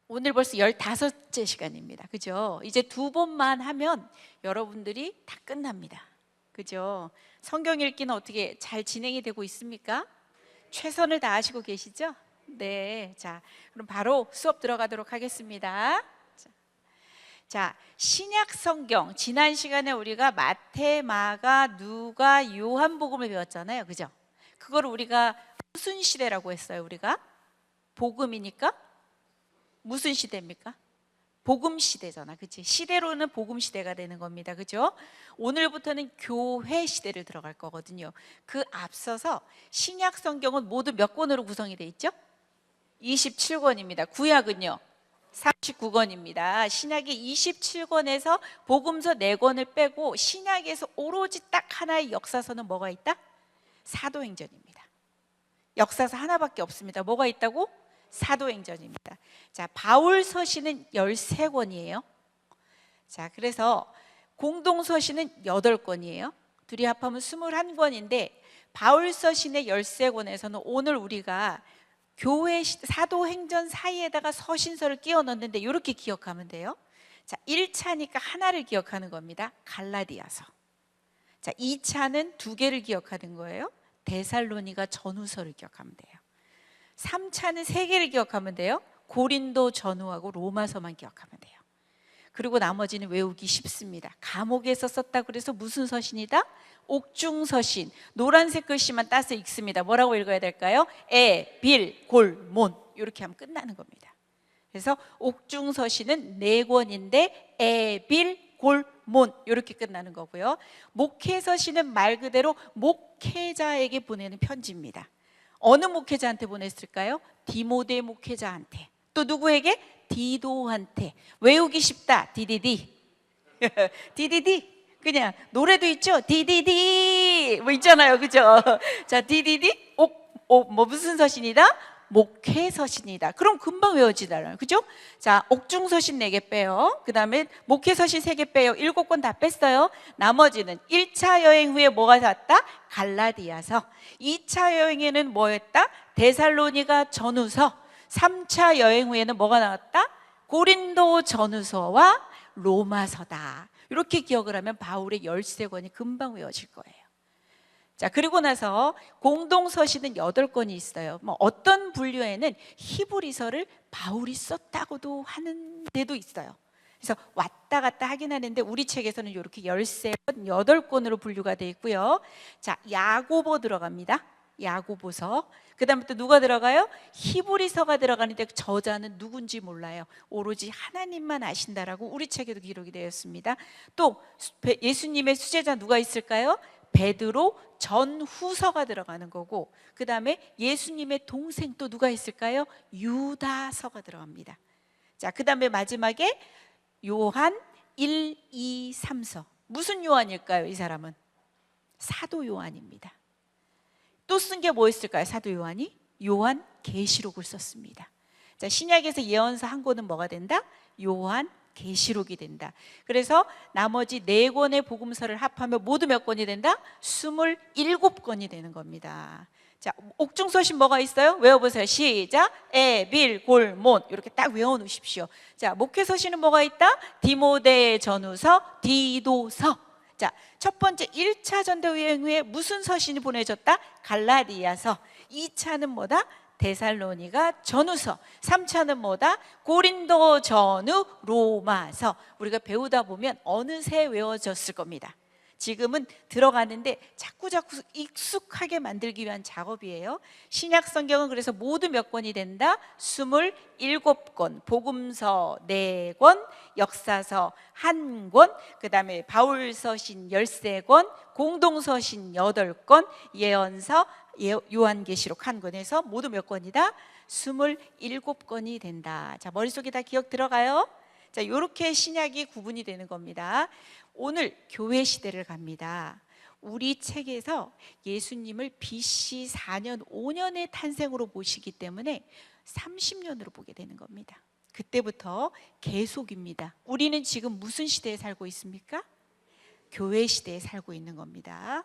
오늘 벌써 15째 시간입니다. 그죠? 이제 2번만 하면 여러분들이 다 끝납니다. 그죠? 성경 읽기는 어떻게 잘 진행이 되고 있습니까? 최선을 다하시고 계시죠? 네. 자, 그럼 바로 수업 들어가도록 하겠습니다. 자, 신약 성경. 지난 시간에 우리가 마태, 마가, 누가, 요한복음을 배웠잖아요. 그죠? 그걸 우리가 무슨 시대라고 했어요? 우리가 복음이니까 무슨 시대입니까? 복음 시대잖아. 그치? 시대로는 복음 시대가 되는 겁니다. 그죠? 오늘부터는 교회 시대를 들어갈 거거든요. 그 앞서서 신약 성경은 모두 몇 권으로 구성이 되어 있죠? 27권입니다. 구약은요? 39권입니다. 신약이 27권에서 복음서 4권을 빼고 신약에서 오로지 딱 하나의 역사서는 뭐가 있다? 사도행전입니다. 역사서 하나밖에 없습니다. 뭐가 있다고? 사도행전입니다. 자, 바울 서신은 13권이에요. 자, 그래서 공동 서신은 8권이에요. 둘이 합하면 21권인데 바울 서신의 13권에서는 오늘 우리가 교회 사도행전 사이에다가 서신서를 끼워 넣는데 이렇게 기억하면 돼요. 자, 1차니까 하나를 기억하는 겁니다. 갈라디아서. 자, 2차는 2개를 기억하는 거예요. 데살로니가 전후서를 기억하면 돼요. 3차는 3개를 기억하면 돼요. 고린도 전후하고 로마서만 기억하면 돼요. 그리고 나머지는 외우기 쉽습니다. 감옥에서 썼다 그래서 무슨 서신이다? 옥중서신. 노란색 글씨만 따서 읽습니다. 뭐라고 읽어야 될까요? 에, 빌, 골, 몬. 이렇게 하면 끝나는 겁니다. 그래서 옥중서신은 4권인데 에, 빌, 골, 몬 이렇게 끝나는 거고요. 목회서신은 말 그대로 목회자에게 보내는 편지입니다. 어느 목회자한테 보냈을까요? 디모데 목회자한테. 또 누구에게? 디도한테. 외우기 쉽다. 디디디. 디디디. 그냥 노래도 있죠. 디디디 뭐 있잖아요. 그죠? 자, 디디디. 뭐 무슨 서신이다? 목회서신이다. 그럼 금방 외워지잖아요. 그죠? 자, 옥중서신 4개 빼요. 그 다음에 목회서신 3개 빼요. 7권 다 뺐어요. 나머지는 1차 여행 후에 뭐가 왔다? 갈라디아서. 2차 여행에는 뭐였다? 데살로니가 전후서. 3차 여행 후에는 뭐가 나왔다? 고린도 전후서와 로마서다. 이렇게 기억을 하면 바울의 13권이 금방 외워질 거예요. 자, 그리고 나서 공동서신은 8권이 있어요. 뭐 어떤 분류에는 히브리서를 바울이 썼다고도 하는 데도 있어요. 그래서 왔다 갔다 하긴 하는데 우리 책에서는 이렇게 13권, 8권으로 분류가 되어 있고요. 자, 야고보 들어갑니다. 야고보서. 그 다음에 또 누가 들어가요? 히브리서가 들어가는데 저자는 누군지 몰라요. 오로지 하나님만 아신다라고 우리 책에도 기록이 되었습니다. 또 예수님의 수제자 누가 있을까요? 베드로 전후서가 들어가는 거고, 그 다음에 예수님의 동생 또 누가 있을까요? 유다서가 들어갑니다. 자, 그 다음에 마지막에 요한 1, 2, 3서. 무슨 요한일까요? 이 사람은 사도 요한입니다. 또 쓴 게 뭐 있을까요? 사도 요한이 요한 계시록을 썼습니다. 자, 신약에서 예언서 한 권은 뭐가 된다? 요한 계시록이 된다. 그래서 나머지 4권의 복음서를 합하면 모두 몇 권이 된다? 27권이 되는 겁니다. 자, 옥중서신 뭐가 있어요? 외워보세요. 시작. 에, 빌, 골, 몬. 이렇게 딱 외워놓으십시오. 자, 목회서신은 뭐가 있다? 디모데 전후서, 디도서. 자, 첫 번째 1차 전도 여행 후에 무슨 서신이 보내졌다? 갈라디아서. 2차는 뭐다? 데살로니가 전후서. 3차는 뭐다? 고린도 전후 로마서. 우리가 배우다 보면 어느새 외워졌을 겁니다. 지금은 들어가는데 자꾸 익숙하게 만들기 위한 작업이에요. 신약 성경은 그래서 모두 몇 권이 된다? 27권, 복음서 4권, 역사서 1권, 그 다음에 바울서신 13권, 공동서신 8권, 예언서, 요한계시록 1권에서 모두 몇 권이다? 27권이 된다. 자, 머릿속에 다 기억 들어가요? 자, 이렇게 신약이 구분이 되는 겁니다. 오늘 교회 시대를 갑니다. 우리 책에서 예수님을 BC 4년, 5년의 탄생으로 보시기 때문에 30년으로 보게 되는 겁니다. 그때부터 계속입니다. 우리는 지금 무슨 시대에 살고 있습니까? 교회 시대에 살고 있는 겁니다.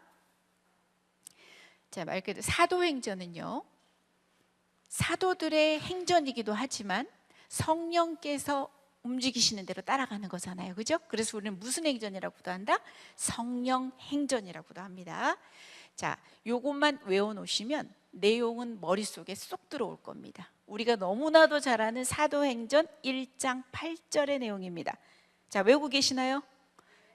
자, 말 그대로 사도행전은요, 사도들의 행전이기도 하지만 성령께서 움직이시는 대로 따라가는 거잖아요. 그죠? 그래서 우리는 무슨 행전이라고도 한다? 성령 행전이라고도 합니다. 자, 요것만 외워놓으시면 내용은 머릿속에 쏙 들어올 겁니다. 우리가 너무나도 잘 아는 사도행전 1장 8절의 내용입니다. 자, 외우고 계시나요?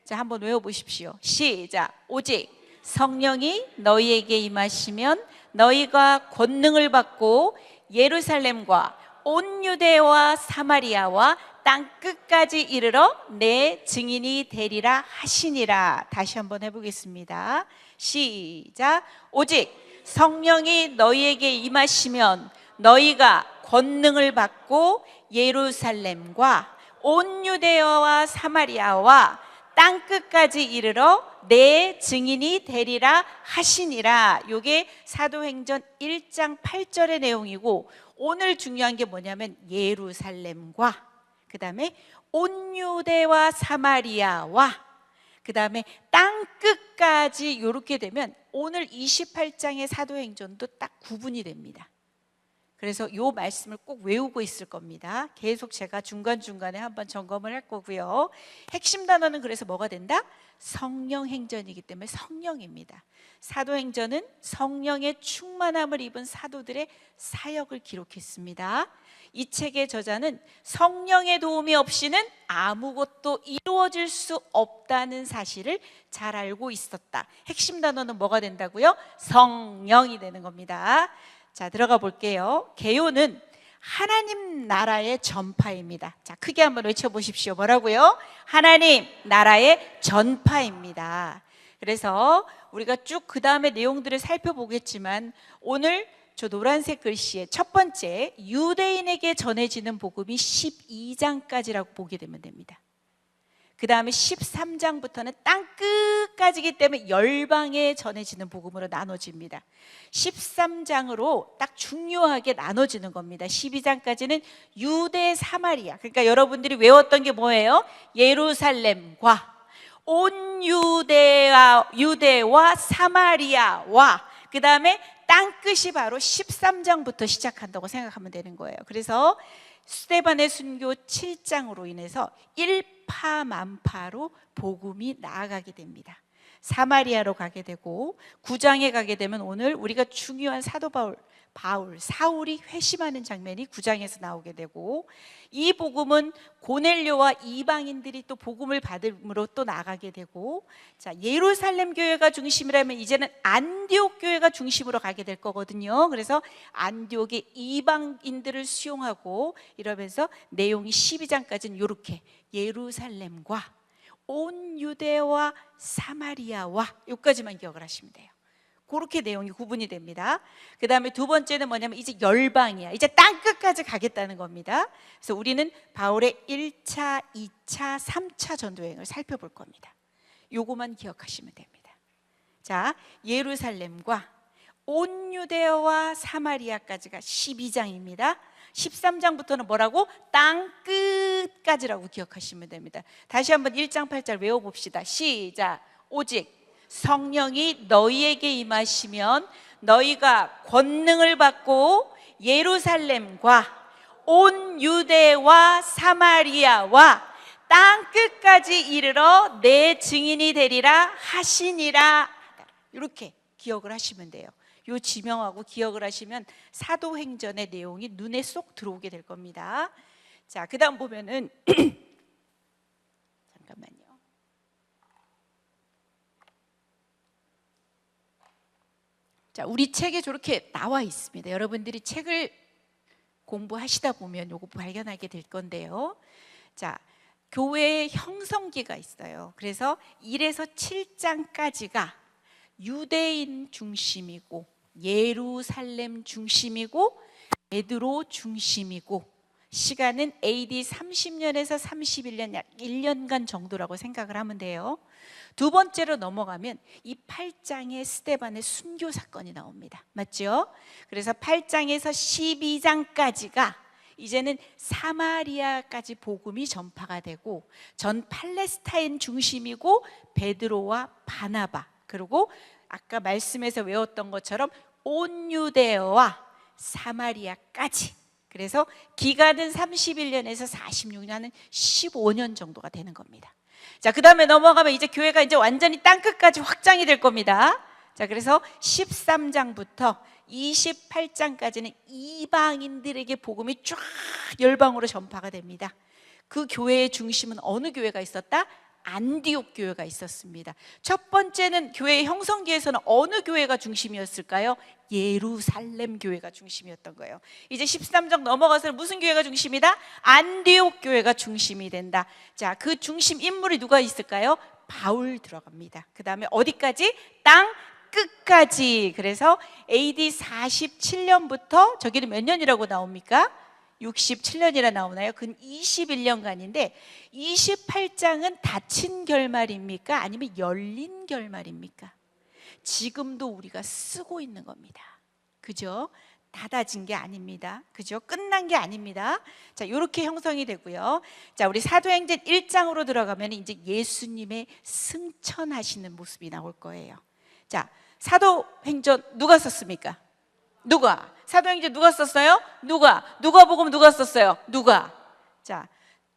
자, 한번 외워보십시오. 시작. 오직 성령이 너희에게 임하시면 너희가 권능을 받고 예루살렘과 온 유대와 사마리아와 땅 끝까지 이르러 내 증인이 되리라 하시니라. 다시 한번 해보겠습니다. 시작. 오직 성령이 너희에게 임하시면 너희가 권능을 받고 예루살렘과 온 유대와 사마리아와 땅 끝까지 이르러 내 증인이 되리라 하시니라. 요게 사도행전 1장 8절의 내용이고, 오늘 중요한 게 뭐냐면 예루살렘과 그 다음에 온 유대와 사마리아와 그 다음에 땅 끝까지, 이렇게 되면 오늘 28장의 사도행전도 딱 구분이 됩니다. 그래서 이 말씀을 꼭 외우고 있을 겁니다. 계속 제가 중간중간에 한번 점검을 할 거고요. 핵심 단어는 그래서 뭐가 된다? 성령 행전이기 때문에 성령입니다. 사도행전은 성령의 충만함을 입은 사도들의 사역을 기록했습니다. 이 책의 저자는 성령의 도움이 없이는 아무것도 이루어질 수 없다는 사실을 잘 알고 있었다. 핵심 단어는 뭐가 된다고요? 성령이 되는 겁니다. 자, 들어가 볼게요. 개요는 하나님 나라의 전파입니다. 자, 크게 한번 외쳐보십시오. 뭐라고요? 하나님 나라의 전파입니다. 그래서 우리가 쭉 그 다음에 내용들을 살펴보겠지만, 오늘 저 노란색 글씨의 첫 번째 유대인에게 전해지는 복음이 12장까지라고 보게 되면 됩니다. 그 다음에 13장부터는 땅 끝까지이기 때문에 열방에 전해지는 복음으로 나눠집니다. 13장으로 딱 중요하게 나눠지는 겁니다. 12장까지는 유대 사마리아, 그러니까 여러분들이 외웠던 게 뭐예요? 예루살렘과 온 유대와 사마리아와 그 다음에 땅끝이 바로 13장부터 시작한다고 생각하면 되는 거예요. 그래서 스데반의 순교 7장으로 인해서 일파만파로 복음이 나아가게 됩니다. 사마리아로 가게 되고, 9장에 가게 되면 오늘 우리가 중요한 사도 사울이 회심하는 장면이 9장에서 나오게 되고, 이 복음은 고넬료와 이방인들이 또 복음을 받음으로 또 나가게 되고, 자, 예루살렘 교회가 중심이라면 이제는 안디옥 교회가 중심으로 가게 될 거거든요. 그래서 안디옥의 이방인들을 수용하고 이러면서 내용이 12장까지는 이렇게 예루살렘과 온 유대와 사마리아와 여기까지만 기억을 하시면 돼요. 그렇게 내용이 구분이 됩니다. 그 다음에 두 번째는 뭐냐면 이제 열방이야. 이제 땅끝까지 가겠다는 겁니다. 그래서 우리는 바울의 1차, 2차, 3차 전도여행을 살펴볼 겁니다. 요거만 기억하시면 됩니다. 자, 예루살렘과 온 유대와 사마리아까지가 12장입니다. 13장부터는 뭐라고? 땅 끝까지라고 기억하시면 됩니다. 다시 한번 1장 8절 외워봅시다. 시작. 오직 성령이 너희에게 임하시면 너희가 권능을 받고 예루살렘과 온 유대와 사마리아와 땅 끝까지 이르러 내 증인이 되리라 하시니라. 이렇게 기억을 하시면 돼요. 요 지명하고 기억을 하시면 사도행전의 내용이 눈에 쏙 들어오게 될 겁니다. 자, 그 다음 보면은 잠깐만요. 자, 우리 책에 저렇게 나와 있습니다. 여러분들이 책을 공부하시다 보면 요거 발견하게 될 건데요. 자, 교회의 형성기가 있어요. 그래서 1에서 7장까지가 유대인 중심이고 예루살렘 중심이고 베드로 중심이고, 시간은 AD 30년에서 31년, 약 1년간 정도라고 생각을 하면 돼요. 두 번째로 넘어가면 이 8장의 스데반의 순교 사건이 나옵니다. 맞죠? 그래서 8장에서 12장까지가 이제는 사마리아까지 복음이 전파가 되고, 전 팔레스타인 중심이고 베드로와 바나바, 그리고 아까 말씀에서 외웠던 것처럼 온 유대와 사마리아까지, 그 그래서 기간은 31년에서 46년은 15년 정도가 되는 겁니다. 자, 그 다음에 넘어가면 이제 교회가 이제 완전히 땅끝까지 확장이 될 겁니다. 자, 그래서 13장부터 28장까지는 이방인들에게 복음이 쫙 열방으로 전파가 됩니다. 그 교회의 중심은 어느 교회가 있었다? 안디옥 교회가 있었습니다. 첫 번째는 교회의 형성기에서는 어느 교회가 중심이었을까요? 예루살렘 교회가 중심이었던 거예요. 이제 13장 넘어가서는 무슨 교회가 중심이다? 안디옥 교회가 중심이 된다. 자, 그 중심 인물이 누가 있을까요? 바울 들어갑니다. 그 다음에 어디까지? 땅 끝까지. 그래서 AD 47년부터 저기는 몇 년이라고 나옵니까? 67년이라 나오나요? 근 21년간인데 28장은 닫힌 결말입니까? 아니면 열린 결말입니까? 지금도 우리가 쓰고 있는 겁니다. 그죠? 닫아진 게 아닙니다. 그죠? 끝난 게 아닙니다. 자, 이렇게 형성이 되고요. 자, 우리 사도행전 1장으로 들어가면 이제 예수님의 승천하시는 모습이 나올 거예요. 자, 사도행전 누가 썼습니까? 누가? 사도행전 누가 썼어요? 누가복음 누가 썼어요? 자,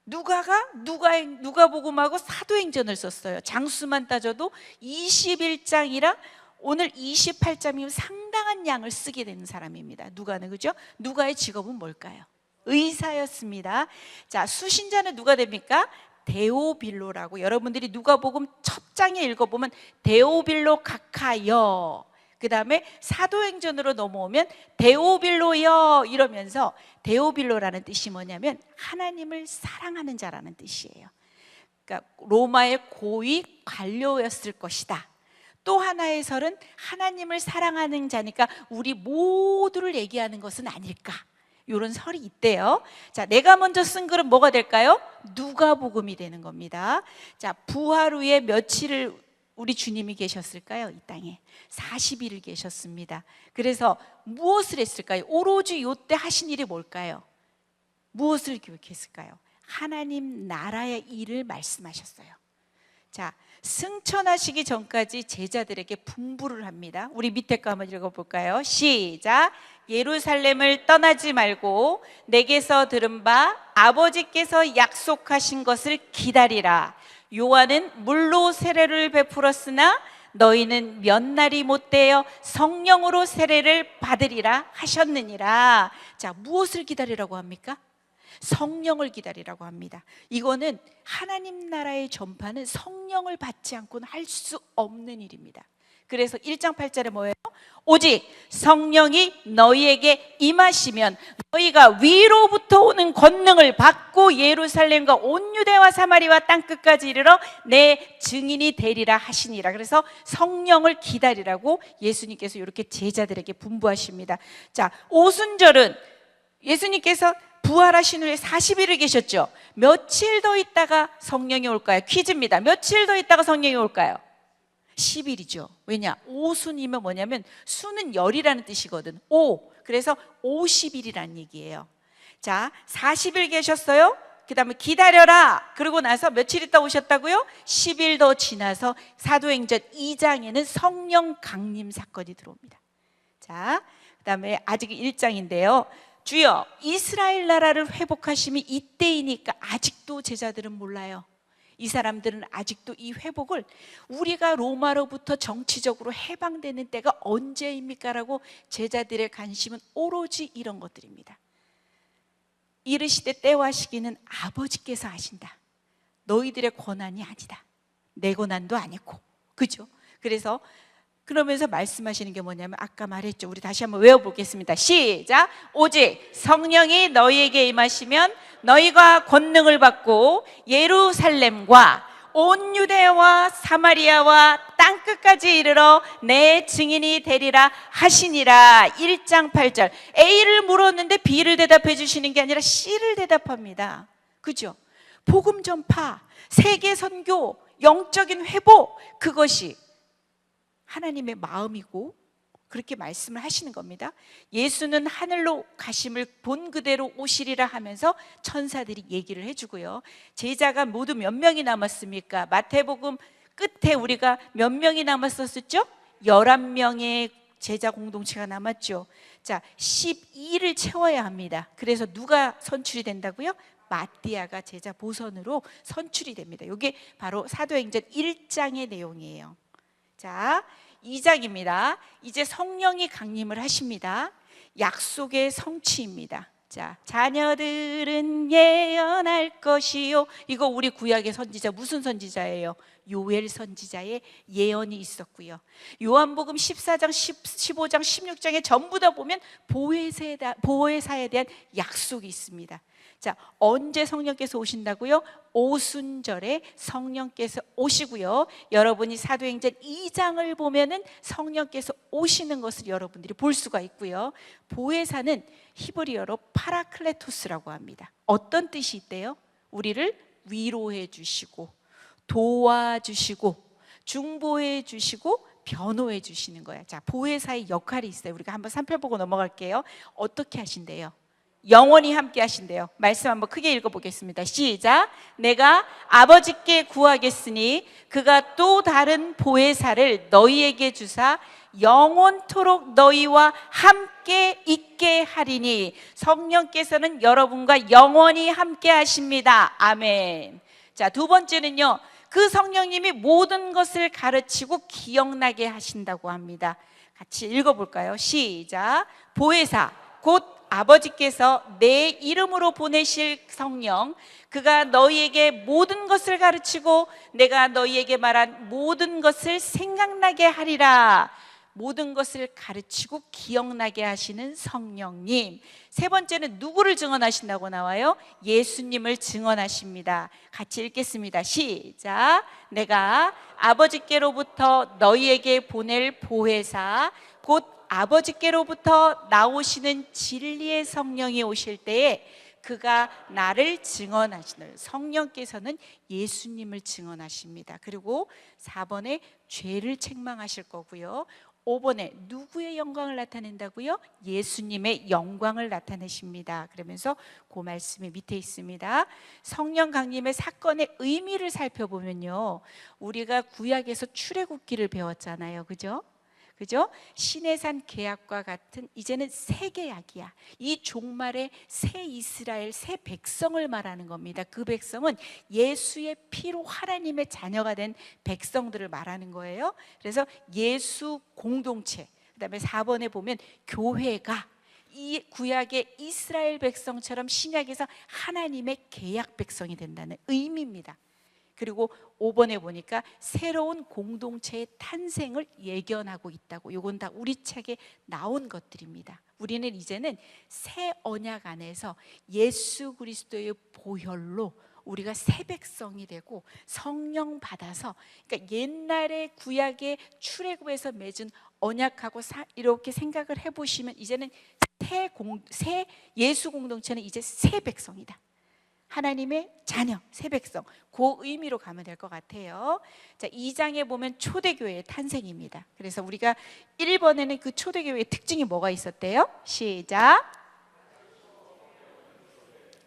누가복음하고 사도행전을 썼어요. 장수만 따져도 21장이랑 오늘 28장이면 상당한 양을 쓰게 되는 사람입니다. 누가는, 그죠? 누가의 직업은 뭘까요? 의사였습니다. 자, 수신자는 누가 됩니까? 데오빌로라고, 여러분들이 누가복음 첫 장에 읽어보면 데오빌로 각하여, 그 다음에 사도행전으로 넘어오면 데오빌로여 이러면서, 데오빌로라는 뜻이 뭐냐면 하나님을 사랑하는 자라는 뜻이에요. 그러니까 로마의 고위 관료였을 것이다. 또 하나의 설은 하나님을 사랑하는 자니까 우리 모두를 얘기하는 것은 아닐까, 이런 설이 있대요. 자, 내가 먼저 쓴 글은 뭐가 될까요? 누가복음이 되는 겁니다. 자, 부활 후에 며칠을 우리 주님이 계셨을까요? 이 땅에 40일을 계셨습니다. 그래서 무엇을 했을까요? 오로지 이때 하신 일이 뭘까요? 무엇을 교육했을까요? 하나님 나라의 일을 말씀하셨어요. 자, 승천하시기 전까지 제자들에게 분부를 합니다. 우리 밑에 거 한번 읽어볼까요? 시작. 예루살렘을 떠나지 말고 내게서 들은 바 아버지께서 약속하신 것을 기다리라. 요한은 물로 세례를 베풀었으나 너희는 몇 날이 못되어 성령으로 세례를 받으리라 하셨느니라. 자, 무엇을 기다리라고 합니까? 성령을 기다리라고 합니다. 이거는 하나님 나라의 전파는 성령을 받지 않고는 할 수 없는 일입니다. 그래서 1장 8절에 뭐예요? 오직 성령이 너희에게 임하시면 너희가 위로부터 오는 권능을 받고 예루살렘과 온 유대와 사마리아 땅끝까지 이르러 내 증인이 되리라 하시니라. 그래서 성령을 기다리라고 예수님께서 이렇게 제자들에게 분부하십니다. 자, 오순절은 예수님께서 부활하신 후에 40일을 계셨죠. 며칠 더 있다가 성령이 올까요? 퀴즈입니다. 며칠 더 있다가 성령이 올까요? 10일이죠. 왜냐? 오순이면 뭐냐면 수는 열이라는 뜻이거든. 그래서 50일이라는 얘기예요. 자, 40일 계셨어요. 그 다음에 기다려라. 그러고 나서 며칠 있다 오셨다고요? 10일 더 지나서 사도행전 2장에는 성령 강림 사건이 들어옵니다. 자, 그 다음에 아직 1장인데요. 주여, 이스라엘 나라를 회복하심이 이때이니까 아직도 제자들은 몰라요. 이 사람들은 아직도 이 회복을 우리가 로마로부터 정치적으로 해방되는 때가 언제입니까? 라고 제자들의 관심은 오로지 이런 것들입니다. 이르시되 때와 시기는 아버지께서 하신다. 너희들의 권한이 아니다. 내 권한도 아니고. 그죠? 그래서 그러면서 말씀하시는 게 뭐냐면 아까 말했죠. 우리 다시 한번 외워보겠습니다. 시작. 오직 성령이 너희에게 임하시면 너희가 권능을 받고 예루살렘과 온 유대와 사마리아와 땅끝까지 이르러 내 증인이 되리라 하시니라. 1장 8절. A를 물었는데 B를 대답해 주시는 게 아니라 C를 대답합니다. 그죠? 복음 전파, 세계 선교, 영적인 회복, 그것이 하나님의 마음이고 그렇게 말씀을 하시는 겁니다. 예수는 하늘로 가심을 본 그대로 오시리라 하면서 천사들이 얘기를 해주고요. 제자가 모두 몇 명이 남았습니까? 마태복음 끝에 우리가 몇 명이 남았었죠? 11명의 제자 공동체가 남았죠. 자, 12를 채워야 합니다. 그래서 누가 선출이 된다고요? 마띠아가 제자 보선으로 선출이 됩니다. 이게 바로 사도행전 1장의 내용이에요. 자, 2장입니다. 이제 성령이 강림을 하십니다. 약속의 성취입니다. 자, 자녀들은 예언할 것이요. 이거 우리 구약의 선지자, 무슨 선지자예요? 요엘 선지자의 예언이 있었고요. 요한복음 14장, 15장, 16장에 전부 다 보면 보혜사에 대한 약속이 있습니다. 자, 언제 성령께서 오신다고요? 오순절에 성령께서 오시고요. 여러분이 사도행전 2장을 보면은 성령께서 오시는 것을 여러분들이 볼 수가 있고요. 보혜사는 히브리어로 파라클레토스라고 합니다. 어떤 뜻이 있대요? 우리를 위로해 주시고 도와주시고 중보해 주시고 변호해 주시는 거예요. 자, 보혜사의 역할이 있어요. 우리가 한번 살펴보고 넘어갈게요. 어떻게 하신대요? 영원히 함께 하신대요. 말씀 한번 크게 읽어보겠습니다. 시작. 내가 아버지께 구하겠으니 그가 또 다른 보혜사를 너희에게 주사 영원토록 너희와 함께 있게 하리니. 성령께서는 여러분과 영원히 함께 하십니다. 아멘. 자, 두 번째는요, 그 성령님이 모든 것을 가르치고 기억나게 하신다고 합니다. 같이 읽어볼까요? 시작. 보혜사 곧 아버지께서 내 이름으로 보내실 성령, 그가 너희에게 모든 것을 가르치고 내가 너희에게 말한 모든 것을 생각나게 하리라. 모든 것을 가르치고 기억나게 하시는 성령님. 세 번째는 누구를 증언하신다고 나와요? 예수님을 증언하십니다. 같이 읽겠습니다. 시작. 내가 아버지께로부터 너희에게 보낼 보혜사 곧 아버지께로부터 나오시는 진리의 성령이 오실 때에 그가 나를 증언하시는, 성령께서는 예수님을 증언하십니다. 그리고 4번에 죄를 책망하실 거고요. 5번에 누구의 영광을 나타낸다고요? 예수님의 영광을 나타내십니다. 그러면서 그 말씀이 밑에 있습니다. 성령 강림의 사건의 의미를 살펴보면요, 우리가 구약에서 출애굽기를 배웠잖아요. 그죠? 시내산 계약과 같은 이제는 새 계약이야. 이 종말의 새 이스라엘, 새 백성을 말하는 겁니다. 그 백성은 예수의 피로 하나님의 자녀가 된 백성들을 말하는 거예요. 그래서 예수 공동체, 그다음에 4번에 보면 교회가 이 구약의 이스라엘 백성처럼 신약에서 하나님의 계약 백성이 된다는 의미입니다. 그리고 5번에 보니까 새로운 공동체의 탄생을 예견하고 있다고. 이건 다 우리 책에 나온 것들입니다. 우리는 이제는 새 언약 안에서 예수 그리스도의 보혈로 우리가 새 백성이 되고 성령 받아서, 그러니까 옛날의 구약의 출애굽에서 맺은 언약하고 이렇게 생각을 해보시면 이제는 새 예수 공동체는 이제 새 백성이다. 하나님의 자녀, 새 백성, 그 의미로 가면 될 것 같아요. 자, 2장에 보면 초대교회의 탄생입니다. 그래서 우리가 1번에는 그 초대교회의 특징이 뭐가 있었대요? 시작.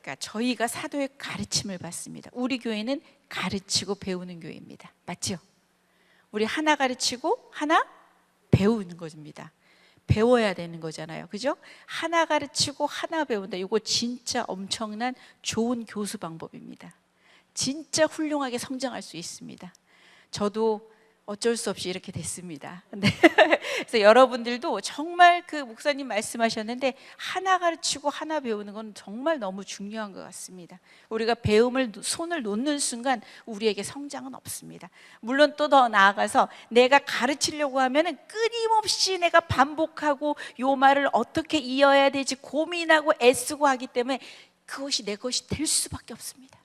그러니까 저희가 사도의 가르침을 받습니다. 우리 교회는 가르치고 배우는 교회입니다. 맞죠? 우리 하나 가르치고 하나 배우는 것입니다. 배워야 되는 거잖아요. 그죠? 하나 가르치고 하나 배운다. 이거 진짜 엄청난 좋은 교수 방법입니다. 진짜 훌륭하게 성장할 수 있습니다. 저도 어쩔 수 없이 이렇게 됐습니다. 네. 그래서 여러분들도 정말 그 목사님 말씀하셨는데 하나 가르치고 하나 배우는 건 정말 너무 중요한 것 같습니다. 우리가 배움을 손을 놓는 순간 우리에게 성장은 없습니다. 물론 또 더 나아가서 내가 가르치려고 하면은 끊임없이 내가 반복하고 요 말을 어떻게 이어야 되지 고민하고 애쓰고 하기 때문에 그것이 내 것이 될 수밖에 없습니다.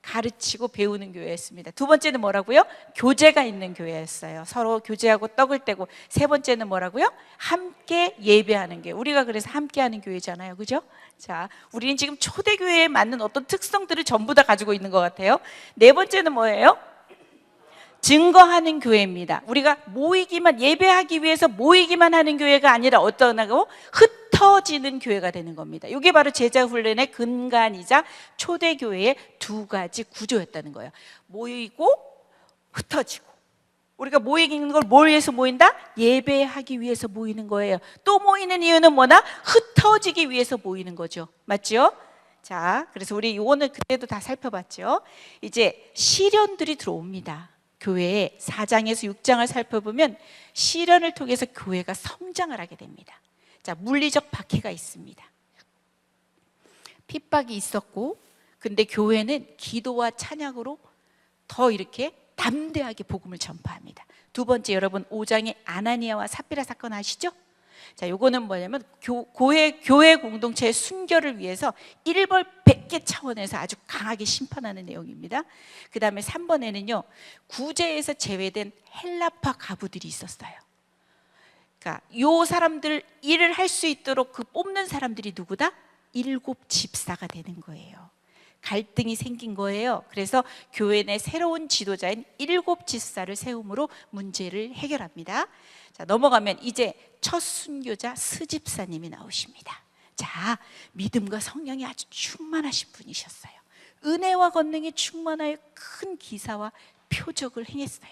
가르치고 배우는 교회였습니다. 두 번째는 뭐라고요? 교제가 있는 교회였어요. 서로 교제하고 떡을 떼고. 세 번째는 뭐라고요? 함께 예배하는 교회. 우리가 그래서 함께하는 교회잖아요. 그죠? 자, 우리는 지금 초대교회에 맞는 어떤 특성들을 전부 다 가지고 있는 것 같아요. 네 번째는 뭐예요? 증거하는 교회입니다. 우리가 모이기만, 예배하기 위해서 모이기만 하는 교회가 아니라 어떠하고 흩어지는 교회가 되는 겁니다. 이게 바로 제자훈련의 근간이자 초대교회의 두 가지 구조였다는 거예요. 모이고 흩어지고. 우리가 모이는 걸 뭘 위해서 모인다? 예배하기 위해서 모이는 거예요. 또 모이는 이유는 뭐나? 흩어지기 위해서 모이는 거죠. 맞죠? 자, 그래서 우리 이거는 그때도 다 살펴봤죠. 이제 시련들이 들어옵니다. 교회에 4장에서 6장을 살펴보면 시련을 통해서 교회가 성장을 하게 됩니다. 자, 물리적 박해가 있습니다. 핍박이 있었고, 근데 교회는 기도와 찬양으로 더 이렇게 담대하게 복음을 전파합니다. 두 번째, 여러분 5장의 아나니아와 삽비라 사건 아시죠? 자, 요거는 뭐냐면 교회 공동체의 순결을 위해서 일벌백계 차원에서 아주 강하게 심판하는 내용입니다. 그 다음에 3번에는요, 구제에서 제외된 헬라파 가부들이 있었어요. 그러니까 요 사람들 일을 할 수 있도록 그 뽑는 사람들이 누구다? 7 집사가 되는 거예요. 갈등이 생긴 거예요. 그래서 교회 내 새로운 지도자인 7 집사를 세움으로 문제를 해결합니다. 자, 넘어가면 이제 첫 순교자 스집사님이 나오십니다. 자, 믿음과 성령이 아주 충만하신 분이셨어요. 은혜와 권능이 충만하여 큰 기사와 표적을 행했어요.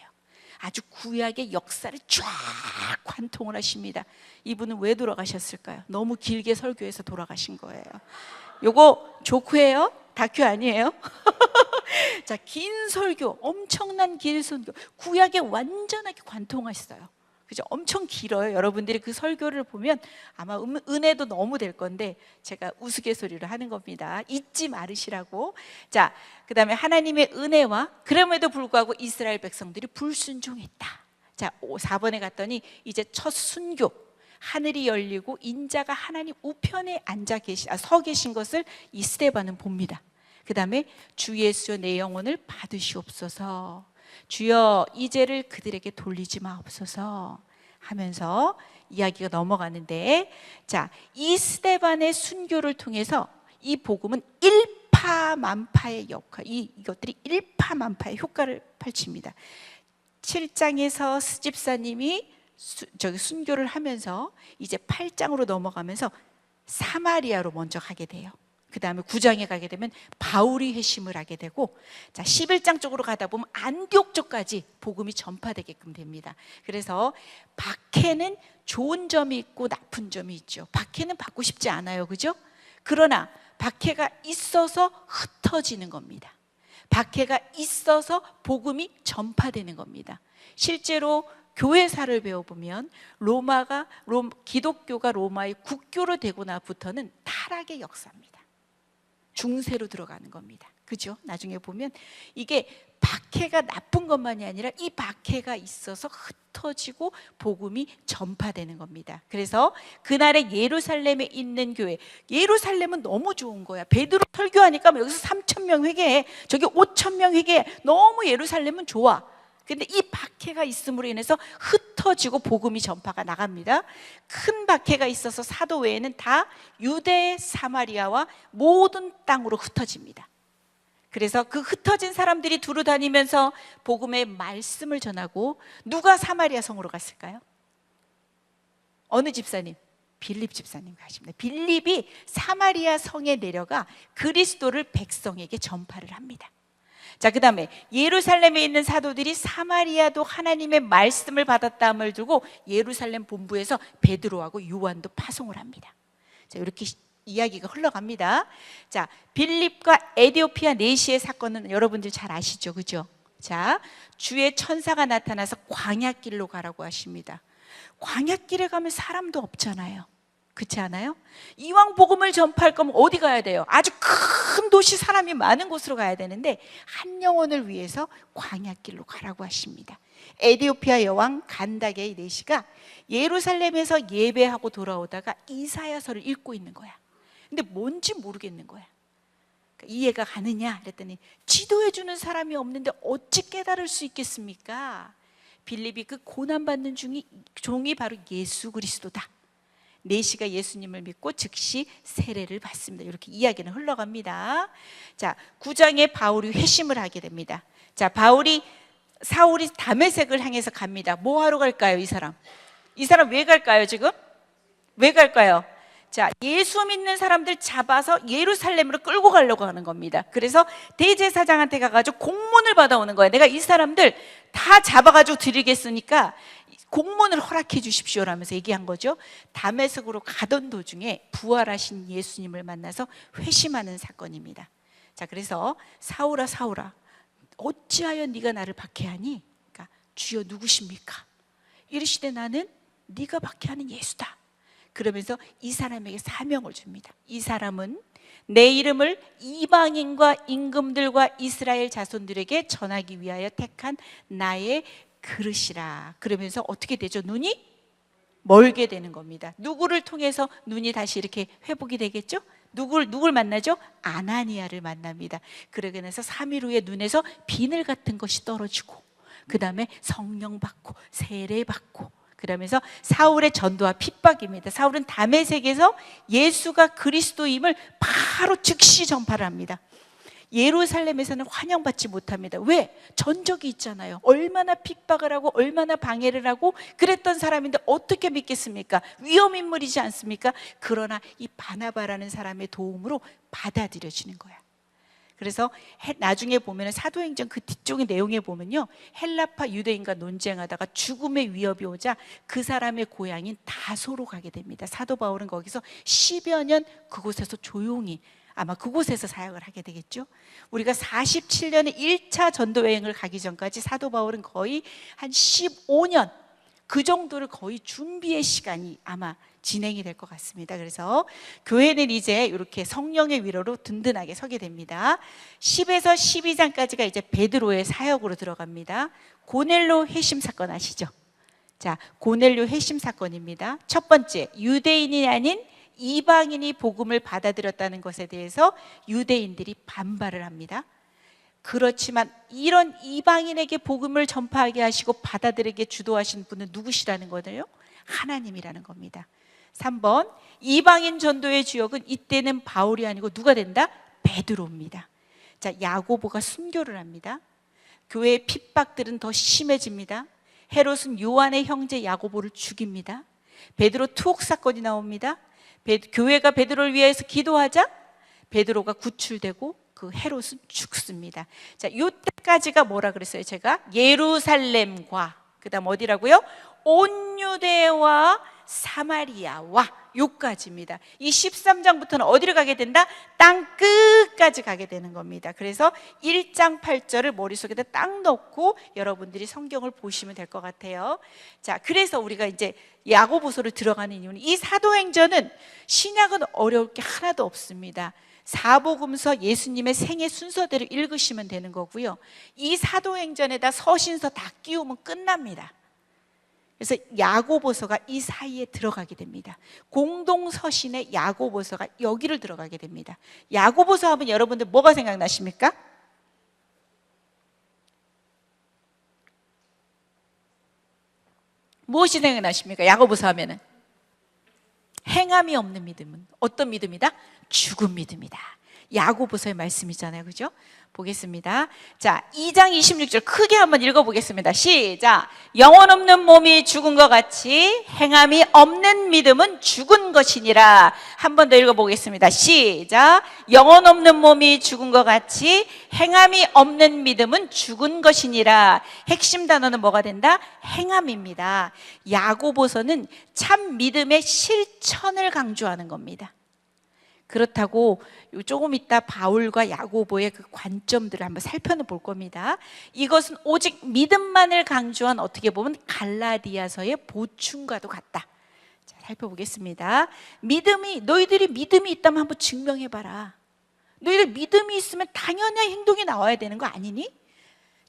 아주 구약의 역사를 쫙 관통을 하십니다. 이분은 왜 돌아가셨을까요? 너무 길게 설교해서 돌아가신 거예요. 요거 조크예요? 다큐 아니에요? 자, 긴 설교, 엄청난 긴 설교, 구약에 완전하게 관통하셨어요. 그죠? 엄청 길어요. 여러분들이 그 설교를 보면 아마 은혜도 너무 될 건데 제가 우스갯소리를 하는 겁니다. 잊지 말으시라고. 자, 그 다음에 하나님의 은혜와 그럼에도 불구하고 이스라엘 백성들이 불순종했다. 자, 4번에 갔더니 이제 첫 순교, 하늘이 열리고 인자가 하나님 우편에 서 계신 것을 이 스데반은 봅니다. 그 다음에 주 예수여 내 영혼을 받으시옵소서, 주여 이 죄를 그들에게 돌리지 마옵소서 하면서 이야기가 넘어가는데, 자, 이 스데반의 순교를 통해서 이 복음은 일파만파의 역할, 이것들이 일파만파의 효과를 펼칩니다. 7장에서 스집사님이 순교를 하면서 이제 8장으로 넘어가면서 사마리아로 먼저 가게 돼요. 그 다음에 9장에 가게 되면 바울이 회심을 하게 되고, 자, 11장 쪽으로 가다 보면 안디옥 쪽까지 복음이 전파되게끔 됩니다. 그래서 박해는 좋은 점이 있고 나쁜 점이 있죠. 박해는 받고 싶지 않아요, 그죠? 그러나 박해가 있어서 흩어지는 겁니다. 박해가 있어서 복음이 전파되는 겁니다. 실제로 교회사를 배워보면 기독교가 로마의 국교로 되고 나부터는 타락의 역사입니다. 중세로 들어가는 겁니다. 그죠? 나중에 보면 이게 박해가 나쁜 것만이 아니라 이 박해가 있어서 흩어지고 복음이 전파되는 겁니다. 그래서 그날의 예루살렘에 있는 교회, 예루살렘은 너무 좋은 거야. 베드로 설교하니까 여기서 3,000명 회개해, 저기 5,000명 회개해. 너무 예루살렘은 좋아. 근데 이 박해가 있음으로 인해서 흩어지고 복음이 전파가 나갑니다. 큰 박해가 있어서 사도 외에는 다 유대, 사마리아와 모든 땅으로 흩어집니다. 그래서 그 흩어진 사람들이 두루 다니면서 복음의 말씀을 전하고, 누가 사마리아 성으로 갔을까요? 어느 집사님? 빌립 집사님 가십니다. 빌립이 사마리아 성에 내려가 그리스도를 백성에게 전파를 합니다. 자, 그 다음에 예루살렘에 있는 사도들이 사마리아도 하나님의 말씀을 받았다함을 두고 예루살렘 본부에서 베드로하고 요한도 파송을 합니다. 자, 이렇게 이야기가 흘러갑니다. 자, 빌립과 에디오피아 내시의 사건은 여러분들 잘 아시죠, 그죠? 자, 주의 천사가 나타나서 광야길로 가라고 하십니다. 광야길에 가면 사람도 없잖아요. 그렇지 않아요? 이왕 복음을 전파할 거면 어디 가야 돼요? 아주 큰 도시, 사람이 많은 곳으로 가야 되는데 한 영혼을 위해서 광야길로 가라고 하십니다. 에디오피아 여왕 간다게 네시가 예루살렘에서 예배하고 돌아오다가 이사야서를 읽고 있는 거야. 근데 뭔지 모르겠는 거야. 이해가 가느냐 그랬더니 지도해 주는 사람이 없는데 어찌 깨달을 수 있겠습니까? 빌립이 그 고난받는 종이 바로 예수 그리스도다. 네시가 예수님을 믿고 즉시 세례를 받습니다. 이렇게 이야기는 흘러갑니다. 자, 9장에 바울이 회심을 하게 됩니다. 자, 사울이 다메섹을 향해서 갑니다. 뭐 하러 갈까요, 이 사람? 이 사람 왜 갈까요, 지금? 왜 갈까요? 자, 예수 믿는 사람들 잡아서 예루살렘으로 끌고 가려고 하는 겁니다. 그래서 대제사장한테 가가지고 공문을 받아오는 거예요. 내가 이 사람들 다 잡아가지고 드리겠으니까 공문을 허락해 주십시오라면서 얘기한 거죠. 다메섹으로 가던 도중에 부활하신 예수님을 만나서 회심하는 사건입니다. 자, 그래서 사울아 사울아 어찌하여 네가 나를 박해하니? 그러니까 주여 누구십니까? 이르시되 나는 네가 박해하는 예수다. 그러면서 이 사람에게 사명을 줍니다. 이 사람은 내 이름을 이방인과 임금들과 이스라엘 자손들에게 전하기 위하여 택한 나의 그릇이라. 그러면서 어떻게 되죠? 눈이 멀게 되는 겁니다. 누구를 통해서 눈이 다시 이렇게 회복이 되겠죠? 누굴 만나죠? 아나니아를 만납니다. 그러게 해서 3일 후에 눈에서 비늘 같은 것이 떨어지고, 그 다음에 성령 받고 세례 받고, 그러면서 사울의 전도와 핍박입니다. 사울은 다메섹에서 예수가 그리스도임을 바로 즉시 전파를 합니다. 예루살렘에서는 환영받지 못합니다. 왜? 전적이 있잖아요. 얼마나 핍박을 하고 얼마나 방해를 하고 그랬던 사람인데 어떻게 믿겠습니까? 위험인물이지 않습니까? 그러나 이 바나바라는 사람의 도움으로 받아들여지는 거야. 그래서 나중에 보면 사도행전 그 뒤쪽의 내용에 보면요, 헬라파 유대인과 논쟁하다가 죽음의 위협이 오자 그 사람의 고향인 다소로 가게 됩니다. 사도 바울은 거기서 10여 년 그곳에서 조용히 아마 그곳에서 사역을 하게 되겠죠. 우리가 47년에 1차 전도 여행을 가기 전까지 사도 바울은 거의 한 15년 그 정도를 거의 준비의 시간이 아마 진행이 될 것 같습니다. 그래서 교회는 이제 이렇게 성령의 위로로 든든하게 서게 됩니다. 10에서 12장까지가 이제 베드로의 사역으로 들어갑니다. 고넬료 회심 사건 아시죠? 자, 고넬료 회심 사건입니다. 첫 번째, 유대인이 아닌 이방인이 복음을 받아들였다는 것에 대해서 유대인들이 반발을 합니다. 그렇지만 이런 이방인에게 복음을 전파하게 하시고 받아들이게 주도하신 분은 누구시라는 거예요? 하나님이라는 겁니다. 3번, 이방인 전도의 주역은 이때는 바울이 아니고 누가 된다? 베드로입니다. 자, 야고보가 순교를 합니다. 교회의 핍박들은 더 심해집니다. 헤롯은 요한의 형제 야고보를 죽입니다. 베드로 투옥 사건이 나옵니다. 교회가 베드로를 위해서 기도하자 베드로가 구출되고 그 헤롯은 죽습니다. 자, 이때까지가 뭐라 그랬어요? 제가 예루살렘과 그다음 어디라고요? 온 유대와 사마리아와 요까지입니다. 이 13장부터는 어디를 가게 된다? 땅 끝까지 가게 되는 겁니다. 그래서 1장 8절을 머릿속에다 딱 넣고 여러분들이 성경을 보시면 될 것 같아요. 자, 그래서 우리가 이제 야고보서를 들어가는 이유는 이 사도행전은 신약은 어려울 게 하나도 없습니다. 사복음서 예수님의 생애 순서대로 읽으시면 되는 거고요. 이 사도행전에다 서신서 다 끼우면 끝납니다. 그래서 야고보서가 이 사이에 들어가게 됩니다. 공동서신의 야고보서가 여기를 들어가게 됩니다. 야고보서 하면 여러분들 뭐가 생각나십니까? 무엇이 생각나십니까? 야고보서 하면은 행함이 없는 믿음은 어떤 믿음이다? 죽은 믿음이다. 야고보서의 말씀이잖아요. 그죠? 보겠습니다. 자, 2장 26절 크게 한번 읽어보겠습니다. 시작. 영혼 없는 몸이 죽은 것 같이 행함이 없는 믿음은 죽은 것이니라. 한 번 더 읽어보겠습니다. 시작. 영혼 없는 몸이 죽은 것 같이 행함이 없는 믿음은 죽은 것이니라. 핵심 단어는 뭐가 된다? 행함입니다. 야고보서는 참 믿음의 실천을 강조하는 겁니다. 그렇다고 조금 이따 바울과 야고보의 그 관점들을 한번 살펴볼 겁니다. 이것은 오직 믿음만을 강조한 어떻게 보면 갈라디아서의 보충과도 같다. 자, 살펴보겠습니다. 너희들이 믿음이 있다면 한번 증명해봐라. 너희들 믿음이 있으면 당연히 행동이 나와야 되는 거 아니니?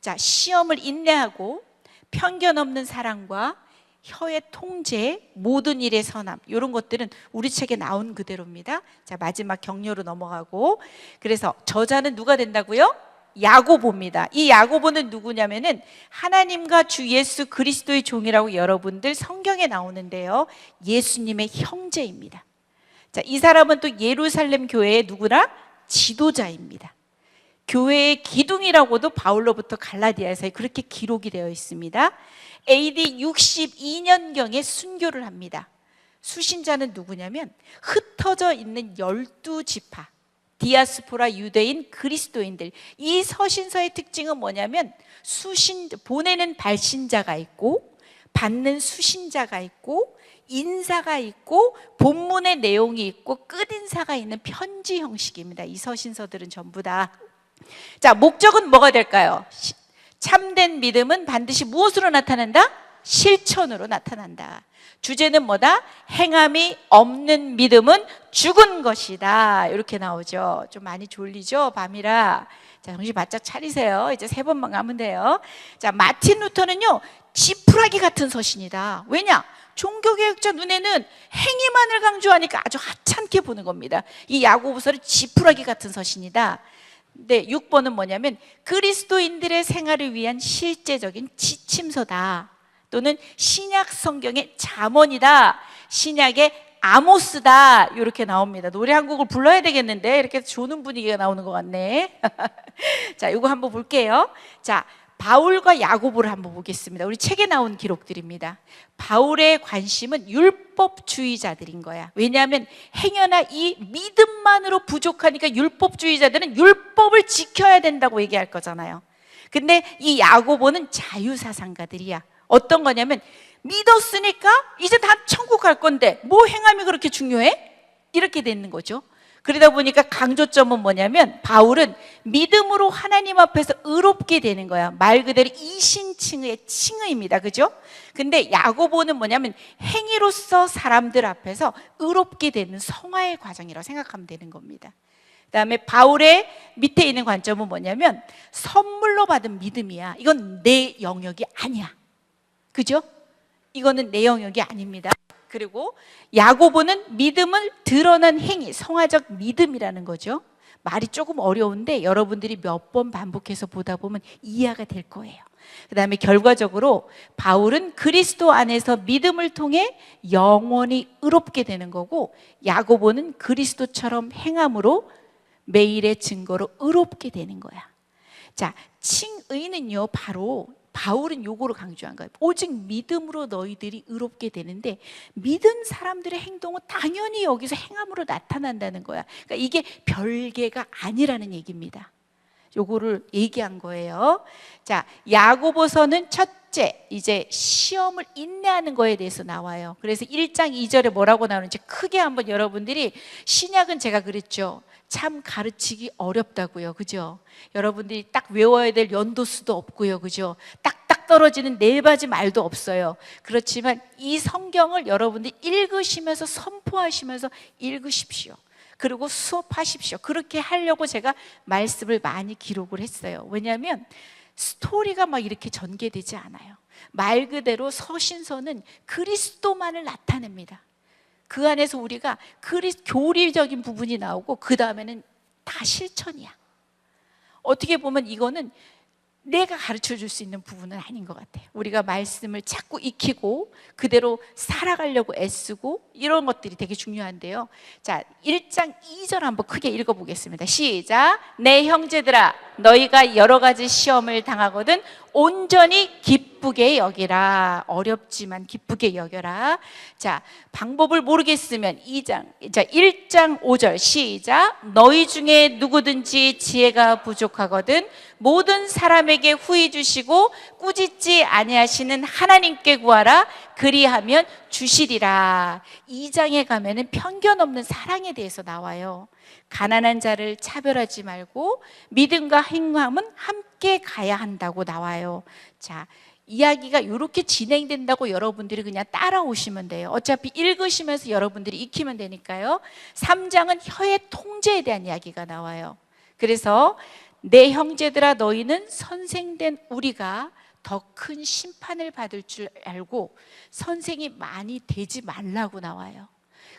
자, 시험을 인내하고 편견 없는 사랑과 혀의 통제, 모든 일의 선함, 이런 것들은 우리 책에 나온 그대로입니다. 자, 마지막 격려로 넘어가고, 그래서 저자는 누가 된다고요? 야고보입니다. 이 야고보는 누구냐면은 하나님과 주 예수 그리스도의 종이라고 여러분들 성경에 나오는데요, 예수님의 형제입니다. 자, 이 사람은 또 예루살렘 교회의 누구나 지도자입니다. 교회의 기둥이라고도 바울로부터 갈라디아서에 그렇게 기록이 되어 있습니다. AD 62년경에 순교를 합니다. 수신자는 누구냐면 흩어져 있는 12지파, 디아스포라 유대인 그리스도인들. 이 서신서의 특징은 뭐냐면 보내는 발신자가 있고 받는 수신자가 있고 인사가 있고 본문의 내용이 있고 끝인사가 있는 편지 형식입니다. 이 서신서들은 전부 다. 자, 목적은 뭐가 될까요? 참된 믿음은 반드시 무엇으로 나타난다? 실천으로 나타난다. 주제는 뭐다? 행함이 없는 믿음은 죽은 것이다. 이렇게 나오죠. 좀 많이 졸리죠? 밤이라. 자, 정신 바짝 차리세요. 이제 3번만 가면 돼요. 자, 마틴 루터는요, 지푸라기 같은 서신이다. 왜냐? 종교개혁자 눈에는 행위만을 강조하니까 아주 하찮게 보는 겁니다. 이 야고보서는 지푸라기 같은 서신이다. 네, 6번은 뭐냐면 그리스도인들의 생활을 위한 실제적인 지침서다. 또는 신약 성경의 잠언이다. 신약의 아모스다. 이렇게 나옵니다. 노래 한 곡을 불러야 되겠는데 이렇게 조는 분위기가 나오는 것 같네. 자, 이거 한번 볼게요. 자, 바울과 야고보를 한번 보겠습니다. 우리 책에 나온 기록들입니다. 바울의 관심은 율법주의자들인 거야. 왜냐하면 행여나 이 믿음만으로 부족하니까 율법주의자들은 율법을 지켜야 된다고 얘기할 거잖아요. 근데 이 야고보는 자유사상가들이야. 어떤 거냐면 믿었으니까 이제 다 천국 갈 건데 뭐 행함이 그렇게 중요해? 이렇게 되는 거죠. 그러다 보니까 강조점은 뭐냐면 바울은 믿음으로 하나님 앞에서 의롭게 되는 거야. 말 그대로 이신칭의의 칭의입니다. 그죠? 근데 야고보는 뭐냐면 행위로서 사람들 앞에서 의롭게 되는 성화의 과정이라고 생각하면 되는 겁니다. 그다음에 바울의 밑에 있는 관점은 뭐냐면 선물로 받은 믿음이야. 이건 내 영역이 아니야. 그죠? 이거는 내 영역이 아닙니다. 그리고 야고보는 믿음을 드러난 행위, 성화적 믿음이라는 거죠. 말이 조금 어려운데 여러분들이 몇 번 반복해서 보다 보면 이해가 될 거예요. 그 다음에 결과적으로 바울은 그리스도 안에서 믿음을 통해 영원히 의롭게 되는 거고, 야고보는 그리스도처럼 행함으로 매일의 증거로 의롭게 되는 거야. 자, 칭의는요, 바로 바울은 요거를 강조한 거예요. 오직 믿음으로 너희들이 의롭게 되는데, 믿은 사람들의 행동은 당연히 여기서 행함으로 나타난다는 거야. 그러니까 이게 별개가 아니라는 얘기입니다. 요거를 얘기한 거예요. 자, 야고보서는 첫째, 이제 시험을 인내하는 거에 대해서 나와요. 그래서 1장 2절에 뭐라고 나오는지 크게 한번 여러분들이, 신약은 제가 그랬죠. 참 가르치기 어렵다고요. 그죠? 여러분들이 딱 외워야 될 연도수도 없고요. 그죠? 딱딱 떨어지는 네바지 말도 없어요. 그렇지만 이 성경을 여러분들이 읽으시면서 선포하시면서 읽으십시오. 그리고 수업하십시오. 그렇게 하려고 제가 말씀을 많이 기록을 했어요. 왜냐하면 스토리가 막 이렇게 전개되지 않아요. 말 그대로 서신서는 그리스도만을 나타냅니다. 그 안에서 우리가 교리적인 부분이 나오고 그 다음에는 다 실천이야. 어떻게 보면 이거는 내가 가르쳐 줄 수 있는 부분은 아닌 것 같아요. 우리가 말씀을 자꾸 익히고 그대로 살아가려고 애쓰고 이런 것들이 되게 중요한데요. 자, 1장 2절 한번 크게 읽어보겠습니다. 시작. 내 형제들아, 너희가 여러 가지 시험을 당하거든 온전히 기쁘게 여기라. 어렵지만 기쁘게 여겨라. 자, 방법을 모르겠으면 1장 5절 시작. 너희 중에 누구든지 지혜가 부족하거든 모든 사람에게 후히 주시고 꾸짖지 아니하시는 하나님께 구하라. 그리하면 주시리라. 2장에 가면은 편견 없는 사랑에 대해서 나와요. 가난한 자를 차별하지 말고 믿음과 행함은 함께 가야 한다고 나와요. 자, 이야기가 이렇게 진행된다고 여러분들이 그냥 따라오시면 돼요. 어차피 읽으시면서 여러분들이 익히면 되니까요. 3장은 혀의 통제에 대한 이야기가 나와요. 그래서 내 형제들아, 너희는 선생된 우리가 더 큰 심판을 받을 줄 알고 선생이 많이 되지 말라고 나와요.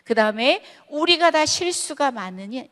그 다음에 우리가 다 실수가 많으니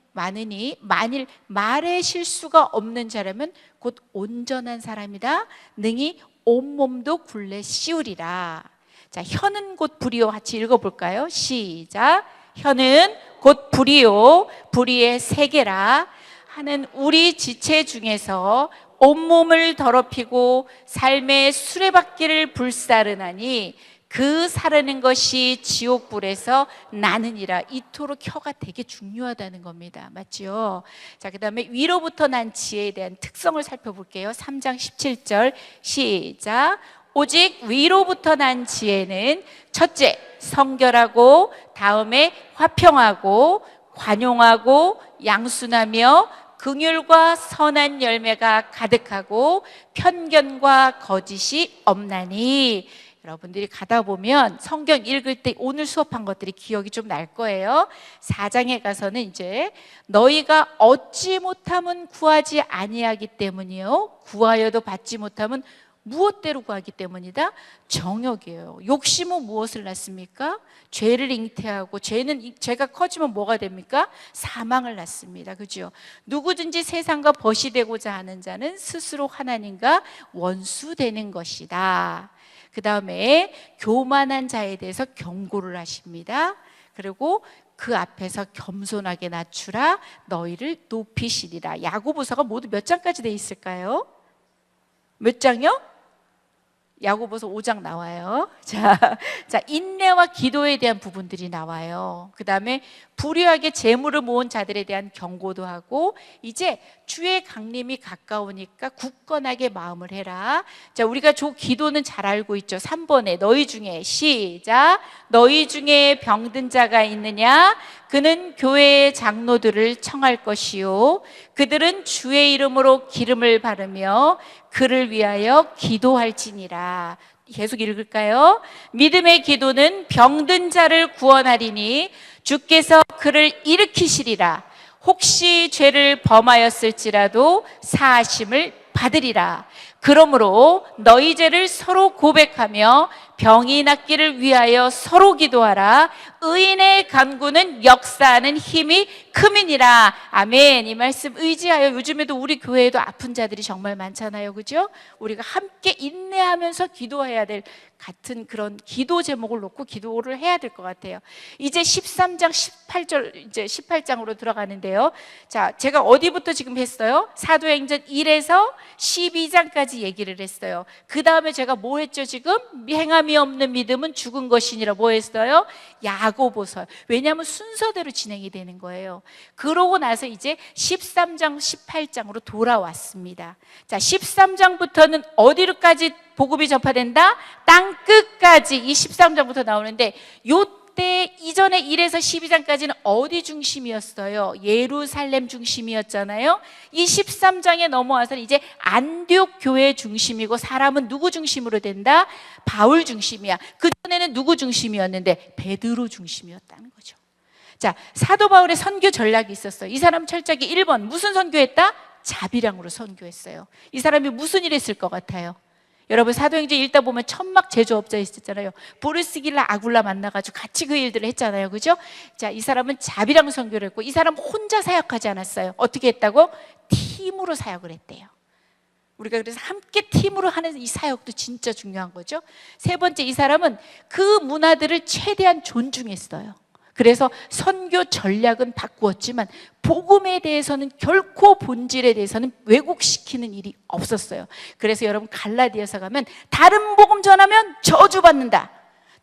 만일 말에 실수가 없는 자라면 곧 온전한 사람이다. 능히 온몸도 굴레 씌우리라. 자, 혀는 곧 불이요. 같이 읽어볼까요? 시작. 혀는 곧 불이요. 불의의 세계라 하는 우리 지체 중에서 온몸을 더럽히고 삶의 수레바퀴를 불사르나니 그 사르는 것이 지옥불에서 나느니라. 이토록 혀가 되게 중요하다는 겁니다. 맞죠? 자, 그 다음에 위로부터 난 지혜에 대한 특성을 살펴볼게요. 3장 17절 시작. 오직 위로부터 난 지혜는 첫째, 성결하고, 다음에 화평하고, 관용하고, 양순하며, 긍휼과 선한 열매가 가득하고, 편견과 거짓이 없나니. 여러분들이 가다 보면 성경 읽을 때 오늘 수업한 것들이 기억이 좀 날 거예요. 4장에 가서는 이제 너희가 얻지 못함은 구하지 아니하기 때문이요, 구하여도 받지 못함은 무엇대로 구하기 때문이다? 정욕이에요. 욕심은 무엇을 낳습니까? 죄를 잉태하고, 죄가 커지면 뭐가 됩니까? 사망을 낳습니다. 그죠? 누구든지 세상과 벗이 되고자 하는 자는 스스로 하나님과 원수되는 것이다. 그 다음에 교만한 자에 대해서 경고를 하십니다. 그리고 그 앞에서 겸손하게 낮추라, 너희를 높이시리라. 야고보서가 모두 몇 장까지 돼 있을까요? 몇 장이요? 야고보서 5장 나와요. 자, 인내와 기도에 대한 부분들이 나와요. 그 다음에 불의하게 재물을 모은 자들에 대한 경고도 하고, 이제 주의 강림이 가까우니까 굳건하게 마음을 해라. 자, 우리가 기도는 잘 알고 있죠. 3번에 너희 중에 시작. 너희 중에 병든 자가 있느냐? 그는 교회의 장로들을 청할 것이요, 그들은 주의 이름으로 기름을 바르며 그를 위하여 기도할지니라. 계속 읽을까요? 믿음의 기도는 병든 자를 구원하리니 주께서 그를 일으키시리라. 혹시 죄를 범하였을지라도 사하심을 받으리라. 그러므로 너희 죄를 서로 고백하며 병이 낫기를 위하여 서로 기도하라. 의인의 간구는 역사하는 힘이 큼이니라. 아멘. 이 말씀 의지하여, 요즘에도 우리 교회에도 아픈 자들이 정말 많잖아요. 그죠? 우리가 함께 인내하면서 기도해야 될 같은 그런 기도 제목을 놓고 기도를 해야 될 것 같아요. 이제 13장 18절, 이제 18장으로 들어가는데요. 자, 제가 어디부터 지금 했어요? 사도행전 1에서 12장까지 얘기를 했어요. 그 다음에 제가 뭐 했죠? 지금 행함이 없는 믿음은 죽은 것이니라. 뭐 했어요? 야고보서. 왜냐하면 순서대로 진행이 되는 거예요. 그러고 나서 이제 13장 18장으로 돌아왔습니다. 자, 13장부터는 어디로까지 복음이 전파된다? 땅 끝까지. 이 13장부터 나오는데, 요때 이전에 1에서 12장까지는 어디 중심이었어요? 예루살렘 중심이었잖아요. 이 13장에 넘어와서는 이제 안디옥 교회 중심이고, 사람은 누구 중심으로 된다? 바울 중심이야. 그전에는 누구 중심이었는데? 베드로 중심이었다는 거죠. 자, 사도 바울의 선교 전략이 있었어요. 이 사람 철저하게 1번 무슨 선교했다? 자비량으로 선교했어요. 이 사람이 무슨 일 했을 것 같아요? 여러분, 사도행전 읽다 보면 천막 제조업자 있었잖아요. 보르스길라 아굴라 만나가지고 같이 그 일들을 했잖아요. 그죠? 자, 이 사람은 자비랑 선교를 했고, 이 사람 혼자 사역하지 않았어요. 어떻게 했다고? 팀으로 사역을 했대요. 우리가 그래서 함께 팀으로 하는 이 사역도 진짜 중요한 거죠. 세 번째, 이 사람은 그 문화들을 최대한 존중했어요. 그래서 선교 전략은 바꾸었지만 복음에 대해서는 결코 본질에 대해서는 왜곡시키는 일이 없었어요. 그래서 여러분, 갈라디아서 가면 다른 복음 전하면 저주받는다,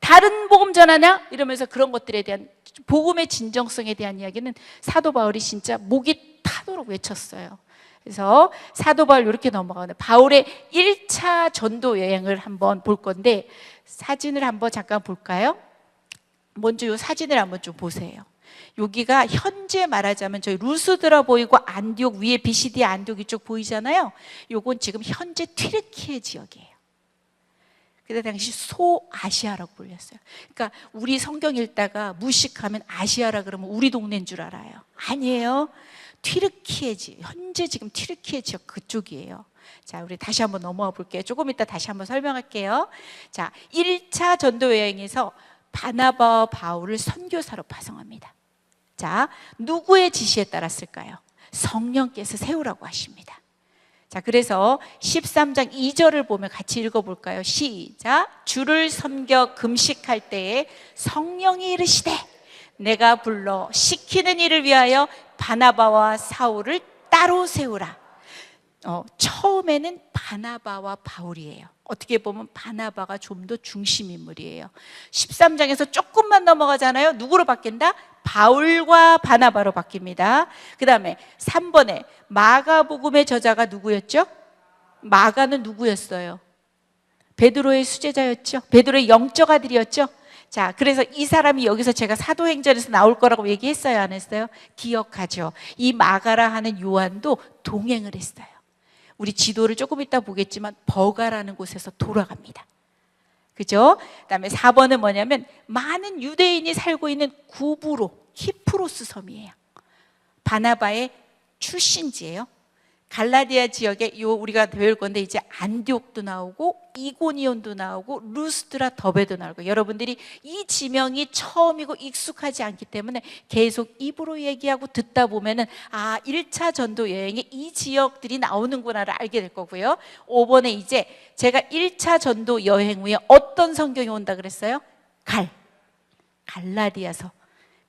다른 복음 전하냐? 이러면서 그런 것들에 대한 복음의 진정성에 대한 이야기는 사도 바울이 진짜 목이 타도록 외쳤어요. 그래서 사도 바울 이렇게 넘어가는 바울의 1차 전도 여행을 한번 볼 건데, 사진을 한번 잠깐 볼까요? 먼저 이 사진을 한번 좀 보세요. 여기가 현재 말하자면 저희 루스드라 보이고 안디옥 위에 비시디아 안디옥 이쪽 보이잖아요. 요건 지금 현재 튀르키예 지역이에요. 그때 당시 소아시아라고 불렸어요. 그러니까 우리 성경 읽다가 무식하면 아시아라 그러면 우리 동네인 줄 알아요. 아니에요. 튀르키예 지역, 현재 지금 튀르키예 지역 그쪽이에요. 자, 우리 다시 한번 넘어와 볼게요. 조금 이따 다시 한번 설명할게요. 자, 1차 전도 여행에서 바나바와 바울을 선교사로 파송합니다. 자, 누구의 지시에 따랐을까요? 성령께서 세우라고 하십니다. 자, 그래서 13장 2절을 보면 같이 읽어볼까요? 시작. 주를 섬겨 금식할 때에 성령이 이르시되 내가 불러 시키는 일을 위하여 바나바와 사울을 따로 세우라. 처음에는 바나바와 바울이에요. 어떻게 보면 바나바가 좀 더 중심 인물이에요. 13장에서 조금만 넘어가잖아요. 누구로 바뀐다? 바울과 바나바로 바뀝니다. 그 다음에 3번에 마가복음의 저자가 누구였죠? 마가는 누구였어요? 베드로의 수제자였죠. 베드로의 영적 아들이었죠. 자, 그래서 이 사람이 여기서 제가 사도행전에서 나올 거라고 얘기했어요, 안 했어요? 기억하죠. 이 마가라 하는 요한도 동행을 했어요. 우리 지도를 조금 이따 보겠지만 버가라는 곳에서 돌아갑니다. 그죠? 그다음에 4번은 뭐냐면 많은 유대인이 살고 있는 구브로, 키프로스 섬이에요. 바나바의 출신지예요. 갈라디아 지역에 우리가 배울 건데 이제 안디옥도 나오고 이고니온도 나오고 루스드라 더베도 나오고, 여러분들이 이 지명이 처음이고 익숙하지 않기 때문에 계속 입으로 얘기하고 듣다 보면은 1차 전도 여행에 이 지역들이 나오는구나를 알게 될 거고요. 5번에 이제 제가 1차 전도 여행 후에 어떤 성경이 온다 그랬어요? 갈라디아서,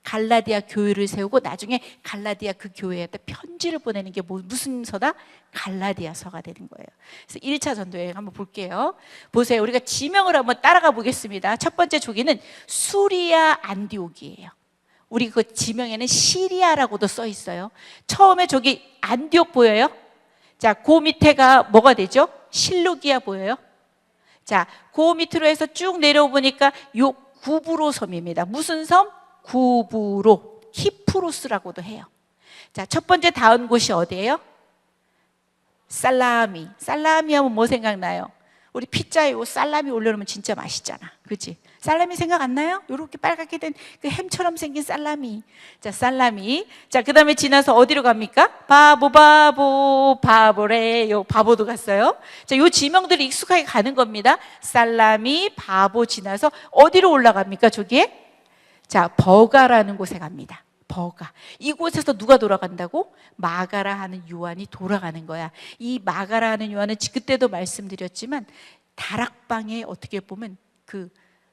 갈라디아 교회를 세우고 나중에 갈라디아 그 교회에다 편지를 보내는 게 무슨 서다? 갈라디아서가 되는 거예요. 그래서 1차 전도여행 한번 볼게요. 보세요. 우리가 지명을 한번 따라가 보겠습니다. 첫 번째 조기는 수리아 안디옥이에요. 우리 그 지명에는 시리아라고도 써 있어요. 처음에 저기 안디옥 보여요? 자, 그 밑에가 뭐가 되죠? 실루기아 보여요? 자, 그 밑으로 해서 쭉 내려보니까 요 구브로 섬입니다. 무슨 섬? 구브로, 키프로스라고도 해요. 자, 첫 번째 닿은 곳이 어디예요? 살라미. 살라미 하면 뭐 생각나요? 우리 피자에 살라미 올려놓으면 진짜 맛있잖아. 그치? 살라미 생각 안 나요? 요렇게 빨갛게 된 그 햄처럼 생긴 살라미. 자, 살라미. 자, 그 다음에 지나서 어디로 갑니까? 바보래요. 바보도 갔어요. 자, 요 지명들이 익숙하게 가는 겁니다. 살라미, 바보 지나서 어디로 올라갑니까? 저기에? 자, 버가라는 곳에 갑니다. 버가. 이곳에서 누가 돌아간다고? 마가라 하는 요한이 돌아가는 거야. 이 마가라 하는 요한은 그때도 말씀드렸지만 다락방에 어떻게 보면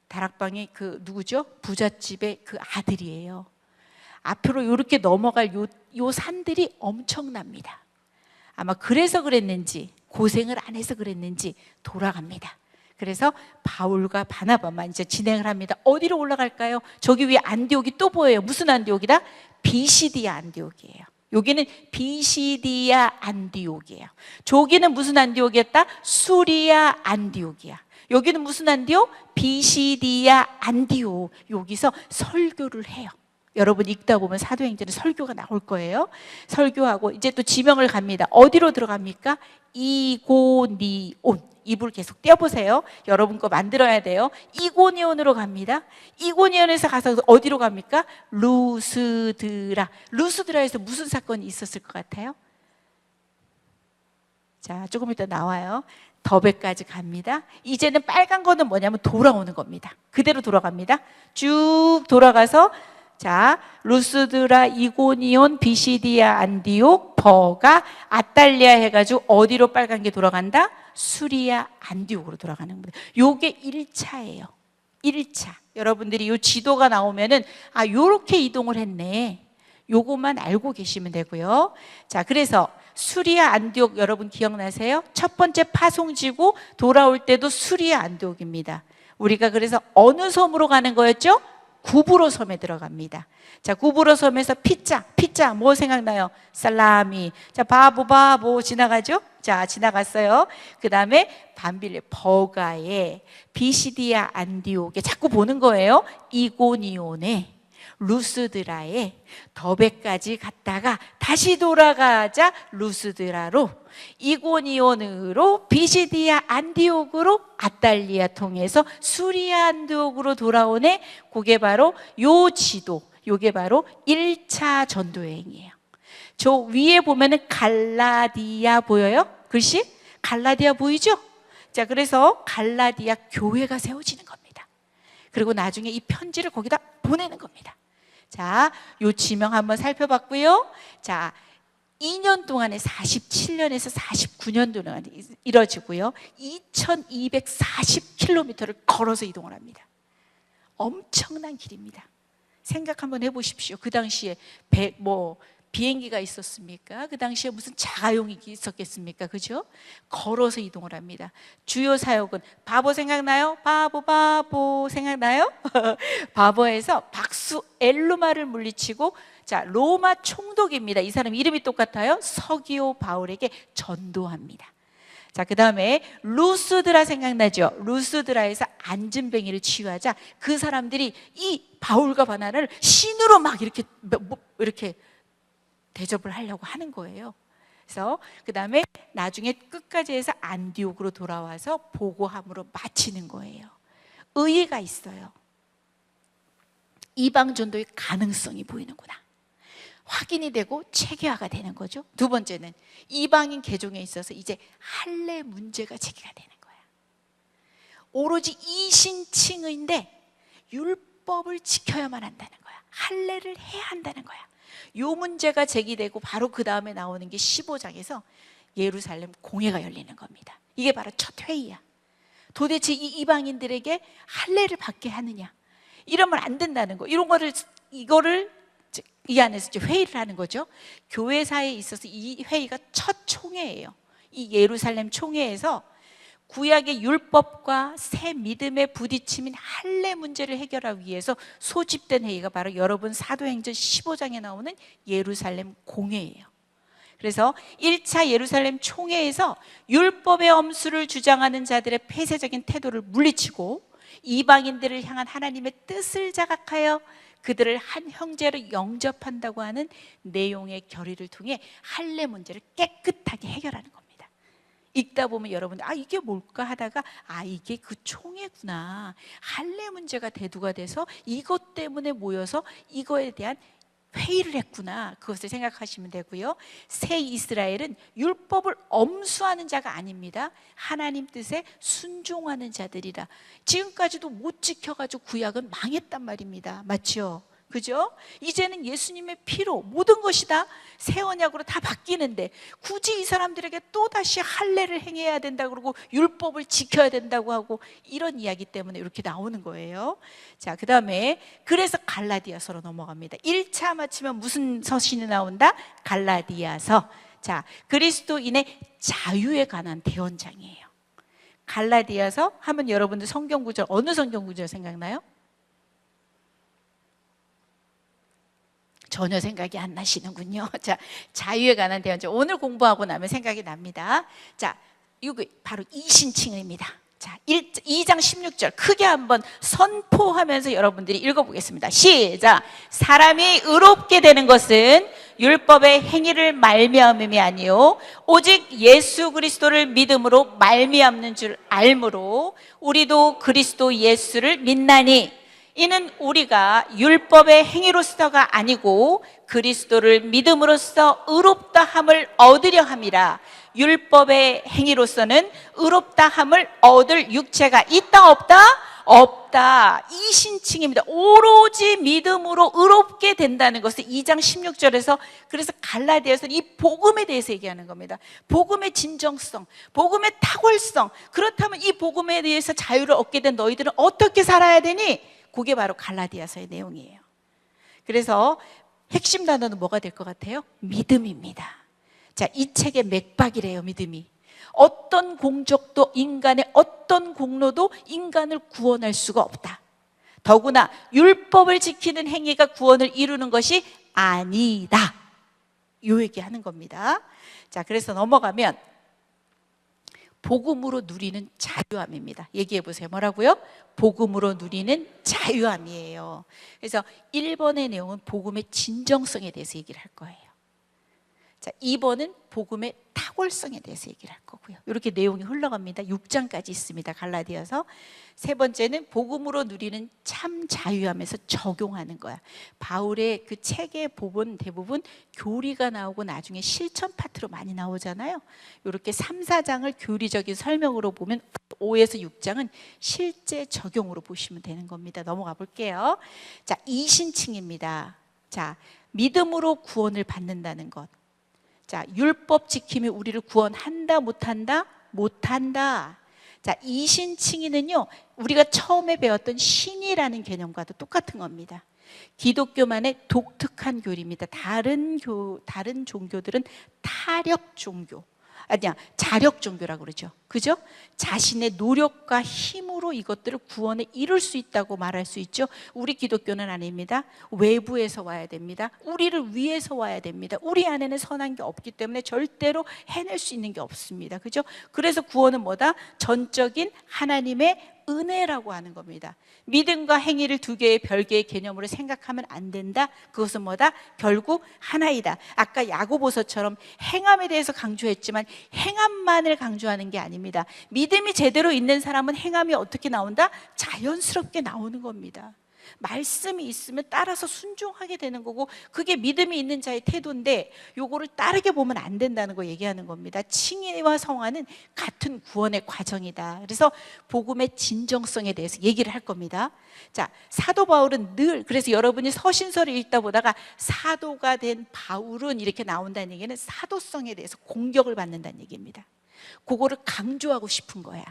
다락방에 누구죠? 부잣집의 그 아들이에요. 앞으로 이렇게 넘어갈 요 산들이 엄청납니다. 아마 그래서 그랬는지, 고생을 안 해서 그랬는지 돌아갑니다. 그래서 바울과 바나바만 이제 진행을 합니다. 어디로 올라갈까요? 저기 위에 안디옥이 또 보여요. 무슨 안디옥이다? 비시디아 안디옥이에요. 여기는 비시디아 안디옥이에요. 저기는 무슨 안디옥이었다? 수리아 안디옥이야. 여기는 무슨 안디옥? 비시디아 안디옥. 여기서 설교를 해요. 여러분 읽다 보면 사도행전에 설교가 나올 거예요. 설교하고 이제 또 지명을 갑니다. 어디로 들어갑니까? 이고니온. 입을 계속 떼어보세요. 여러분 거 만들어야 돼요. 이고니온으로 갑니다. 이고니온에서 가서 어디로 갑니까? 루스드라에서 무슨 사건이 있었을 것 같아요? 자, 조금 이따 나와요. 더베까지 갑니다. 이제는 빨간 거는 뭐냐면 돌아오는 겁니다. 그대로 돌아갑니다. 쭉 돌아가서 자, 루스드라, 이고니온, 비시디아, 안디옥, 버가, 아탈리아 해가지고 어디로 빨간 게 돌아간다? 수리아, 안디옥으로 돌아가는 겁니다. 요게 1차예요. 1차. 여러분들이 요 지도가 나오면은 요렇게 이동을 했네. 요것만 알고 계시면 되고요. 자, 그래서 수리아, 안디옥 여러분 기억나세요? 첫 번째 파송지고 돌아올 때도 수리아, 안디옥입니다. 우리가 그래서 어느 섬으로 가는 거였죠? 구브로 섬에 들어갑니다. 자, 구브로 섬에서 피자 뭐 생각나요? 살라미. 자, 바보 지나가죠? 자, 지나갔어요. 그 다음에 밤빌레 버가에, 비시디아 안디옥에 자꾸 보는 거예요. 이고니온에, 루스드라에, 더베까지 갔다가 다시 돌아가자 루스드라로, 이고니온으로, 비시디아 안디옥으로, 아탈리아 통해서 수리아 안디옥으로 돌아오네. 그게 바로 요 지도, 요게 바로 1차 전도여행이에요. 저 위에 보면은 갈라디아 보여요? 글씨? 갈라디아 보이죠? 자, 그래서 갈라디아 교회가 세워지는 겁니다. 그리고 나중에 이 편지를 거기다 보내는 겁니다. 자, 요 지명 한번 살펴봤고요. 자, 2년 동안에 47년에서 49년 동안 이뤄지고요. 2240km를 걸어서 이동을 합니다. 엄청난 길입니다. 생각 한번 해보십시오. 그 당시에 비행기가 있었습니까? 그 당시에 무슨 자가용이 있었겠습니까? 그죠? 걸어서 이동을 합니다. 주요 사역은 바보 생각나요? 바보 생각나요? 바보에서 박수 엘루마를 물리치고, 자, 로마 총독입니다. 이 사람 이름이 똑같아요. 서기오 바울에게 전도합니다. 자, 그 다음에 루스드라 생각나죠? 루스드라에서 안진뱅이를 치유하자 그 사람들이 이 바울과 바나를 신으로 막 이렇게 대접을 하려고 하는 거예요. 그래서 그 다음에 나중에 끝까지 해서 안디옥으로 돌아와서 보고함으로 마치는 거예요. 의의가 있어요. 이방 전도의 가능성이 보이는구나. 확인이 되고 체계화가 되는 거죠. 두 번째는 이방인 개종에 있어서 이제 할례 문제가 제기가 되는 거야. 오로지 이신칭의인데 율법을 지켜야만 한다는 거야. 할례를 해야 한다는 거야. 요 문제가 제기되고 바로 그 다음에 나오는 게 15장에서 예루살렘 공회가 열리는 겁니다. 이게 바로 첫 회의야. 도대체 이 이방인들에게 할례를 받게 하느냐, 이러면 안 된다는 거. 이거를 이 안에서 이제 회의를 하는 거죠. 교회사에 있어서 이 회의가 첫 총회예요. 이 예루살렘 총회에서 구약의 율법과 새 믿음의 부딪힘인 할례 문제를 해결하기 위해서 소집된 회의가 바로 여러분 사도행전 15장에 나오는 예루살렘 공회예요. 그래서 1차 예루살렘 총회에서 율법의 엄수를 주장하는 자들의 폐쇄적인 태도를 물리치고 이방인들을 향한 하나님의 뜻을 자각하여 그들을 한 형제로 영접한다고 하는 내용의 결의를 통해 할례 문제를 깨끗하게 해결하는 겁니다. 읽다 보면 여러분들 이게 뭘까 하다가 이게 그 총회구나. 할례 문제가 대두가 돼서 이것 때문에 모여서 이거에 대한 회의를 했구나. 그것을 생각하시면 되고요. 새 이스라엘은 율법을 엄수하는 자가 아닙니다. 하나님 뜻에 순종하는 자들이라. 지금까지도 못 지켜가지고 구약은 망했단 말입니다. 맞죠? 그죠? 이제는 예수님의 피로 모든 것이 다 새 언약으로 다 바뀌는데 굳이 이 사람들에게 또다시 할례를 행해야 된다고 그러고 율법을 지켜야 된다고 하고 이런 이야기 때문에 이렇게 나오는 거예요. 자, 그 다음에 그래서 갈라디아서로 넘어갑니다. 1차 마치면 무슨 서신이 나온다? 갈라디아서. 자, 그리스도인의 자유에 관한 대언장이에요. 갈라디아서 하면 여러분들 성경구절, 어느 성경구절 생각나요? 전혀 생각이 안 나시는군요. 자, 자유에 관한 대언장. 오늘 공부하고 나면 생각이 납니다. 자, 이거 바로 이신칭의입니다. 자, 2장 16절 크게 한번 선포하면서 여러분들이 읽어보겠습니다. 시작. 사람이 의롭게 되는 것은 율법의 행위를 말미암음이 아니요 오직 예수 그리스도를 믿음으로 말미암는 줄 알므로 우리도 그리스도 예수를 믿나니 이는 우리가 율법의 행위로서가 아니고 그리스도를 믿음으로써 의롭다 함을 얻으려 함이라. 율법의 행위로서는 의롭다 함을 얻을 육체가 있다 없다? 없다. 이신칭입니다. 오로지 믿음으로 의롭게 된다는 것을 2장 16절에서 그래서 갈라디아에서 이 복음에 대해서 얘기하는 겁니다. 복음의 진정성, 복음의 탁월성. 그렇다면 이 복음에 대해서 자유를 얻게 된 너희들은 어떻게 살아야 되니? 그게 바로 갈라디아서의 내용이에요. 그래서 핵심 단어는 뭐가 될 것 같아요? 믿음입니다. 자, 이 책의 맥박이래요. 믿음이. 어떤 공적도 인간의 어떤 공로도 인간을 구원할 수가 없다. 더구나 율법을 지키는 행위가 구원을 이루는 것이 아니다. 요 얘기하는 겁니다. 자, 그래서 넘어가면 복음으로 누리는 자유함입니다. 얘기해 보세요. 뭐라고요? 복음으로 누리는 자유함이에요. 그래서 1번의 내용은 복음의 진정성에 대해서 얘기를 할 거예요. 자, 2번은 복음의 탁월성에 대해서 얘기를 할 거고요. 이렇게 내용이 흘러갑니다. 6장까지 있습니다. 갈라디아서. 세 번째는 복음으로 누리는 참 자유함에서 적용하는 거야. 바울의 그 책의 부분 대부분 교리가 나오고 나중에 실천 파트로 많이 나오잖아요. 이렇게 3, 4장을 교리적인 설명으로 보면 5에서 6장은 실제 적용으로 보시면 되는 겁니다. 넘어가 볼게요. 자, 이신칭입니다. 자, 믿음으로 구원을 받는다는 것. 자, 율법 지킴이 우리를 구원한다 못한다? 못한다. 자, 이신칭의는요 우리가 처음에 배웠던 신이라는 개념과도 똑같은 겁니다. 기독교만의 독특한 교리입니다. 다른 종교들은 타력 종교, 아니야, 자력 종교라고 그러죠. 그죠? 자신의 노력과 힘으로 이것들을 구원에 이룰 수 있다고 말할 수 있죠. 우리 기독교는 아닙니다. 외부에서 와야 됩니다. 우리를 위해서 와야 됩니다. 우리 안에는 선한 게 없기 때문에 절대로 해낼 수 있는 게 없습니다. 그죠? 그래서 구원은 뭐다? 전적인 하나님의 은혜라고 하는 겁니다. 믿음과 행위를 두 개의 별개의 개념으로 생각하면 안 된다. 그것은 뭐다? 결국 하나이다. 아까 야고보서처럼 행함에 대해서 강조했지만 행함만을 강조하는 게 아닙니다. 믿음이 제대로 있는 사람은 행함이 어떻게 나온다? 자연스럽게 나오는 겁니다. 말씀이 있으면 따라서 순종하게 되는 거고, 그게 믿음이 있는 자의 태도인데 요거를 따르게 보면 안 된다는 거 얘기하는 겁니다. 칭의와 성화는 같은 구원의 과정이다. 그래서 복음의 진정성에 대해서 얘기를 할 겁니다. 자, 사도 바울은 늘, 그래서 여러분이 서신서를 읽다 보다가 사도가 된 바울은 이렇게 나온다는 얘기는 사도성에 대해서 공격을 받는다는 얘기입니다. 그거를 강조하고 싶은 거야.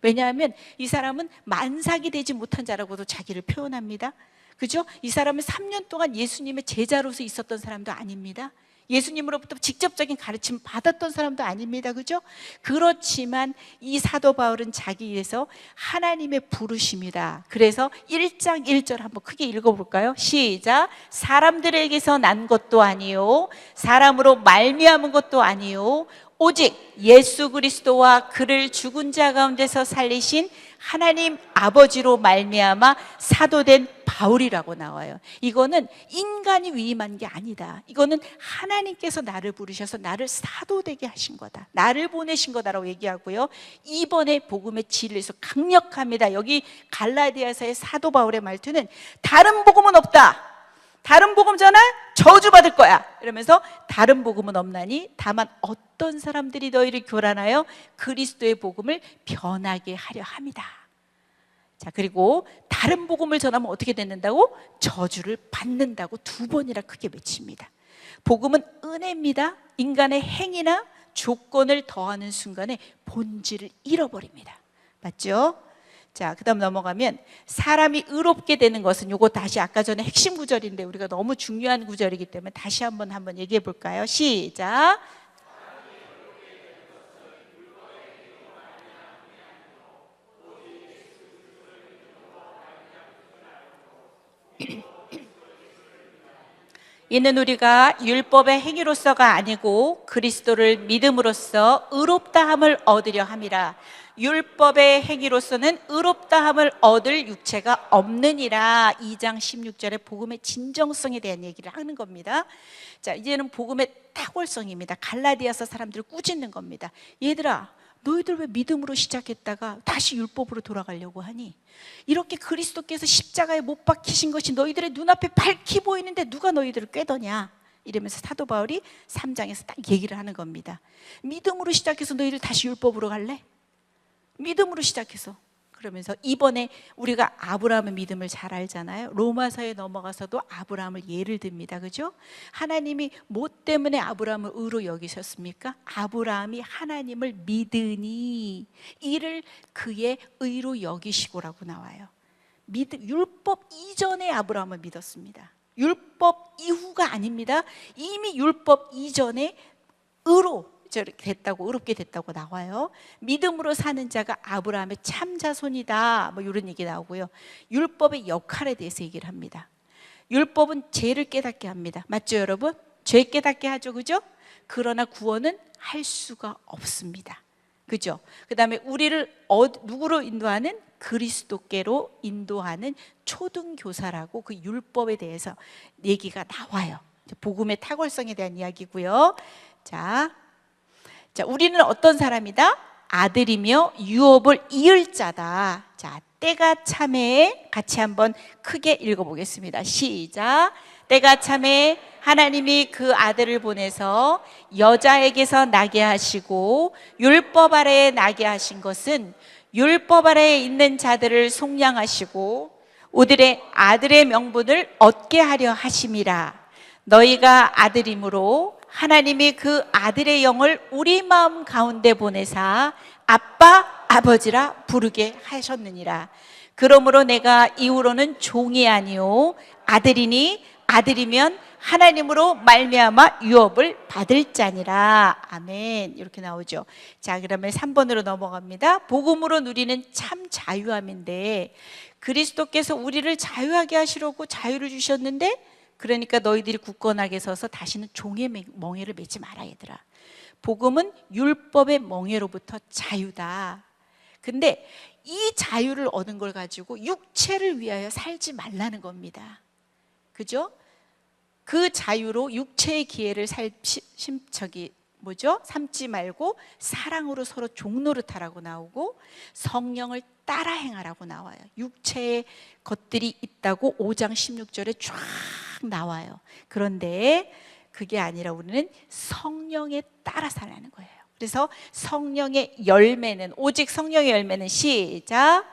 왜냐하면 이 사람은 만삭이 되지 못한 자라고도 자기를 표현합니다. 그죠? 이 사람은 3년 동안 예수님의 제자로서 있었던 사람도 아닙니다. 예수님으로부터 직접적인 가르침 받았던 사람도 아닙니다. 그죠? 그렇지만 이 사도 바울은 자기에서 하나님의 부르심이다. 그래서 1장 1절 한번 크게 읽어볼까요? 시작. 사람들에게서 난 것도 아니요, 사람으로 말미암은 것도 아니요, 오직 예수 그리스도와 그를 죽은 자 가운데서 살리신 하나님 아버지로 말미암아 사도된 바울이라고 나와요. 이거는 인간이 위임한 게 아니다. 이거는 하나님께서 나를 부르셔서 나를 사도되게 하신 거다. 나를 보내신 거다라고 얘기하고요. 이번에 복음의 진리에서 강력합니다. 여기 갈라디아서의 사도 바울의 말투는 다른 복음은 없다. 다른 복음 전할 저주받을 거야. 이러면서 다른 복음은 없나니 다만 어떤 사람들이 너희를 교란하여 그리스도의 복음을 변하게 하려 함이다. 자, 그리고 다른 복음을 전하면 어떻게 된다고? 저주를 받는다고 2번이나 크게 외칩니다. 복음은 은혜입니다. 인간의 행위나 조건을 더하는 순간에 본질을 잃어버립니다. 맞죠? 자, 그 다음 넘어가면 사람이 의롭게 되는 것은, 요거 다시 아까 전에 핵심 구절인데 우리가 너무 중요한 구절이기 때문에 다시 한번 얘기해 볼까요? 시작. 이는 우리가 율법의 행위로서가 아니고 그리스도를 믿음으로써 의롭다함을 얻으려 함이라. 율법의 행위로서는 의롭다함을 얻을 육체가 없느니라. 2장 16절에 복음의 진정성에 대한 얘기를 하는 겁니다. 자, 이제는 복음의 탁월성입니다. 갈라디아서 사람들을 꾸짖는 겁니다. 얘들아, 너희들 왜 믿음으로 시작했다가 다시 율법으로 돌아가려고 하니? 이렇게 그리스도께서 십자가에 못 박히신 것이 너희들의 눈앞에 밝히 보이는데 누가 너희들을 꾀더냐? 이러면서 사도 바울이 3장에서 딱 얘기를 하는 겁니다. 믿음으로 시작해서 너희들 다시 율법으로 갈래? 믿음으로 시작해서. 그러면서 이번에 우리가 아브라함의 믿음을 잘 알잖아요. 로마서에 넘어가서도 아브라함을 예를 듭니다. 그죠? 하나님이 뭐 때문에 아브라함을 의로 여기셨습니까? 아브라함이 하나님을 믿으니 이를 그의 의로 여기시고라고 나와요. 율법 이전에 아브라함을 믿었습니다. 율법 이후가 아닙니다. 이미 율법 이전에 의롭게 됐다고 나와요. 믿음으로 사는 자가 아브라함의 참 자손이다. 뭐 이런 얘기 나오고요. 율법의 역할에 대해서 얘기를 합니다. 율법은 죄를 깨닫게 합니다. 맞죠, 여러분? 죄 깨닫게 하죠, 그죠? 그러나 구원은 할 수가 없습니다. 그죠? 그 다음에 우리를 누구로 인도하는? 그리스도께로 인도하는 초등교사라고 그 율법에 대해서 얘기가 나와요. 복음의 탁월성에 대한 이야기고요. 자, 우리는 어떤 사람이다? 아들이며 유업을 이을 자다. 자, 때가 참에 같이 한번 크게 읽어보겠습니다. 시작. 때가 참에 하나님이 그 아들을 보내서 여자에게서 나게 하시고 율법 아래에 나게 하신 것은 율법 아래에 있는 자들을 속량하시고 우리의 아들의 명분을 얻게 하려 하심이라. 너희가 아들이므로 하나님이 그 아들의 영을 우리 마음 가운데 보내사 아빠 아버지라 부르게 하셨느니라. 그러므로 내가 이후로는 종이 아니요 아들이니 아들이면 하나님으로 말미암아 유업을 받을 자니라. 아멘. 이렇게 나오죠. 자, 그러면 3번으로 넘어갑니다. 복음으로 누리는 참 자유함인데, 그리스도께서 우리를 자유하게 하시려고 자유를 주셨는데, 그러니까 너희들이 굳건하게 서서 다시는 종의 멍에를 매지 마라 얘들아. 복음은 율법의 멍에로부터 자유다. 근데 이 자유를 얻은 걸 가지고 육체를 위하여 살지 말라는 겁니다. 그죠? 그 자유로 육체의 기회를 삼지 말고 사랑으로 서로 종노릇하라고 나오고, 성령을 따라 행하라고 나와요. 육체의 것들이 있다고 5장 16절에 쫙 나와요. 그런데 그게 아니라 우리는 성령에 따라 살라는 거예요. 그래서 성령의 열매는, 오직 성령의 열매는, 시작,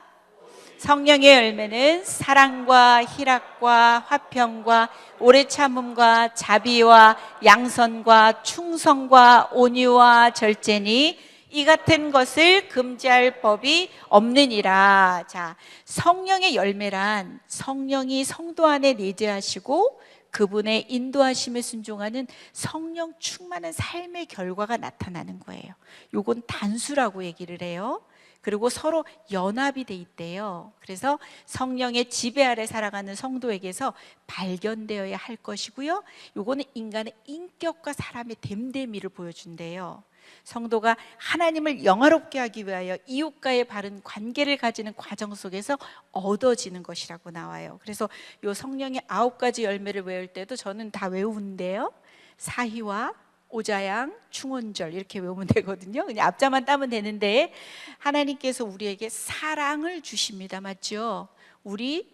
성령의 열매는 사랑과 희락과 화평과 오래 참음과 자비와 양선과 충성과 온유와 절제니 이 같은 것을 금지할 법이 없느니라. 자, 성령의 열매란 성령이 성도 안에 내재하시고 그분의 인도하심에 순종하는 성령 충만한 삶의 결과가 나타나는 거예요. 요건 단수라고 얘기를 해요. 그리고 서로 연합이 돼 있대요. 그래서 성령의 지배 아래 살아가는 성도에게서 발견되어야 할 것이고요. 요거는 인간의 인격과 사람의 됨됨이를 보여준대요. 성도가 하나님을 영화롭게 하기 위하여 이웃과의 바른 관계를 가지는 과정 속에서 얻어지는 것이라고 나와요. 그래서 요 성령의 9가지 열매를 외울 때도 저는 다 외우는데요. 사희와 오자양, 충원절 이렇게 외우면 되거든요. 그냥 앞자만 따면 되는데, 하나님께서 우리에게 사랑을 주십니다. 맞죠? 우리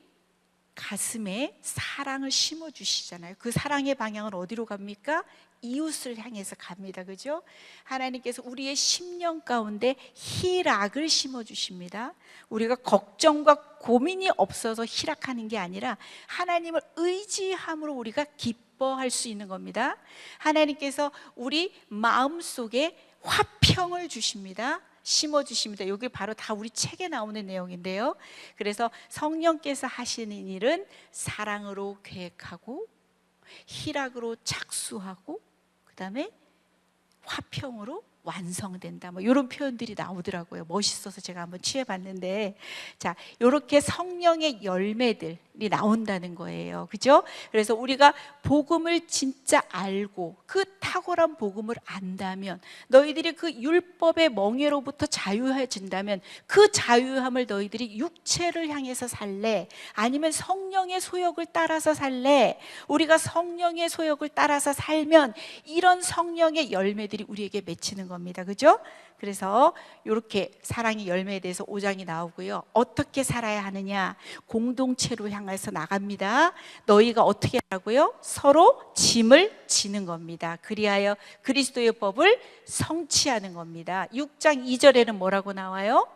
가슴에 사랑을 심어 주시잖아요. 그 사랑의 방향은 어디로 갑니까? 이웃을 향해서 갑니다. 그죠? 하나님께서 우리의 심령 가운데 희락을 심어 주십니다. 우리가 걱정과 고민이 없어서 희락하는 게 아니라 하나님을 의지함으로 우리가 기뻐할 수 있는 겁니다. 하나님께서 우리 마음속에 화평을 주십니다. 심어주십니다. 여기 바로 다 우리 책에 나오는 내용인데요. 그래서 성령께서 하시는 일은 사랑으로 계획하고, 희락으로 착수하고, 그 다음에 화평으로 완성된다. 뭐 이런 표현들이 나오더라고요. 멋있어서 제가 한번 취해봤는데, 자, 이렇게 성령의 열매들이 나온다는 거예요. 그죠? 그래서 우리가 복음을 진짜 알고 그 탁월한 복음을 안다면, 너희들이 그 율법의 멍에로부터 자유해진다면, 그 자유함을 너희들이 육체를 향해서 살래? 아니면 성령의 소욕을 따라서 살래? 우리가 성령의 소욕을 따라서 살면 이런 성령의 열매들이 우리에게 맺히는 겁니다. 그죠? 그래서 이렇게 사랑의 열매에 대해서 5장이 나오고요. 어떻게 살아야 하느냐? 공동체로 향해서 나갑니다. 너희가 어떻게 하라고요? 서로 짐을 지는 겁니다. 그리하여 그리스도의 법을 성취하는 겁니다. 6장 2절에는 뭐라고 나와요?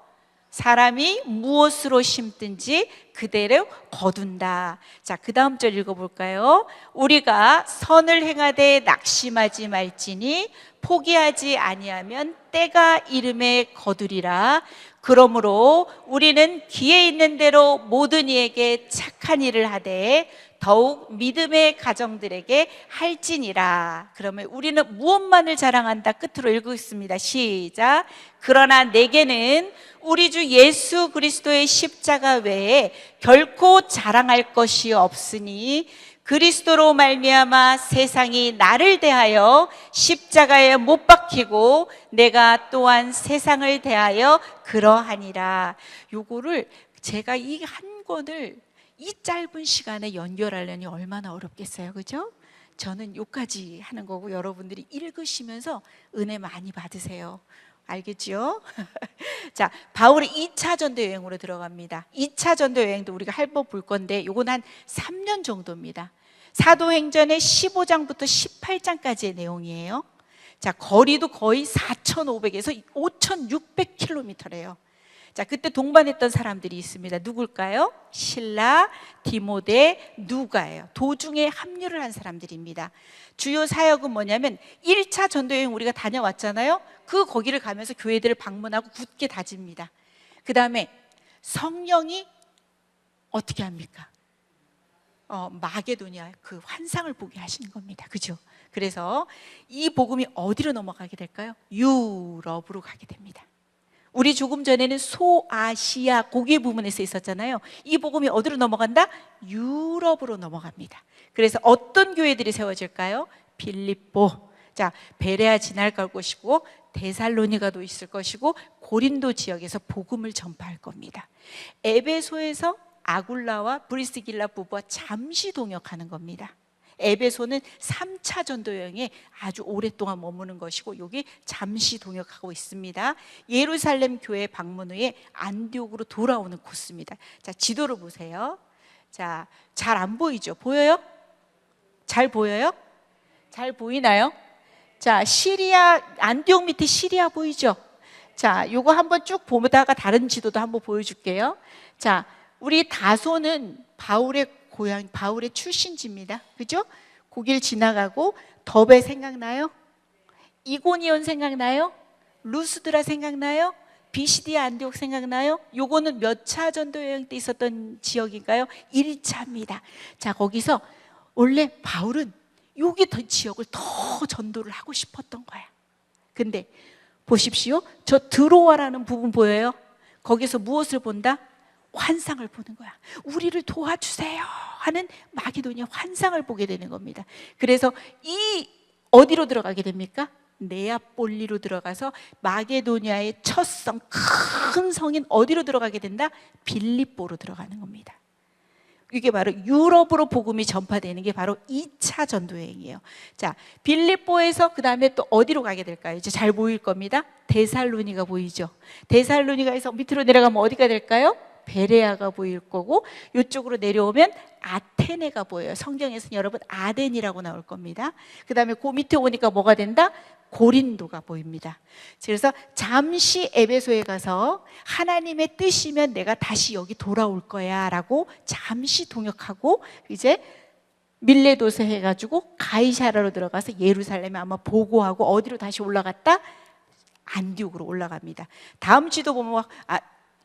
사람이 무엇으로 심든지 그대로 거둔다. 자, 그 다음 절 읽어볼까요? 우리가 선을 행하되 낙심하지 말지니 포기하지 아니하면 때가 이름에 거두리라. 그러므로 우리는 기회 있는 대로 모든 이에게 착한 일을 하되 더욱 믿음의 가정들에게 할지니라. 그러면 우리는 무엇만을 자랑한다? 끝으로 읽겠습니다. 시작. 그러나 내게는 우리 주 예수 그리스도의 십자가 외에 결코 자랑할 것이 없으니 그리스도로 말미암아 세상이 나를 대하여 십자가에 못 박히고 내가 또한 세상을 대하여 그러하니라. 요거를 제가 이 한 권을 이 짧은 시간에 연결하려니 얼마나 어렵겠어요. 그죠? 저는 요까지 하는 거고, 여러분들이 읽으시면서 은혜 많이 받으세요. 알겠죠? 자, 바울이 2차 전도 여행으로 들어갑니다. 2차 전도 여행도 우리가 할 법 볼 건데, 요건 한 3년 정도입니다. 사도행전의 15장부터 18장까지의 내용이에요. 자, 거리도 거의 4,500에서 5,600km래요. 자, 그때 동반했던 사람들이 있습니다. 누굴까요? 실라, 디모데, 누가예요. 도중에 합류를 한 사람들입니다. 주요 사역은 뭐냐면 1차 전도여행 우리가 다녀왔잖아요. 거기를 가면서 교회들을 방문하고 굳게 다집니다. 그 다음에 성령이 어떻게 합니까? 마게도냐 그 환상을 보게 하시는 겁니다. 그죠? 그래서 이 복음이 어디로 넘어가게 될까요? 유럽으로 가게 됩니다. 우리 조금 전에는 소아시아 고개 부분에서 있었잖아요. 이 복음이 어디로 넘어간다? 유럽으로 넘어갑니다. 그래서 어떤 교회들이 세워질까요? 빌립보, 자 베레아 지날 것이고 데살로니가도 있을 것이고 고린도 지역에서 복음을 전파할 겁니다. 에베소에서 아굴라와 브리스길라 부부와 잠시 동역하는 겁니다. 에베소는 3차 전도 여행에 아주 오랫동안 머무는 것이고 여기 잠시 동역하고 있습니다. 예루살렘 교회 방문 후에 안디옥으로 돌아오는 코스입니다. 자, 지도를 보세요. 자, 잘 안 보이죠? 보여요? 잘 보여요? 잘 보이나요? 자, 시리아, 안디옥 밑에 시리아 보이죠? 자, 요거 한번 쭉 보다가 다른 지도도 한번 보여줄게요. 자, 우리 다소는 바울의 고향, 바울의 출신지입니다. 그죠? 거길 지나가고 더베 생각나요? 이고니온 생각나요? 루스드라 생각나요? 비시디아 안디옥 생각나요? 요거는 몇 차 전도 여행 때 있었던 지역인가요? 1차입니다. 자, 거기서 원래 바울은 여기 지역을 더 전도를 하고 싶었던 거야. 근데 보십시오. 저 드로아라는 부분 보여요? 거기서 무엇을 본다? 환상을 보는 거야. 우리를 도와주세요 하는 마게도니아 환상을 보게 되는 겁니다. 그래서 이 어디로 들어가게 됩니까? 네아폴리로 들어가서 마게도니아의 첫 성, 큰 성인 어디로 들어가게 된다? 빌립보로 들어가는 겁니다. 이게 바로 유럽으로 복음이 전파되는 게 바로 2차 전도여행이에요. 자, 빌립보에서 그 다음에 또 어디로 가게 될까요? 이제 잘 보일 겁니다. 데살로니가 보이죠? 데살로니가에서 밑으로 내려가면 어디가 될까요? 베레아가 보일 거고 이쪽으로 내려오면 아테네가 보여요. 성경에서는 여러분 아덴이라고 나올 겁니다. 그 다음에 그 밑에 오니까 뭐가 된다? 고린도가 보입니다. 그래서 잠시 에베소에 가서 하나님의 뜻이면 내가 다시 여기 돌아올 거야 라고 잠시 동역하고 이제 밀레도서 해가지고 가이사라로 들어가서 예루살렘에 아마 보고하고 어디로 다시 올라갔다? 안디옥으로 올라갑니다. 다음 지도 보면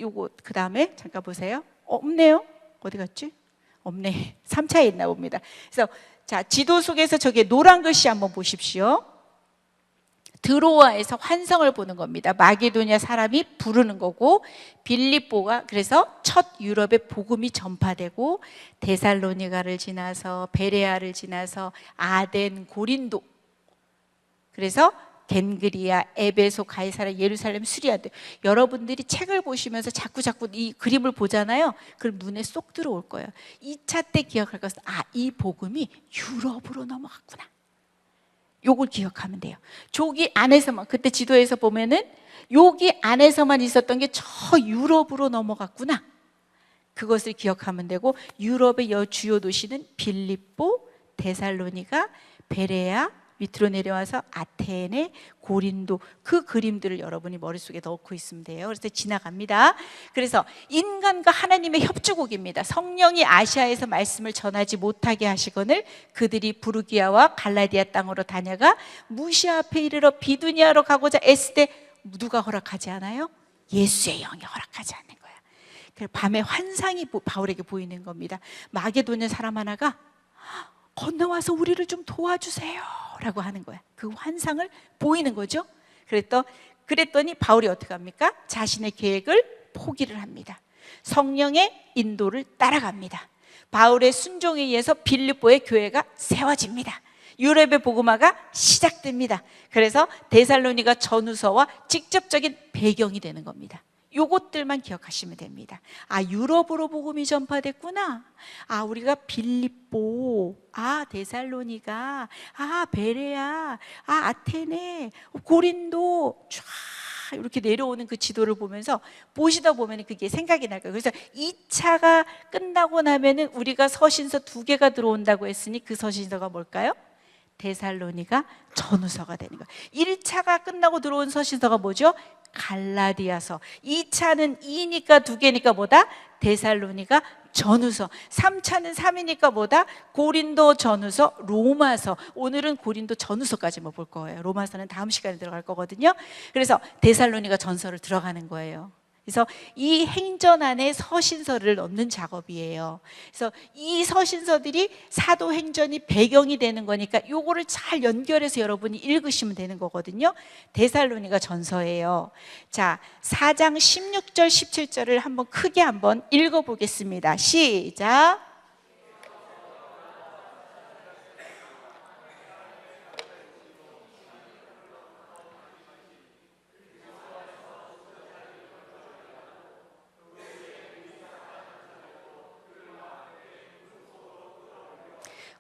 요거 그 다음에 잠깐 보세요. 없네요. 어디 갔지? 없네. 3차에 있나 봅니다. 그래서 자, 지도 속에서 저기 노란 글씨 한번 보십시오. 드로아에서 환상을 보는 겁니다. 마게도니아 사람이 부르는 거고 빌립보가 그래서 첫 유럽의 복음이 전파되고 데살로니가를 지나서 베레아를 지나서 아덴, 고린도 그래서 겐그리아, 에베소, 가이사라, 예루살렘, 수리아데 여러분들이 책을 보시면서 자꾸 이 그림을 보잖아요. 그럼 눈에 쏙 들어올 거예요. 2차 때 기억할 것은 이 복음이 유럽으로 넘어갔구나. 요걸 기억하면 돼요. 저기 안에서만 그때 지도에서 보면은 여기 안에서만 있었던 게 저 유럽으로 넘어갔구나. 그것을 기억하면 되고 유럽의 주요 도시는 빌립보, 데살로니가, 베레아 밑으로 내려와서 아테네, 고린도 그 그림들을 여러분이 머릿속에 넣고 있으면 돼요. 그래서 지나갑니다. 그래서 인간과 하나님의 협주곡입니다. 성령이 아시아에서 말씀을 전하지 못하게 하시거늘 그들이 부르기아와 갈라디아 땅으로 다녀가 무시아 앞에 이르러 비두니아로 가고자 애쓸 때 누가 허락하지 않아요? 예수의 영이 허락하지 않는 거야. 밤에 환상이 바울에게 보이는 겁니다. 마게도냐 사람 하나가 건너와서 우리를 좀 도와주세요 라고 하는 거야. 그 환상을 보이는 거죠. 그랬더니 바울이 어떻게 합니까? 자신의 계획을 포기를 합니다. 성령의 인도를 따라갑니다. 바울의 순종에 의해서 빌립보의 교회가 세워집니다. 유럽의 복음화가 시작됩니다. 그래서 데살로니가 전후서와 직접적인 배경이 되는 겁니다. 요것들만 기억하시면 됩니다. 유럽으로 복음이 전파됐구나. 우리가 빌립보, 데살로니가, 베레아, 아테네, 고린도 쫙 이렇게 내려오는 그 지도를 보면서 보시다 보면 그게 생각이 날 거예요. 그래서 2차가 끝나고 나면은 우리가 서신서 2개가 들어온다고 했으니 그 서신서가 뭘까요? 데살로니가 전후서가 되는 거예요. 1차가 끝나고 들어온 서신서가 뭐죠? 갈라디아서. 2차는 2니까 2개니까 뭐다? 데살로니가 전후서. 3차는 3이니까 뭐다? 고린도 전후서, 로마서. 오늘은 고린도 전후서까지만 볼 거예요. 로마서는 다음 시간에 들어갈 거거든요. 그래서 데살로니가 전서를 들어가는 거예요. 그래서 이 행전 안에 서신서를 넣는 작업이에요. 그래서 이 서신서들이 사도행전이 배경이 되는 거니까 요거를 잘 연결해서 여러분이 읽으시면 되는 거거든요. 데살로니가 전서예요. 자, 4장 16절 17절을 한번 크게 한번 읽어보겠습니다. 시작.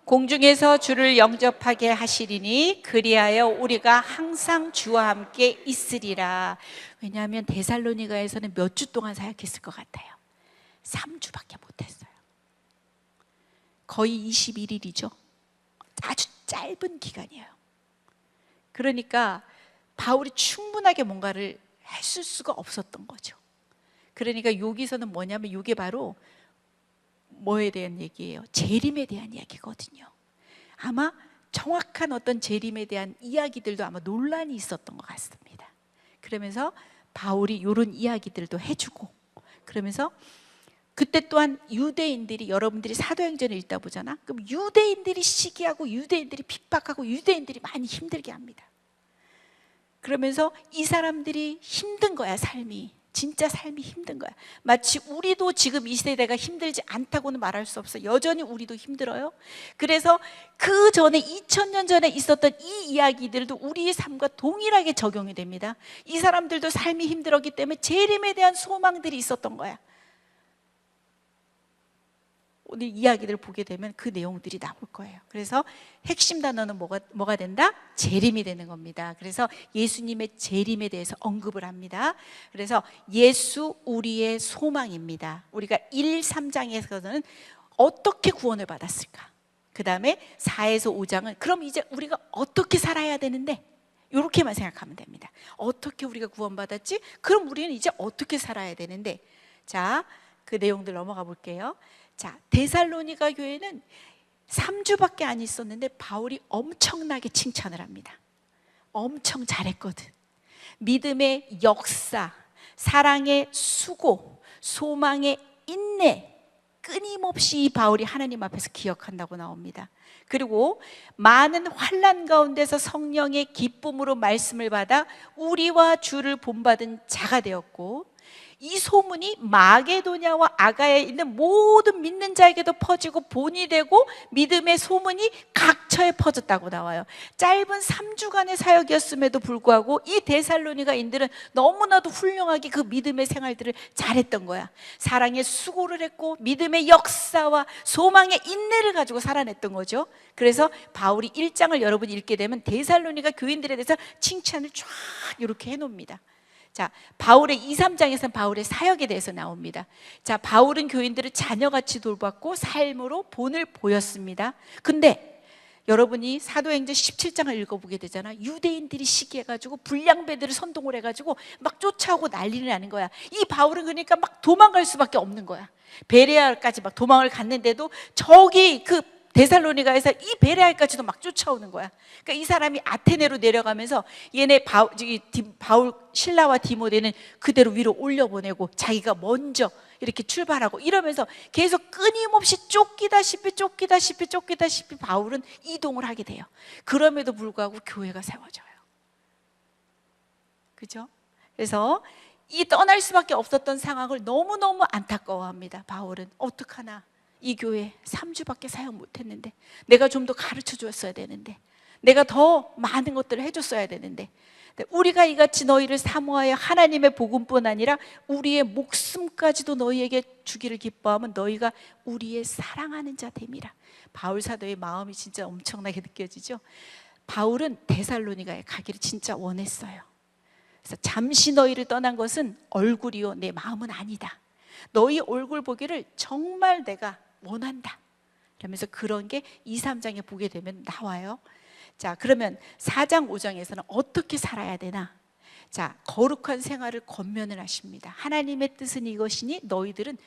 공중에서 주를 영접하게 하시리니 그리하여 우리가 항상 주와 함께 있으리라. 왜냐하면 데살로니가에서는 몇 주 동안 사역했을 것 같아요? 3주밖에 못했어요. 거의 21일이죠. 아주 짧은 기간이에요. 그러니까 바울이 충분하게 뭔가를 했을 수가 없었던 거죠. 그러니까 여기서는 뭐냐면 이게 바로 뭐에 대한 얘기예요? 재림에 대한 이야기거든요. 아마 정확한 어떤 재림에 대한 이야기들도 아마 논란이 있었던 것 같습니다. 그러면서 바울이 이런 이야기들도 해주고, 그러면서 그때 또한 유대인들이, 여러분들이 사도행전을 읽다 보잖아. 그럼 유대인들이 시기하고 유대인들이 핍박하고 유대인들이 많이 힘들게 합니다. 그러면서 이 사람들이 힘든 거야, 삶이. 진짜 삶이 힘든 거야. 마치 우리도 지금 이 세대가 힘들지 않다고는 말할 수 없어. 여전히 우리도 힘들어요. 그래서 그 전에 2000년 전에 있었던 이 이야기들도 우리의 삶과 동일하게 적용이 됩니다. 이 사람들도 삶이 힘들었기 때문에 재림에 대한 소망들이 있었던 거야. 오늘 이야기를 보게 되면 그 내용들이 나올 거예요. 그래서 핵심 단어는 뭐가 된다? 재림이 되는 겁니다. 그래서 예수님의 재림에 대해서 언급을 합니다. 그래서 예수 우리의 소망입니다. 우리가 1, 3장에서는 어떻게 구원을 받았을까? 그 다음에 4에서 5장은 그럼 이제 우리가 어떻게 살아야 되는데? 이렇게만 생각하면 됩니다. 어떻게 우리가 구원받았지? 그럼 우리는 이제 어떻게 살아야 되는데? 자, 그 내용들 넘어가 볼게요. 자, 데살로니가 교회는 3주밖에 안 있었는데 바울이 엄청나게 칭찬을 합니다. 엄청 잘했거든. 믿음의 역사, 사랑의 수고, 소망의 인내, 끊임없이 이 바울이 하나님 앞에서 기억한다고 나옵니다. 그리고 많은 환난 가운데서 성령의 기쁨으로 말씀을 받아 우리와 주를 본받은 자가 되었고, 이 소문이 마게도냐와 아가야에 있는 모든 믿는 자에게도 퍼지고 본이 되고 믿음의 소문이 각처에 퍼졌다고 나와요. 짧은 3주간의 사역이었음에도 불구하고 이 데살로니가인들은 너무나도 훌륭하게 그 믿음의 생활들을 잘했던 거야. 사랑의 수고를 했고 믿음의 역사와 소망의 인내를 가지고 살아냈던 거죠. 그래서 바울이 1장을 여러분이 읽게 되면 데살로니가 교인들에 대해서 칭찬을 쫙 이렇게 해놓습니다. 자, 바울의 2, 3장에서는 바울의 사역에 대해서 나옵니다. 자, 바울은 교인들을 자녀같이 돌봤고 삶으로 본을 보였습니다. 근데 여러분이 사도행전 17장을 읽어보게 되잖아. 유대인들이 시기해가지고 불량배들을 선동을 해가지고 막 쫓아오고 난리를 나는 거야. 이 바울은 그러니까 막 도망갈 수밖에 없는 거야. 베레아까지 막 도망을 갔는데도 저기 그 데살로니가에서 이 베레아까지도 막 쫓아오는 거야. 그러니까 이 사람이 아테네로 내려가면서 얘네 바울 실라와 디모데는 그대로 위로 올려보내고 자기가 먼저 이렇게 출발하고 이러면서 계속 끊임없이 쫓기다시피 바울은 이동을 하게 돼요. 그럼에도 불구하고 교회가 세워져요. 그죠? 그래서 이 떠날 수밖에 없었던 상황을 너무너무 안타까워합니다. 바울은 어떡하나, 이 교회 3주밖에 사역 못했는데, 내가 좀 더 가르쳐 줬어야 되는데, 내가 더 많은 것들을 해줬어야 되는데, 우리가 이같이 너희를 사모하여 하나님의 복음뿐 아니라 우리의 목숨까지도 너희에게 주기를 기뻐하면 너희가 우리의 사랑하는 자 됨이라. 바울 사도의 마음이 진짜 엄청나게 느껴지죠. 바울은 데살로니가에 가기를 진짜 원했어요. 그래서 잠시 너희를 떠난 것은 얼굴이요 내 마음은 아니다. 너희 얼굴 보기를 정말 내가 원한다. 그러면서 그런 게 2, 3장에 보게 되면 나와요. 자, 그러면 4장, 5장에서는 어떻게 살아야 되나? 자, 거룩한 생활을 권면을 하십니다. 하나님의 뜻은 이것이니 너희들은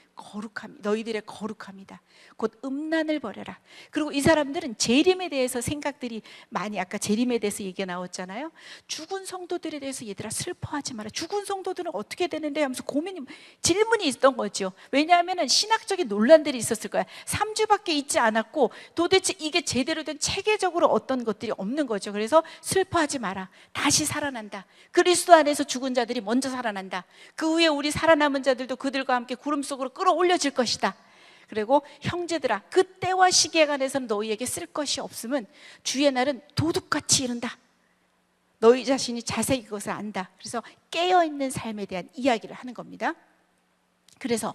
너희들의 거룩함이다. 곧 음란을 버려라. 그리고 이 사람들은 재림에 대해서 생각들이 많이, 아까 재림에 대해서 얘기가 나왔잖아요. 죽은 성도들에 대해서 얘들아 슬퍼하지 마라. 죽은 성도들은 어떻게 되는데 하면서 질문이 있던 거죠. 왜냐하면 신학적인 논란들이 있었을 거야. 3주밖에 있지 않았고 도대체 이게 제대로 된 체계적으로 어떤 것들이 없는 거죠. 그래서 슬퍼하지 마라. 다시 살아난다. 그리스도 안에서 죽은 자들이 먼저 살아난다. 그 후에 우리 살아남은 자들도 그들과 함께 구름 속으로 끌어올려질 것이다. 그리고 형제들아, 그 때와 시기에 관해서는 너희에게 쓸 것이 없음은 주의 날은 도둑같이 이른다. 너희 자신이 자세히 그것을 안다. 그래서 깨어있는 삶에 대한 이야기를 하는 겁니다. 그래서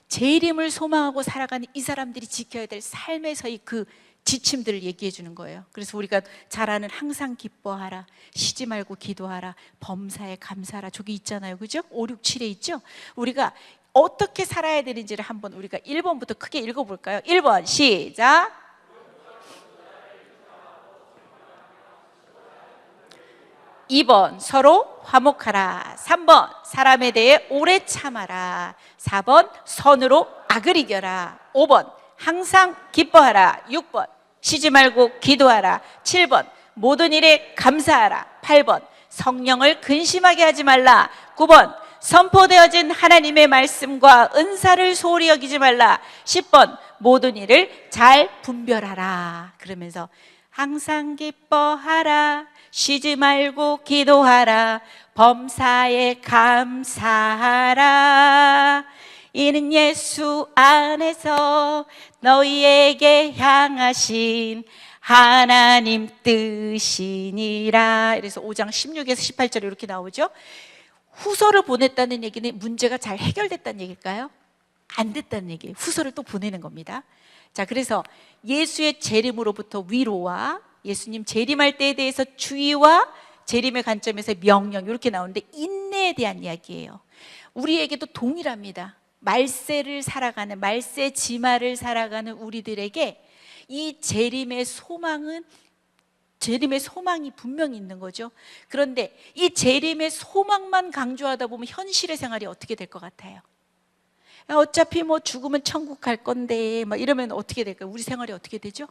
재림을 소망하고 살아가는 이 사람들이 지켜야 될 삶에서의 그 지침들을 얘기해 주는 거예요. 그래서 우리가 잘 아는 항상 기뻐하라, 쉬지 말고 기도하라, 범사에 감사하라, 저기 있잖아요. 그죠? 5, 6, 7에 있죠? 우리가 어떻게 살아야 되는지를 한번 우리가 1번부터 크게 읽어볼까요? 1번 시작. 2번 서로 화목하라. 3번 사람에 대해 오래 참아라. 4번 선으로 악을 이겨라. 5번 항상 기뻐하라. 6번 쉬지 말고 기도하라. 7번 모든 일에 감사하라. 8번 성령을 근심하게 하지 말라. 9번 선포되어진 하나님의 말씀과 은사를 소홀히 여기지 말라. 10번 모든 일을 잘 분별하라. 그러면서 항상 기뻐하라, 쉬지 말고 기도하라, 범사에 감사하라. 이는 예수 안에서 너희에게 향하신 하나님 뜻이니라. 그래서 5장 16에서 18절에 이렇게 나오죠. 후서를 보냈다는 얘기는 문제가 잘 해결됐다는 얘기일까요? 안 됐다는 얘기예요. 후서를 또 보내는 겁니다. 자, 그래서 예수의 재림으로부터 위로와 예수님 재림할 때에 대해서 주의와 재림의 관점에서 명령, 이렇게 나오는데 인내에 대한 이야기예요. 우리에게도 동일합니다. 말세를 살아가는, 말세 지마를 살아가는 우리들에게 이 재림의 소망이 분명히 있는 거죠. 그런데 이 재림의 소망만 강조하다 보면 현실의 생활이 어떻게 될 것 같아요? 어차피 뭐 죽으면 천국 갈 건데 막 이러면 어떻게 될까요? 우리 생활이 어떻게 되죠?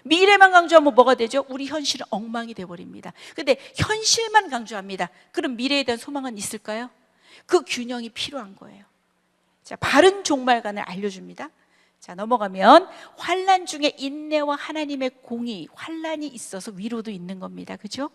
미래만 강조하면 뭐가 되죠? 우리 현실은 엉망이 돼버립니다. 근데 현실만 강조합니다. 그럼 미래에 대한 소망은 있을까요? 그 균형이 필요한 거예요. 자, 바른 종말관을 알려줍니다. 자, 넘어가면 환난 중에 인내와 하나님의 공의, 환난이 있어서 위로도 있는 겁니다. 그죠?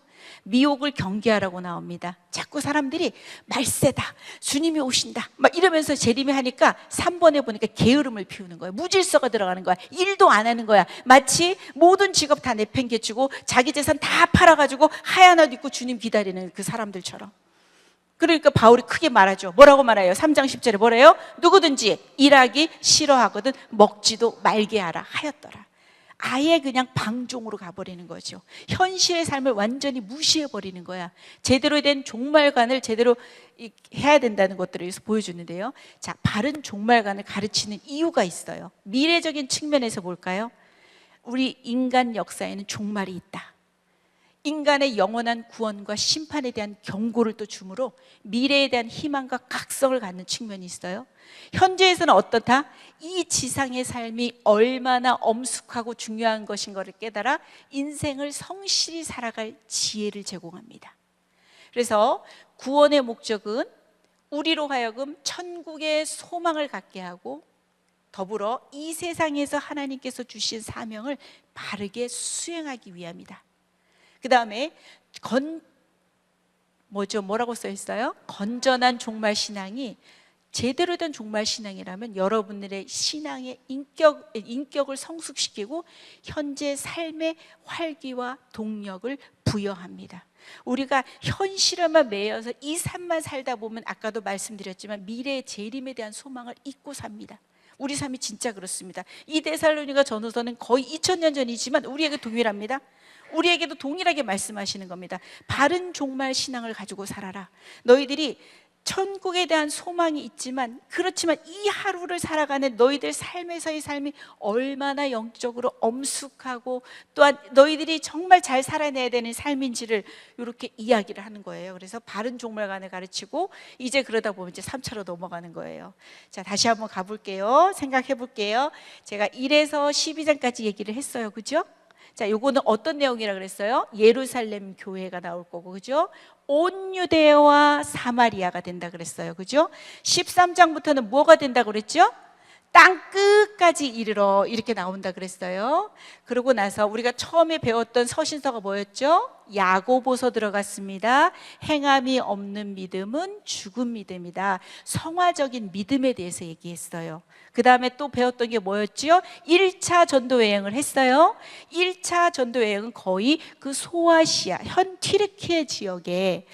미혹을 경계하라고 나옵니다. 자꾸 사람들이 말세다, 주님이 오신다 막 이러면서 재림이 하니까 3번에 보니까 게으름을 피우는 거예요. 무질서가 들어가는 거야. 일도 안 하는 거야. 마치 모든 직업 다 내팽개치고 자기 재산 다 팔아가지고 하얀 옷 입고 주님 기다리는 그 사람들처럼. 그러니까 바울이 크게 말하죠. 뭐라고 말해요? 3장 10절에 뭐래요? 누구든지 일하기 싫어하거든 먹지도 말게 하라 하였더라. 아예 그냥 방종으로 가버리는 거죠. 현실의 삶을 완전히 무시해버리는 거야. 제대로 된 종말관을 제대로 해야 된다는 것들을 여기서 보여주는데요. 자, 바른 종말관을 가르치는 이유가 있어요. 미래적인 측면에서 볼까요? 우리 인간 역사에는 종말이 있다. 인간의 영원한 구원과 심판에 대한 경고를 또 주므로 미래에 대한 희망과 각성을 갖는 측면이 있어요. 현재에서는 어떻다? 이 지상의 삶이 얼마나 엄숙하고 중요한 것인 것을 깨달아 인생을 성실히 살아갈 지혜를 제공합니다. 그래서 구원의 목적은 우리로 하여금 천국의 소망을 갖게 하고 더불어 이 세상에서 하나님께서 주신 사명을 바르게 수행하기 위함이다. 그 다음에 뭐라고 써 있어요? 건전한 종말 신앙이 제대로 된 종말 신앙이라면 여러분들의 신앙의 인격을 성숙시키고 현재 삶의 활기와 동력을 부여합니다. 우리가 현실에만 매여서 이 삶만 살다 보면 아까도 말씀드렸지만 미래의 재림에 대한 소망을 잊고 삽니다. 우리 삶이 진짜 그렇습니다. 이 데살로니가 전후서는 거의 2000년 전이지만 우리에게 동일합니다. 우리에게도 동일하게 말씀하시는 겁니다. 바른 종말 신앙을 가지고 살아라. 너희들이 천국에 대한 소망이 있지만, 그렇지만 이 하루를 살아가는 너희들 삶에서의 삶이 얼마나 영적으로 엄숙하고 또한 너희들이 정말 잘 살아내야 되는 삶인지를 이렇게 이야기를 하는 거예요. 그래서 바른 종말관을 가르치고 이제 그러다 보면 이제 3차로 넘어가는 거예요. 자, 다시 한번 가볼게요. 생각해 볼게요. 제가 1에서 12장까지 얘기를 했어요. 그죠? 자, 요거는 어떤 내용이라 그랬어요? 예루살렘 교회가 나올 거고, 그죠? 온 유대와 사마리아가 된다 그랬어요. 그죠? 13장부터는 뭐가 된다고 그랬죠? 땅 끝까지 이르러, 이렇게 나온다 그랬어요. 그러고 나서 우리가 처음에 배웠던 서신서가 뭐였죠? 야고보서 들어갔습니다. 행함이 없는 믿음은 죽은 믿음이다. 성화적인 믿음에 대해서 얘기했어요. 그 다음에 또 배웠던 게 뭐였죠? 1차 전도 여행을 했어요. 1차 전도 여행은 거의 그 소아시아, 현 튀르키예 지역에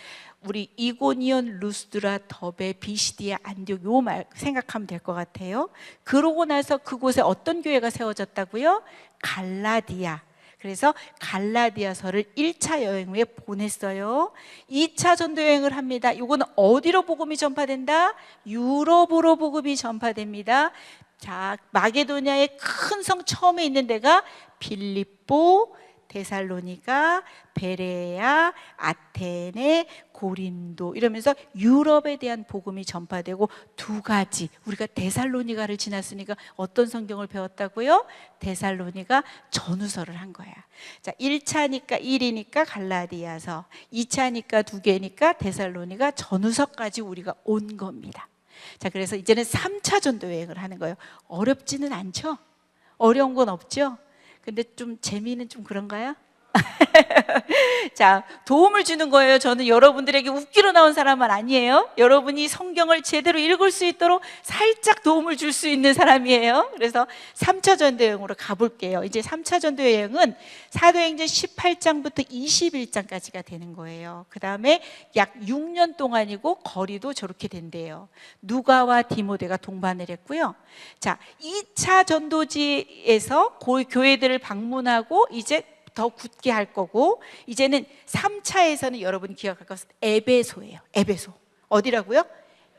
우리 이고니온, 루스드라, 더베, 비시디아, 안디옥, 요 말 생각하면 될 것 같아요. 그러고 나서 그곳에 어떤 교회가 세워졌다고요? 갈라디아. 그래서 갈라디아서를 1차 여행 후에 보냈어요. 2차 전도 여행을 합니다. 이거는 어디로 복음이 전파된다? 유럽으로 복음이 전파됩니다. 자, 마게도냐의 큰 성 처음에 있는 데가 빌립보, 데살로니가, 베레아, 아테네, 고린도, 이러면서 유럽에 대한 복음이 전파되고, 두 가지, 우리가 데살로니가를 지났으니까 어떤 성경을 배웠다고요? 데살로니가 전후서를 한 거야. 자, 1차니까 1이니까 갈라디아서, 2차니까 2개니까 데살로니가 전후서까지 우리가 온 겁니다. 자, 그래서 이제는 3차 전도 여행을 하는 거예요. 어렵지는 않죠? 어려운 건 없죠? 근데 좀 재미는 좀 그런가요? 자, 도움을 주는 거예요. 저는 여러분들에게 웃기러 나온 사람은 아니에요. 여러분이 성경을 제대로 읽을 수 있도록 살짝 도움을 줄 수 있는 사람이에요. 그래서 3차 전도 여행으로 가볼게요. 이제 3차 전도 여행은 사도행전 18장부터 21장까지가 되는 거예요. 그 다음에 약 6년 동안이고 거리도 저렇게 된대요. 누가와 디모데가 동반을 했고요. 자, 2차 전도지에서 교회들을 방문하고 이제 더 굳게 할 거고, 이제는 3차에서는 여러분이 기억할 것은 에베소예요. 에베소. 어디라고요?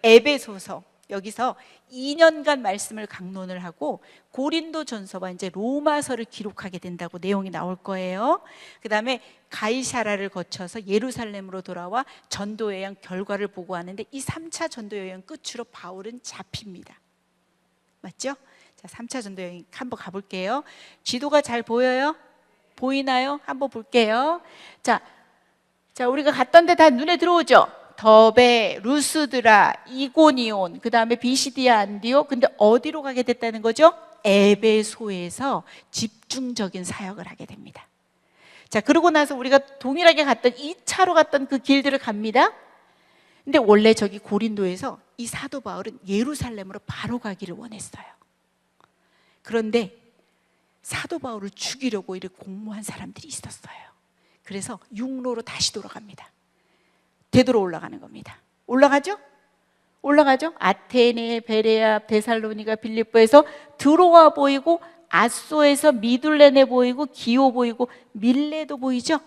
에베소서. 여기서 2년간 말씀을 강론을 하고 고린도전서와 이제 로마서를 기록하게 된다고 내용이 나올 거예요. 그 다음에 가이사라를 거쳐서 예루살렘으로 돌아와 전도여행 결과를 보고하는데, 이 3차 전도여행 끝으로 바울은 잡힙니다. 맞죠? 자, 3차 전도여행 한번 가볼게요. 지도가 잘 보여요? 보이나요? 한번 볼게요. 자, 우리가 갔던 데 다 눈에 들어오죠? 더베, 루스드라, 이고니온, 그 다음에 비시디아, 안디옥. 근데 어디로 가게 됐다는 거죠? 에베소에서 집중적인 사역을 하게 됩니다. 자, 그러고 나서 우리가 동일하게 갔던 2차로 갔던 그 길들을 갑니다. 근데 원래 저기 고린도에서 이 사도 바울은 예루살렘으로 바로 가기를 원했어요. 그런데 사도 바울을 죽이려고 이렇게 공모한 사람들이 있었어요. 그래서 육로로 다시 돌아갑니다. 되돌아 올라가는 겁니다. 올라가죠? 아테네, 베레아, 데살로니가, 빌립보에서 들어와 보이고, 아소에서 미둘레네 보이고, 기오 보이고, 밀레도 보이죠?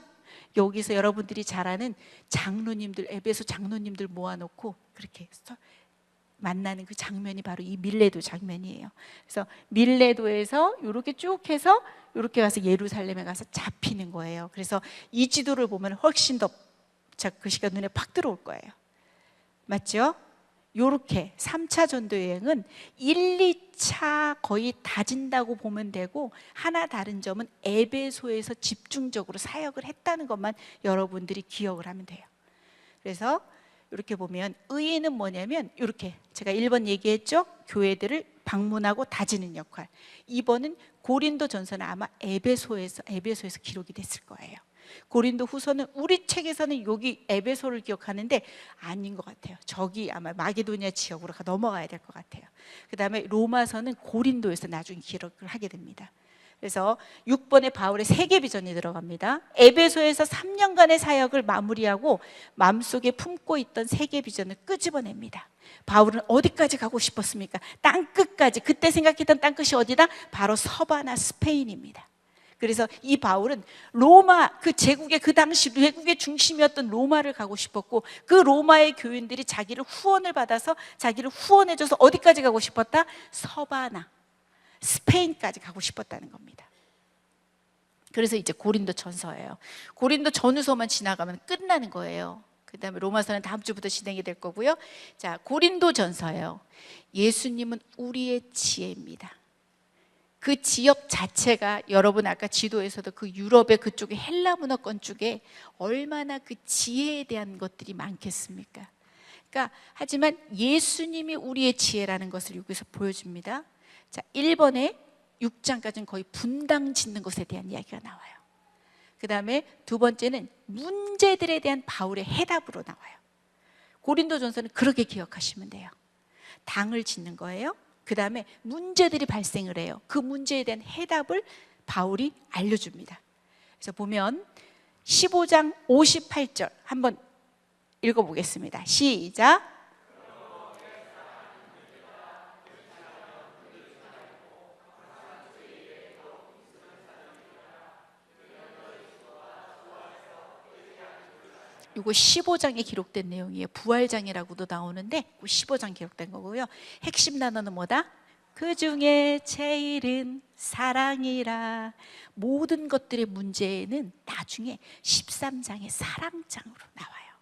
여기서 여러분들이 잘 아는 장로님들, 에베소 장로님들 모아놓고 그렇게 만나는 그 장면이 바로 이 밀레도 장면이에요. 그래서 밀레도에서 이렇게 쭉 해서 이렇게 가서 예루살렘에 가서 잡히는 거예요. 그래서 이 지도를 보면 훨씬 더 글씨가 눈에 팍 들어올 거예요. 맞죠? 이렇게 3차 전도 여행은 1, 2차 거의 다진다고 보면 되고, 하나 다른 점은 에베소에서 집중적으로 사역을 했다는 것만 여러분들이 기억을 하면 돼요. 그래서 이렇게 보면 의의는 뭐냐면, 이렇게 제가 1번 얘기했죠? 교회들을 방문하고 다지는 역할. 2번은 고린도 전서는 아마 에베소에서 기록이 됐을 거예요. 고린도 후서는 우리 책에서는 여기 에베소를 기억하는데 아닌 것 같아요. 저기 아마 마게도니아 지역으로 넘어가야 될 것 같아요. 그 다음에 로마서는 고린도에서 나중에 기록을 하게 됩니다. 그래서 6번에 바울의 세계 비전이 들어갑니다. 에베소에서 3년간의 사역을 마무리하고 마음속에 품고 있던 세계 비전을 끄집어냅니다. 바울은 어디까지 가고 싶었습니까? 땅끝까지. 그때 생각했던 땅끝이 어디다? 바로 서바나 스페인입니다. 그래서 이 바울은 로마, 그 제국의, 그 당시 제국의 중심이었던 로마를 가고 싶었고, 그 로마의 교인들이 자기를 후원을 받아서 자기를 후원해줘서 어디까지 가고 싶었다? 서바나, 스페인까지 가고 싶었다는 겁니다. 그래서 이제 고린도 전서예요. 고린도 전후서만 지나가면 끝나는 거예요. 그 다음에 로마서는 다음 주부터 진행이 될 거고요. 자, 고린도 전서예요. 예수님은 우리의 지혜입니다. 그 지역 자체가, 여러분 아까 지도에서도 그 유럽의 그쪽에 헬라 문화권 쪽에 얼마나 그 지혜에 대한 것들이 많겠습니까? 그러니까 하지만 예수님이 우리의 지혜라는 것을 여기서 보여줍니다. 자, 1번에 6장까지는 거의 분당 짓는 것에 대한 이야기가 나와요. 그 다음에 두 번째는 문제들에 대한 바울의 해답으로 나와요. 고린도전서는 그렇게 기억하시면 돼요. 당을 짓는 거예요. 그 다음에 문제들이 발생을 해요. 그 문제에 대한 해답을 바울이 알려줍니다. 그래서 보면 15장 58절 한번 읽어보겠습니다. 시작. 이거 15장에 기록된 내용이에요. 부활장이라고도 나오는데 15장 기록된 거고요. 핵심 단어는 뭐다? 그 중에 제일은 사랑이라. 모든 것들의 문제는 나중에 13장의 사랑장으로 나와요.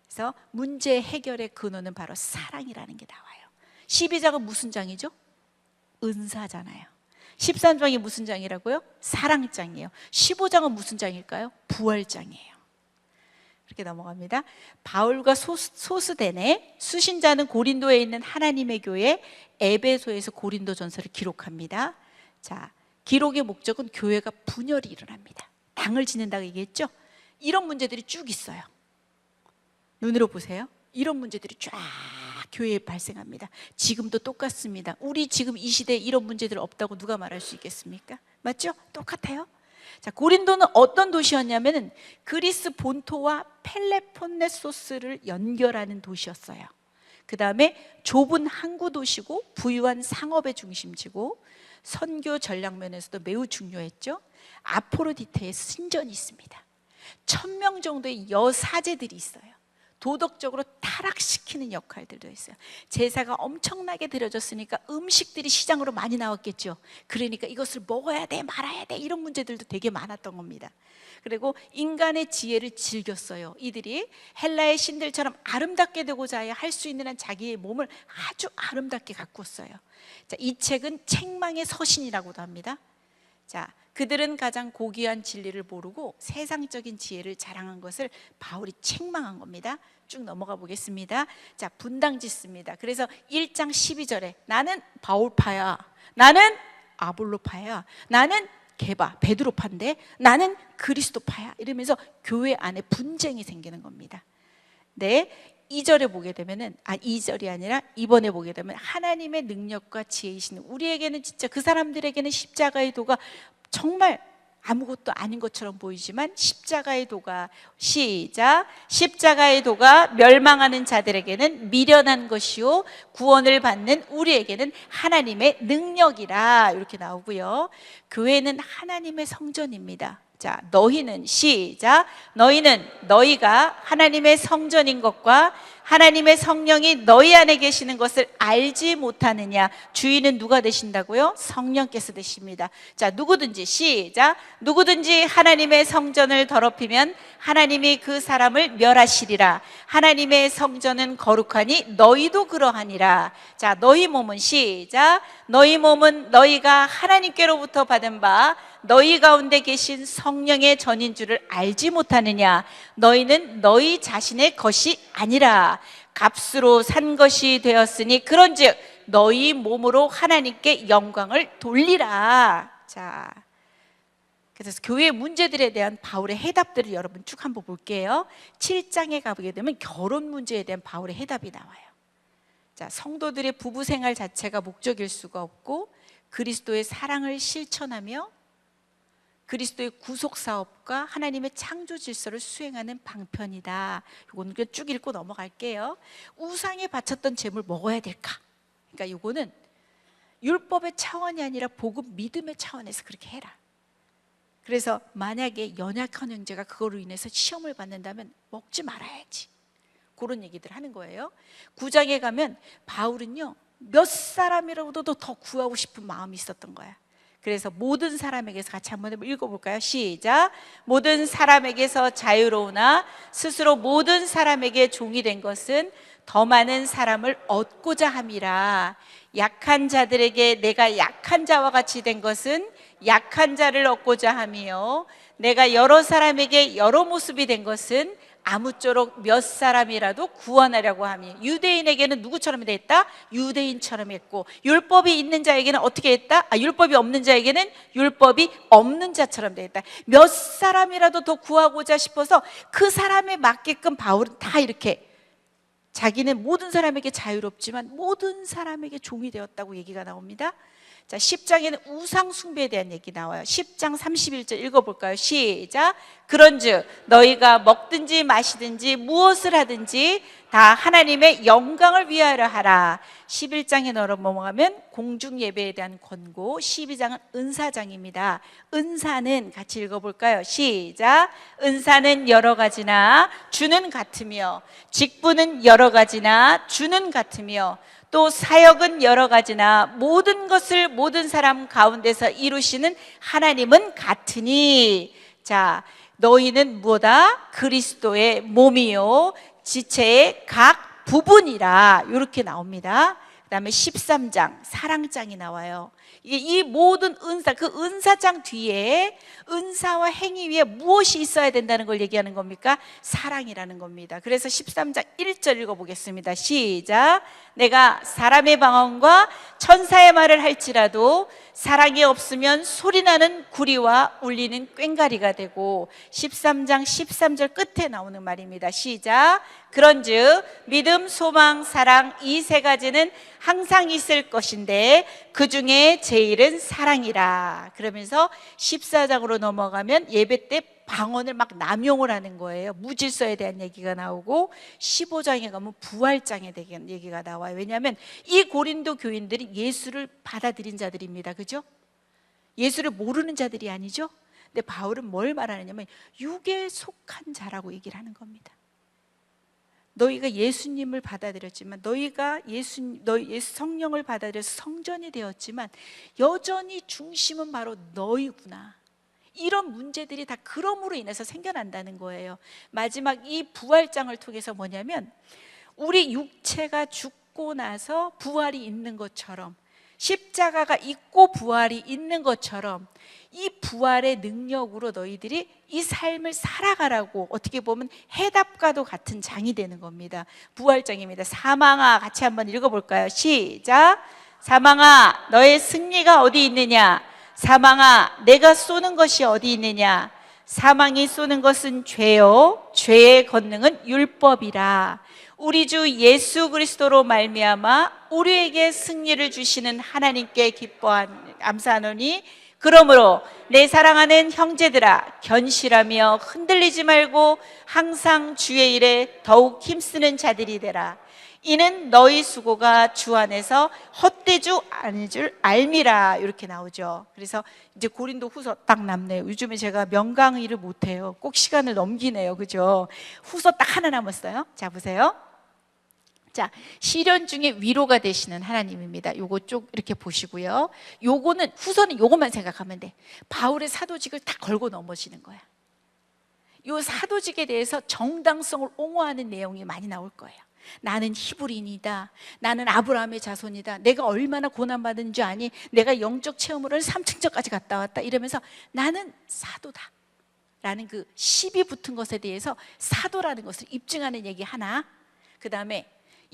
그래서 문제 해결의 근원은 바로 사랑이라는 게 나와요. 12장은 무슨 장이죠? 은사잖아요. 13장이 무슨 장이라고요? 사랑장이에요. 15장은 무슨 장일까요? 부활장이에요. 이렇게 넘어갑니다. 바울과 소스데네, 수신자는 고린도에 있는 하나님의 교회 에베소에서 고린도 전서를 기록합니다. 자, 기록의 목적은 교회가 분열이 일어납니다. 당을 짓는다고 얘기했죠? 이런 문제들이 쭉 있어요. 눈으로 보세요. 이런 문제들이 쫙 교회에 발생합니다. 지금도 똑같습니다. 우리 지금 이 시대에 이런 문제들 없다고 누가 말할 수 있겠습니까? 맞죠? 똑같아요. 자, 고린도는 어떤 도시였냐면은 그리스 본토와 펠레폰네소스를 연결하는 도시였어요. 그 다음에 좁은 항구 도시고 부유한 상업의 중심지고 선교 전략 면에서도 매우 중요했죠. 아포로디테의 신전이 있습니다. 1000명 정도의 여사제들이 있어요. 도덕적으로 타락시키는 역할들도 있어요. 제사가 엄청나게 드려졌으니까 음식들이 시장으로 많이 나왔겠죠. 그러니까 이것을 먹어야 돼, 말아야 돼, 이런 문제들도 되게 많았던 겁니다. 그리고 인간의 지혜를 즐겼어요. 이들이 헬라의 신들처럼 아름답게 되고자 하여 할 수 있는 한 자기의 몸을 아주 아름답게 가꿨어요. 자, 이 책은 책망의 서신이라고도 합니다. 자, 그들은 가장 고귀한 진리를 모르고 세상적인 지혜를 자랑한 것을 바울이 책망한 겁니다. 쭉 넘어가 보겠습니다. 자, 분당 짓습니다. 그래서 1장 12절에 나는 바울파야, 나는 아볼로파야, 나는 게바, 베드로파인데 나는 그리스도파야, 이러면서 교회 안에 분쟁이 생기는 겁니다. 네, 2절에 보게 되면은 2절이 아니라 이번에 보게 되면 하나님의 능력과 지혜이신 우리에게는, 진짜 그 사람들에게는 십자가의 도가 정말 아무것도 아닌 것처럼 보이지만 십자가의 도가, 시작, 십자가의 도가 멸망하는 자들에게는 미련한 것이요 구원을 받는 우리에게는 하나님의 능력이라, 이렇게 나오고요. 교회는 하나님의 성전입니다. 자, 너희는, 시작, 너희는 너희가 하나님의 성전인 것과 하나님의 성령이 너희 안에 계시는 것을 알지 못하느냐. 주인은 누가 되신다고요? 성령께서 되십니다. 자, 누구든지, 시작, 누구든지 하나님의 성전을 더럽히면 하나님이 그 사람을 멸하시리라. 하나님의 성전은 거룩하니 너희도 그러하니라. 자, 너희 몸은, 시작, 너희 몸은 너희가 하나님께로부터 받은 바 너희 가운데 계신 성령의 전인 줄을 알지 못하느냐. 너희는 너희 자신의 것이 아니라 값으로 산 것이 되었으니 그런즉 너희 몸으로 하나님께 영광을 돌리라. 자, 그래서 교회의 문제들에 대한 바울의 해답들을 여러분 쭉 한번 볼게요. 7장에 가보게 되면 결혼 문제에 대한 바울의 해답이 나와요. 자, 성도들의 부부 생활 자체가 목적일 수가 없고 그리스도의 사랑을 실천하며 그리스도의 구속 사업과 하나님의 창조 질서를 수행하는 방편이다. 이거는 그냥 쭉 읽고 넘어갈게요. 우상에 바쳤던 제물 먹어야 될까? 그러니까 이거는 율법의 차원이 아니라 복음 믿음의 차원에서 그렇게 해라. 그래서 만약에 연약한 형제가 그거로 인해서 시험을 받는다면 먹지 말아야지, 그런 얘기들 하는 거예요. 9장에 가면 바울은요, 몇 사람이라도 더 구하고 싶은 마음이 있었던 거야. 그래서 모든 사람에게서, 같이 한번 읽어볼까요? 시작. 모든 사람에게서 자유로우나 스스로 모든 사람에게 종이 된 것은 더 많은 사람을 얻고자 함이라. 약한 자들에게 내가 약한 자와 같이 된 것은 약한 자를 얻고자 함이요, 내가 여러 사람에게 여러 모습이 된 것은 아무쪼록 몇 사람이라도 구원하려고 함이. 유대인에게는 누구처럼 됐다? 유대인처럼 했고, 율법이 있는 자에게는 어떻게 했다? 율법이 없는 자에게는 율법이 없는 자처럼 됐다. 몇 사람이라도 더 구하고자 싶어서 그 사람에 맞게끔 바울은 다 이렇게, 자기는 모든 사람에게 자유롭지만 모든 사람에게 종이 되었다고 얘기가 나옵니다. 자, 10장에는 우상 숭배에 대한 얘기 나와요. 10장 31절 읽어볼까요? 시작. 그런즉 너희가 먹든지 마시든지 무엇을 하든지 다 하나님의 영광을 위하여 하라. 11장에 넘어가면 공중 예배에 대한 권고, 12장은 은사장입니다. 은사는 같이 읽어볼까요? 시작. 은사는 여러 가지나 주는 같으며, 직분은 여러 가지나 주는 같으며, 또 사역은 여러 가지나 모든 것을 모든 사람 가운데서 이루시는 하나님은 같으니. 자, 너희는 뭐다? 그리스도의 몸이요 지체의 각 부분이라. 이렇게 나옵니다. 그 다음에 13장 사랑장이 나와요. 이 모든 은사, 그 은사장 뒤에, 은사와 행위 위에 무엇이 있어야 된다는 걸 얘기하는 겁니까? 사랑이라는 겁니다. 그래서 13장 1절 읽어보겠습니다. 시작. 내가 사람의 방언과 천사의 말을 할지라도 사랑이 없으면 소리나는 구리와 울리는 꽹과리가 되고. 13장 13절 끝에 나오는 말입니다. 시작. 그런즉 믿음, 소망, 사랑, 이 세 가지는 항상 있을 것인데 그 중에 제일은 사랑이라. 그러면서 14장으로 넘어가면 예배 때 방언을 막 남용을 하는 거예요. 무질서에 대한 얘기가 나오고, 15장에 가면 부활장에 대한 얘기가 나와요. 왜냐하면 이 고린도 교인들이 예수를 받아들인 자들입니다. 그죠? 예수를 모르는 자들이 아니죠? 근데 바울은 뭘 말하느냐면 육에 속한 자라고 얘기를 하는 겁니다. 너희가 예수님을 받아들였지만, 너희가 너희 성령을 받아들여서 성전이 되었지만 여전히 중심은 바로 너희구나. 이런 문제들이 다 그럼으로 인해서 생겨난다는 거예요. 마지막 이 부활장을 통해서 뭐냐면, 우리 육체가 죽고 나서 부활이 있는 것처럼, 십자가가 있고 부활이 있는 것처럼 이 부활의 능력으로 너희들이 이 삶을 살아가라고, 어떻게 보면 해답과도 같은 장이 되는 겁니다. 부활장입니다. 사망아, 같이 한번 읽어볼까요? 시작. 사망아, 너의 승리가 어디 있느냐? 사망아, 내가 쏘는 것이 어디 있느냐? 사망이 쏘는 것은 죄요, 죄의 권능은 율법이라. 우리 주 예수 그리스도로 말미암아 우리에게 승리를 주시는 하나님께 감사하노니, 그러므로 내 사랑하는 형제들아, 견실하며 흔들리지 말고 항상 주의 일에 더욱 힘쓰는 자들이 되라. 이는 너희 수고가 주 안에서 헛되지 않을 줄 알미라. 이렇게 나오죠. 그래서 이제 고린도 후서 딱 남네요. 요즘에 제가 명강의를 못해요. 꼭 시간을 넘기네요. 그죠? 후서 딱 하나 남았어요. 자, 보세요. 자, 시련 중에 위로가 되시는 하나님입니다. 요거 쭉 이렇게 보시고요. 요거는, 후서는 요것만 생각하면 돼. 바울의 사도직을 다 걸고 넘어지는 거야. 요 사도직에 대해서 정당성을 옹호하는 내용이 많이 나올 거예요. 나는 히브리인이다, 나는 아브라함의 자손이다, 내가 얼마나 고난받은 줄 아니, 내가 영적 체험으로는 3층전까지 갔다 왔다, 이러면서 나는 사도다 라는 그 시비 붙은 것에 대해서 사도라는 것을 입증하는 얘기 하나, 그 다음에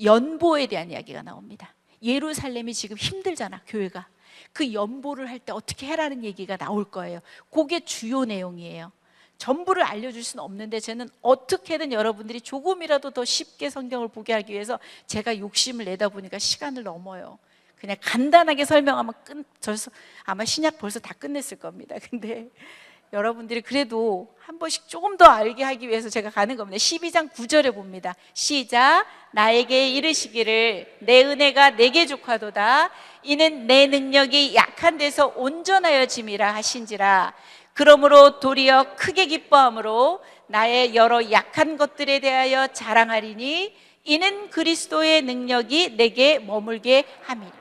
연보에 대한 이야기가 나옵니다. 예루살렘이 지금 힘들잖아, 교회가. 그 연보를 할 때 어떻게 해라는 얘기가 나올 거예요. 그게 주요 내용이에요. 전부를 알려줄 수는 없는데, 저는 어떻게든 여러분들이 조금이라도 더 쉽게 성경을 보게 하기 위해서 제가 욕심을 내다 보니까 시간을 넘어요. 그냥 간단하게 설명하면 아마 신약 벌써 다 끝냈을 겁니다. 근데 여러분들이 그래도 한 번씩 조금 더 알게 하기 위해서 제가 가는 겁니다. 12장 9절에 봅니다. 시작. 나에게 이르시기를 내 은혜가 내게 족하도다. 이는 내 능력이 약한 데서 온전하여짐이라 하신지라. 그러므로 도리어 크게 기뻐함으로 나의 여러 약한 것들에 대하여 자랑하리니 이는 그리스도의 능력이 내게 머물게 함이라.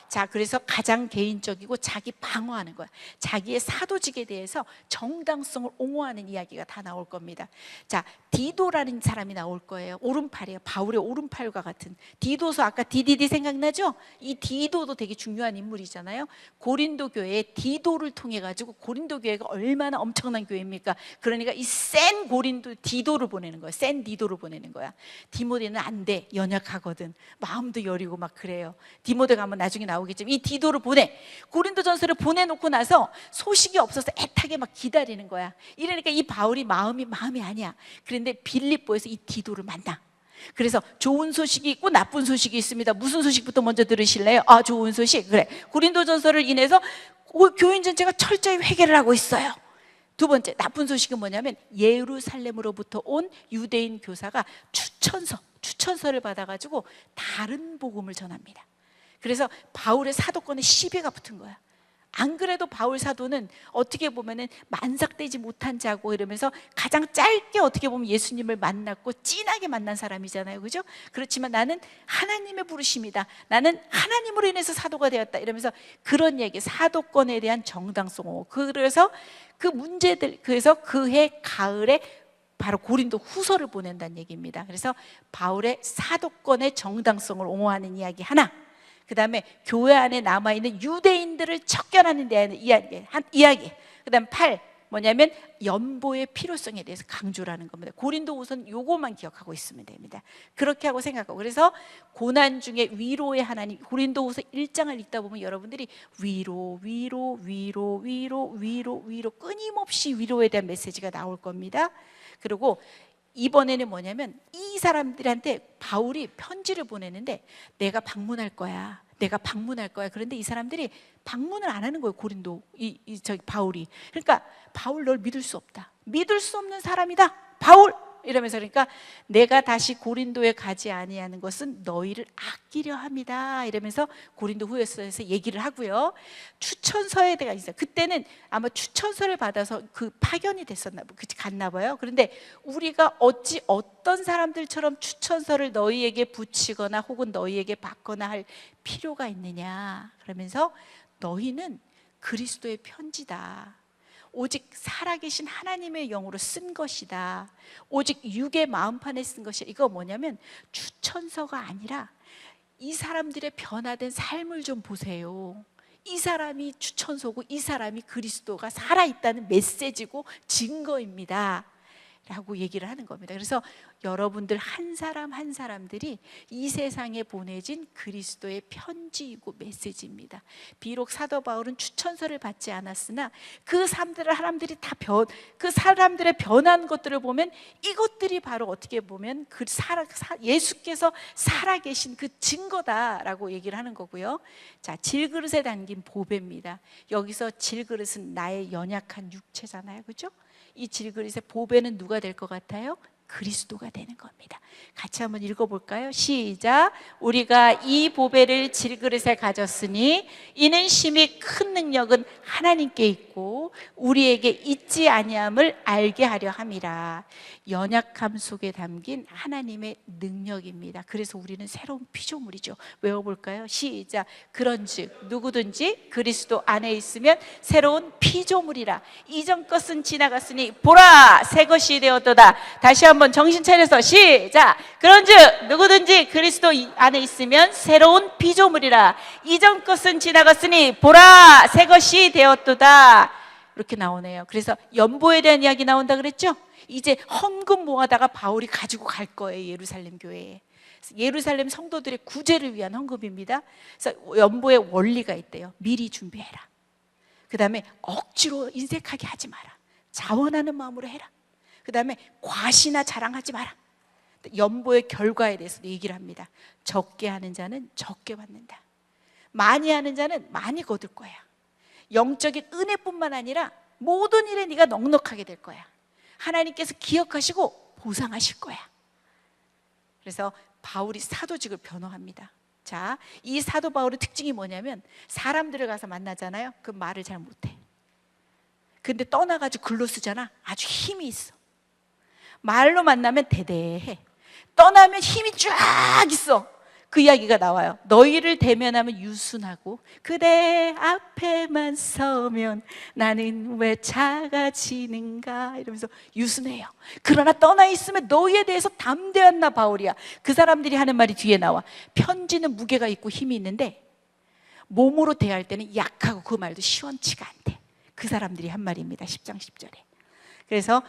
자, 그래서 가장 개인적이고 자기 방어하는 거야. 자기의 사도직에 대해서 정당성을 옹호하는 이야기가 다 나올 겁니다. 자, 디도라는 사람이 나올 거예요. 오른팔이에요. 바울의 오른팔과 같은. 디도서 아까 디디디 생각나죠? 이 디도도 되게 중요한 인물이잖아요. 고린도 교회에 디도를 통해 가지고 고린도 교회가 얼마나 엄청난 교회입니까? 그러니까 이 센 고린도 디도를 보내는 거예요. 센 디도를 보내는 거야. 디모데는 안 돼. 연약하거든. 마음도 여리고 막 그래요. 디모데 가면 나중에 나오겠지만 이 디도를 보내. 고린도전서를 보내놓고 나서 소식이 없어서 애타게 막 기다리는 거야. 이러니까 이 바울이 마음이 아니야. 그런데 빌립보에서 이 디도를 만나. 그래서 좋은 소식이 있고 나쁜 소식이 있습니다. 무슨 소식부터 먼저 들으실래요? 아, 좋은 소식. 그래. 고린도전서를 인해서 교인 전체가 철저히 회개를 하고 있어요. 두 번째, 나쁜 소식은 뭐냐면 예루살렘으로부터 온 유대인 교사가 추천서를 받아가지고 다른 복음을 전합니다. 그래서 바울의 사도권에 시비가 붙은 거야. 안 그래도 바울 사도는 어떻게 보면은 만삭되지 못한 자고 이러면서 가장 짧게 어떻게 보면 예수님을 만났고 진하게 만난 사람이잖아요. 그죠? 그렇지만 나는 하나님의 부르심이다. 나는 하나님으로 인해서 사도가 되었다. 이러면서 그런 얘기, 사도권에 대한 정당성. 그래서 그 문제들, 그래서 그해 가을에 바로 고린도 후서를 보낸다는 얘기입니다. 그래서 바울의 사도권의 정당성을 옹호하는 이야기 하나, 그 다음에 교회 안에 남아있는 유대인들을 척결하는 데 대한 이야기. 그 다음 8, 뭐냐면 연보의 필요성에 대해서 강조를 하는 겁니다. 고린도후서는 요거만 기억하고 있으면 됩니다. 그렇게 하고 생각하고, 그래서 고난 중에 위로의 하나님, 고린도후서 1장을 읽다 보면 여러분들이 위로 끊임없이 위로에 대한 메시지가 나올 겁니다. 그리고 이번에는 뭐냐면 이 사람들한테 바울이 편지를 보내는데 내가 방문할 거야. 그런데 이 사람들이 방문을 안 하는 거예요. 고린도 바울이. 그러니까 바울 널 믿을 수 없다. 믿을 수 없는 사람이다. 바울 이러면서, 그러니까 내가 다시 고린도에 가지 아니하는 것은 너희를 아끼려 함이다 이러면서 고린도 후서에서 얘기를 하고요. 추천서에 대가 있어요. 그때는 아마 추천서를 받아서 그 파견이 갔나 봐요. 그런데 우리가 어찌 어떤 사람들처럼 추천서를 너희에게 붙이거나 혹은 너희에게 받거나 할 필요가 있느냐. 그러면서 너희는 그리스도의 편지다. 오직 살아계신 하나님의 영으로 쓴 것이다. 오직 육의 마음판에 쓴 것이다. 이거 뭐냐면 추천서가 아니라 이 사람들의 변화된 삶을 좀 보세요. 이 사람이 추천서고 이 사람이 그리스도가 살아있다는 메시지고 증거입니다 라고 얘기를 하는 겁니다. 그래서 여러분들 한 사람 한 사람들이 이 세상에 보내진 그리스도의 편지이고 메시지입니다. 비록 사도 바울은 추천서를 받지 않았으나 그 사람들이 다 그 사람들의 변한 것들을 보면 이것들이 바로 어떻게 보면 그 예수께서 살아계신 그 증거다라고 얘기를 하는 거고요. 자, 질그릇에 담긴 보배입니다. 여기서 질그릇은 나의 연약한 육체잖아요. 그렇죠? 이 질그릇의 보배는 누가 될 것 같아요? 그리스도가 되는 겁니다. 같이 한번 읽어볼까요? 시작. 우리가 이 보배를 질그릇에 가졌으니 이는 심히 큰 능력은 하나님께 있고 우리에게 있지 아니함을 알게 하려 함이라. 연약함 속에 담긴 하나님의 능력입니다. 그래서 우리는 새로운 피조물이죠. 외워볼까요? 시작. 그런즉 누구든지 그리스도 안에 있으면 새로운 피조물이라. 이전 것은 지나갔으니 보라 새 것이 되었도다. 다시 한번 정신 차려서 시작. 그런즉 누구든지 그리스도 안에 있으면 새로운 피조물이라. 이전 것은 지나갔으니 보라 새 것이 되었도다. 이렇게 나오네요. 그래서 연보에 대한 이야기 나온다 그랬죠? 이제 헌금 모아다가 바울이 가지고 갈 거예요. 예루살렘 교회에. 예루살렘 성도들의 구제를 위한 헌금입니다. 그래서 연보의 원리가 있대요. 미리 준비해라. 그 다음에 억지로 인색하게 하지 마라. 자원하는 마음으로 해라. 그 다음에 과시나 자랑하지 마라. 연보의 결과에 대해서도 얘기를 합니다. 적게 하는 자는 적게 받는다. 많이 하는 자는 많이 거둘 거야. 영적인 은혜뿐만 아니라 모든 일에 네가 넉넉하게 될 거야. 하나님께서 기억하시고 보상하실 거야. 그래서 바울이 사도직을 변호합니다. 자, 이 사도 바울의 특징이 뭐냐면 사람들을 가서 만나잖아요. 그 말을 잘 못해. 근데 떠나가지고 글로 쓰잖아. 아주 힘이 있어. 말로 만나면 대대해. 떠나면 힘이 쫙 있어. 그 이야기가 나와요. 너희를 대면하면 유순하고 그대 앞에만 서면 나는 왜 작아지는가 이러면서 유순해요. 그러나 떠나 있으면 너희에 대해서 담대한 나 바울이야. 그 사람들이 하는 말이 뒤에 나와. 편지는 무게가 있고 힘이 있는데 몸으로 대할 때는 약하고 그 말도 시원치가 않대. 그 사람들이 한 말입니다. 10장 10절에. 그래서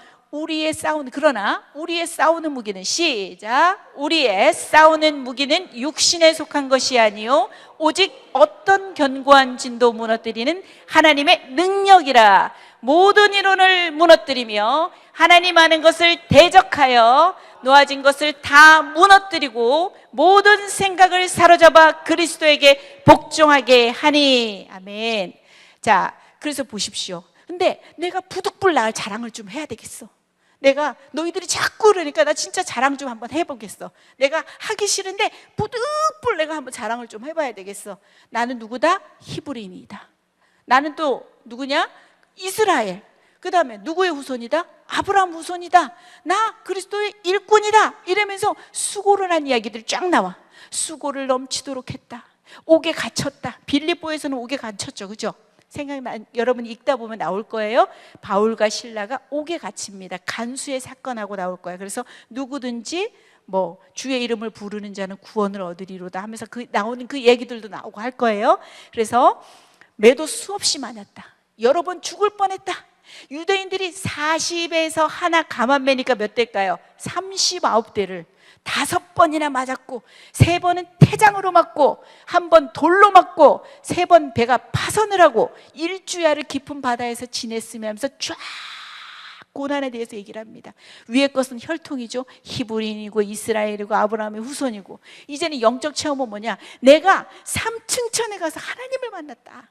그러나 우리의 싸우는 무기는 시작. 우리의 싸우는 무기는 육신에 속한 것이 아니요 오직 어떤 견고한 진도 무너뜨리는 하나님의 능력이라. 모든 이론을 무너뜨리며 하나님 아는 것을 대적하여 놓아진 것을 다 무너뜨리고 모든 생각을 사로잡아 그리스도에게 복종하게 하니. 아멘. 자, 그래서 보십시오. 근데 내가 부득불 나 자랑을 좀 해야 되겠어. 내가 너희들이 자꾸 그러니까 나 진짜 자랑 좀 한번 해보겠어. 내가 하기 싫은데 부득불 내가 한번 자랑을 좀 해봐야 되겠어. 나는 누구다? 히브리인이다. 나는 또 누구냐? 이스라엘. 그 다음에 누구의 후손이다? 아브라함 후손이다. 나 그리스도의 일꾼이다. 이러면서 수고를 한 이야기들이 쫙 나와. 수고를 넘치도록 했다. 옥에 갇혔다. 빌립보에서는 옥에 갇혔죠. 그죠? 여러분 읽다 보면 나올 거예요. 바울과 실라가 옥에 갇힙니다. 간수의 사건하고 나올 거예요. 그래서 누구든지 뭐 주의 이름을 부르는 자는 구원을 얻으리로다 하면서 나오는 그 얘기들도 나오고 할 거예요. 그래서 매도 수없이 많았다. 여러 번 죽을 뻔했다. 유대인들이 40에서 하나 가만 매니까 몇 대일까요? 39대를 5번이나 맞았고 3번은 태장으로 맞고 1번 돌로 맞고 3번 배가 파선을 하고 일주야를 깊은 바다에서 지냈으며 하면서 쫙 고난에 대해서 얘기를 합니다. 위의 것은 혈통이죠. 히브리인이고 이스라엘이고 아브라함의 후손이고. 이제는 영적 체험은 뭐냐? 내가 3층 천에 가서 하나님을 만났다.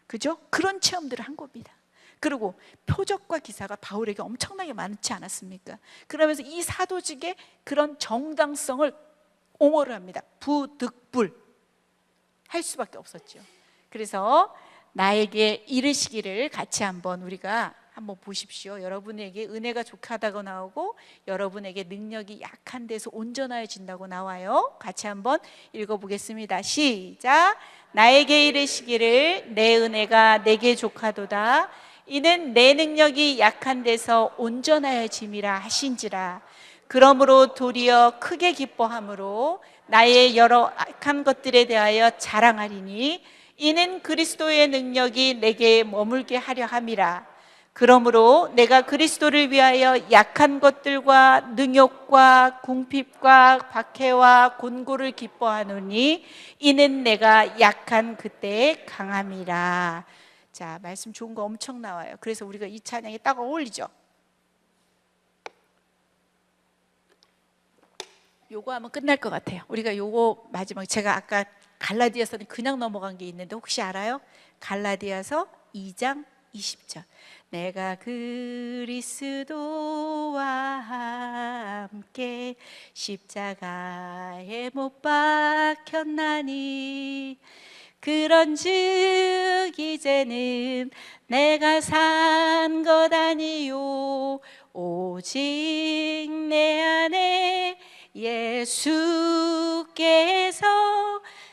그죠? 그런 체험들을 한 겁니다. 그리고 표적과 기사가 바울에게 엄청나게 많지 않았습니까? 그러면서 이 사도직의 그런 정당성을 옹호를 합니다. 부득불 할 수밖에 없었죠. 그래서 나에게 이르시기를 같이 우리가 한번 보십시오. 여러분에게 은혜가 족하다고 나오고 여러분에게 능력이 약한 데서 온전하여진다고 나와요. 같이 한번 읽어보겠습니다. 시작. 나에게 이르시기를 내 은혜가 내게 족하도다. 이는 내 능력이 약한 데서 온전하여짐이라 하신지라. 그러므로 도리어 크게 기뻐함으로 나의 여러 악한 것들에 대하여 자랑하리니 이는 그리스도의 능력이 내게 머물게 하려 함이라. 그러므로 내가 그리스도를 위하여 약한 것들과 능욕과 궁핍과 박해와 곤고를 기뻐하노니 이는 내가 약한 그때에 강함이라. 자, 말씀 좋은 거 엄청 나와요. 그래서 우리가 이 찬양에 딱 어울리죠. 요거 하면 끝날 것 같아요. 우리가 요거 마지막, 제가 아까 갈라디아서는 그냥 넘어간 게 있는데 혹시 알아요? 갈라디아서 2장 20절. 내가 그리스도와 함께 십자가에 못 박혔나니 그런즉 이제는 내가 산 것 아니요 오직 내 안에 예수께서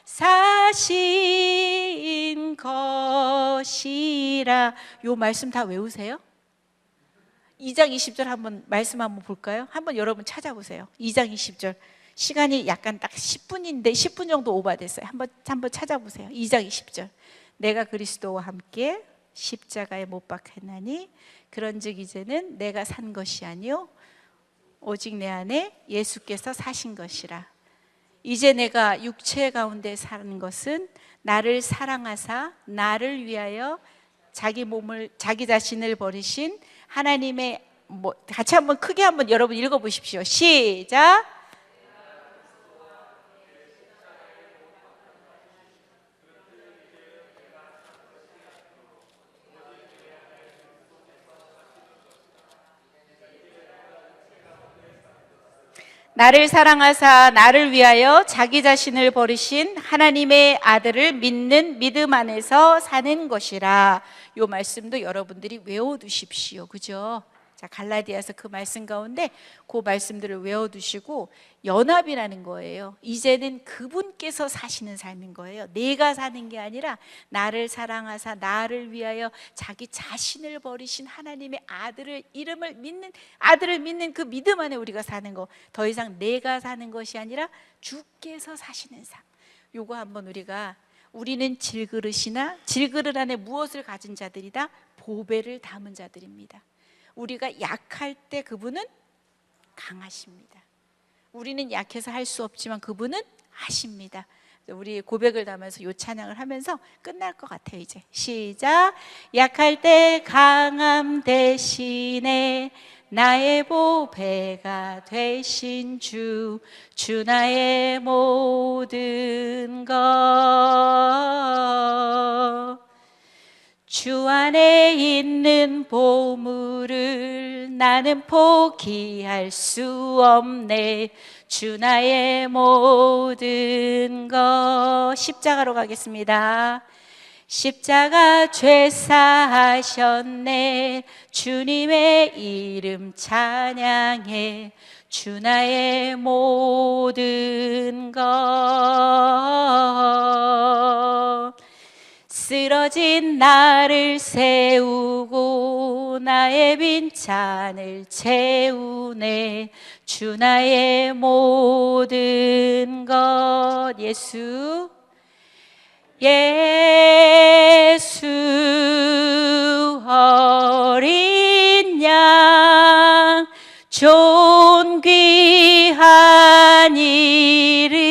사신 것이라. 요 말씀 다 외우세요? 2장 20절 한번 말씀 한번 볼까요? 한번 여러분 찾아보세요. 2장 20절. 시간이 약간 딱 10분인데 10분 정도 오버됐어요. 한번 찾아보세요. 2장 20절. 내가 그리스도와 함께 십자가에 못 박혔나니 그런즉 이제는 내가 산 것이 아니요 오직 내 안에 예수께서 사신 것이라. 이제 내가 육체 가운데 사는 것은 나를 사랑하사 나를 위하여 자기 자신을 버리신 하나님의 같이 한번 크게 한번 여러분 읽어보십시오. 시작. 나를 사랑하사 나를 위하여 자기 자신을 버리신 하나님의 아들을 믿는 믿음 안에서 사는 것이라. 요 말씀도 여러분들이 외워두십시오. 그죠? 자, 갈라디아서 그 말씀 가운데 그 말씀들을 외워두시고, 연합이라는 거예요. 이제는 그분께서 사시는 삶인 거예요. 내가 사는 게 아니라 나를 사랑하사 나를 위하여 자기 자신을 버리신 하나님의 아들을 믿는 그 믿음 안에 우리가 사는 거. 더 이상 내가 사는 것이 아니라 주께서 사시는 삶. 요거 한번 우리는 질그릇이나 질그릇 안에 무엇을 가진 자들이다? 보배를 담은 자들입니다. 우리가 약할 때 그분은 강하십니다. 우리는 약해서 할 수 없지만 그분은 하십니다. 우리 고백을 담아서 이 찬양을 하면서 끝날 것 같아요. 이제 시작. 약할 때 강함 대신에 나의 보배가 되신 주 나의 모든 것. 주 안에 있는 보물을 나는 포기할 수 없네. 주 나의 모든 것. 십자가로 가겠습니다. 십자가 죄 사하셨네. 주님의 이름 찬양해. 주 나의 모든 것. 쓰러진 나를 세우고 나의 빈찬을 채우네. 주 나의 모든 것. 예수 어린 양 존귀한 이름.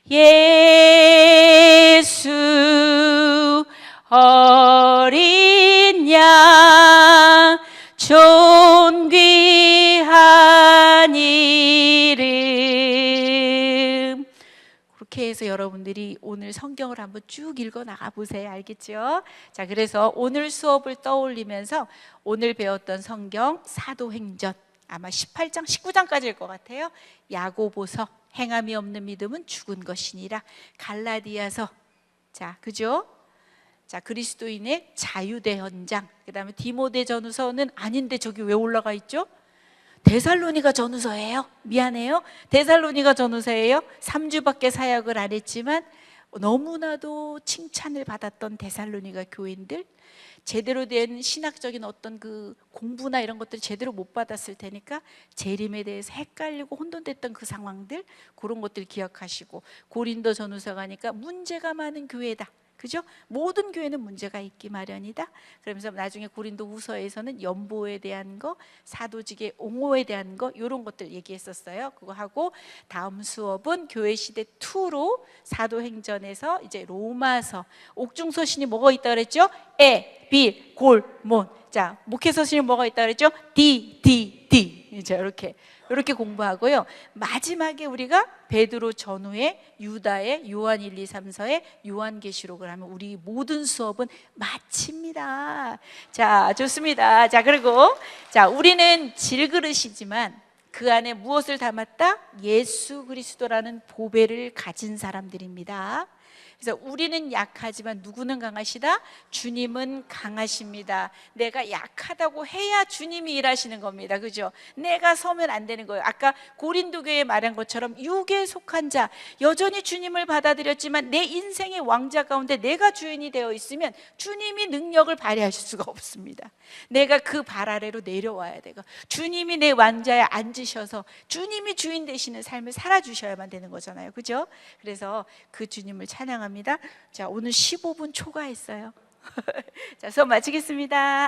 예수 어린 양 존귀한 이름. 그렇게 해서 여러분들이 오늘 성경을 한번 쭉 읽어 나가 보세요. 알겠죠? 자, 그래서 오늘 수업을 떠올리면서 오늘 배웠던 성경 사도행전 아마 18장 19장까지일 것 같아요. 야고보서 행함이 없는 믿음은 죽은 것이니라. 갈라디아서, 자, 그죠? 자, 그리스도인의 자유대헌장. 그 다음에 디모데전후서는 아닌데 저기 왜 올라가 있죠? 데살로니가 전후서예요. 미안해요. 데살로니가 전후서예요. 3주밖에 사역을 안 했지만 너무나도 칭찬을 받았던 데살로니가 교인들, 제대로 된 신학적인 어떤 그 공부나 이런 것들을 제대로 못 받았을 테니까 재림에 대해서 헷갈리고 혼돈됐던 그 상황들, 그런 것들 기억하시고, 고린도 전후서 가니까 문제가 많은 교회다. 그죠? 모든 교회는 문제가 있기 마련이다. 그러면서 나중에 고린도 후서에서는 연보에 대한 거, 사도직의 옹호에 대한 거, 이런 것들 얘기했었어요. 그거 하고 다음 수업은 교회 시대 2로 사도행전에서 이제 로마서, 옥중서신이 뭐가 있다 그랬죠? 에, 빌, 골, 몬. 자, 목회서신이 뭐가 있다 그랬죠? 디, 이제 이렇게 공부하고요. 마지막에 우리가 베드로 전후에 유다의 요한 1, 2, 3서의 요한계시록을 하면 우리 모든 수업은 마칩니다. 자, 좋습니다. 자, 그리고 자, 우리는 질그릇이지만 그 안에 무엇을 담았다? 예수 그리스도라는 보배를 가진 사람들입니다. 그래서 우리는 약하지만 누구는 강하시다? 주님은 강하십니다. 내가 약하다고 해야 주님이 일하시는 겁니다. 그죠? 내가 서면 안 되는 거예요. 아까 고린도 교회에 말한 것처럼 육에 속한 자, 여전히 주님을 받아들였지만 내 인생의 왕자 가운데 내가 주인이 되어 있으면 주님이 능력을 발휘하실 수가 없습니다. 내가 그 발 아래로 내려와야 되고, 주님이 내 왕자에 앉으셔서 주님이 주인 되시는 삶을 살아주셔야만 되는 거잖아요. 그죠? 그래서 그 주님을 찬양합니다. 자, 오늘 15분 초과했어요. 자, 수업 마치겠습니다.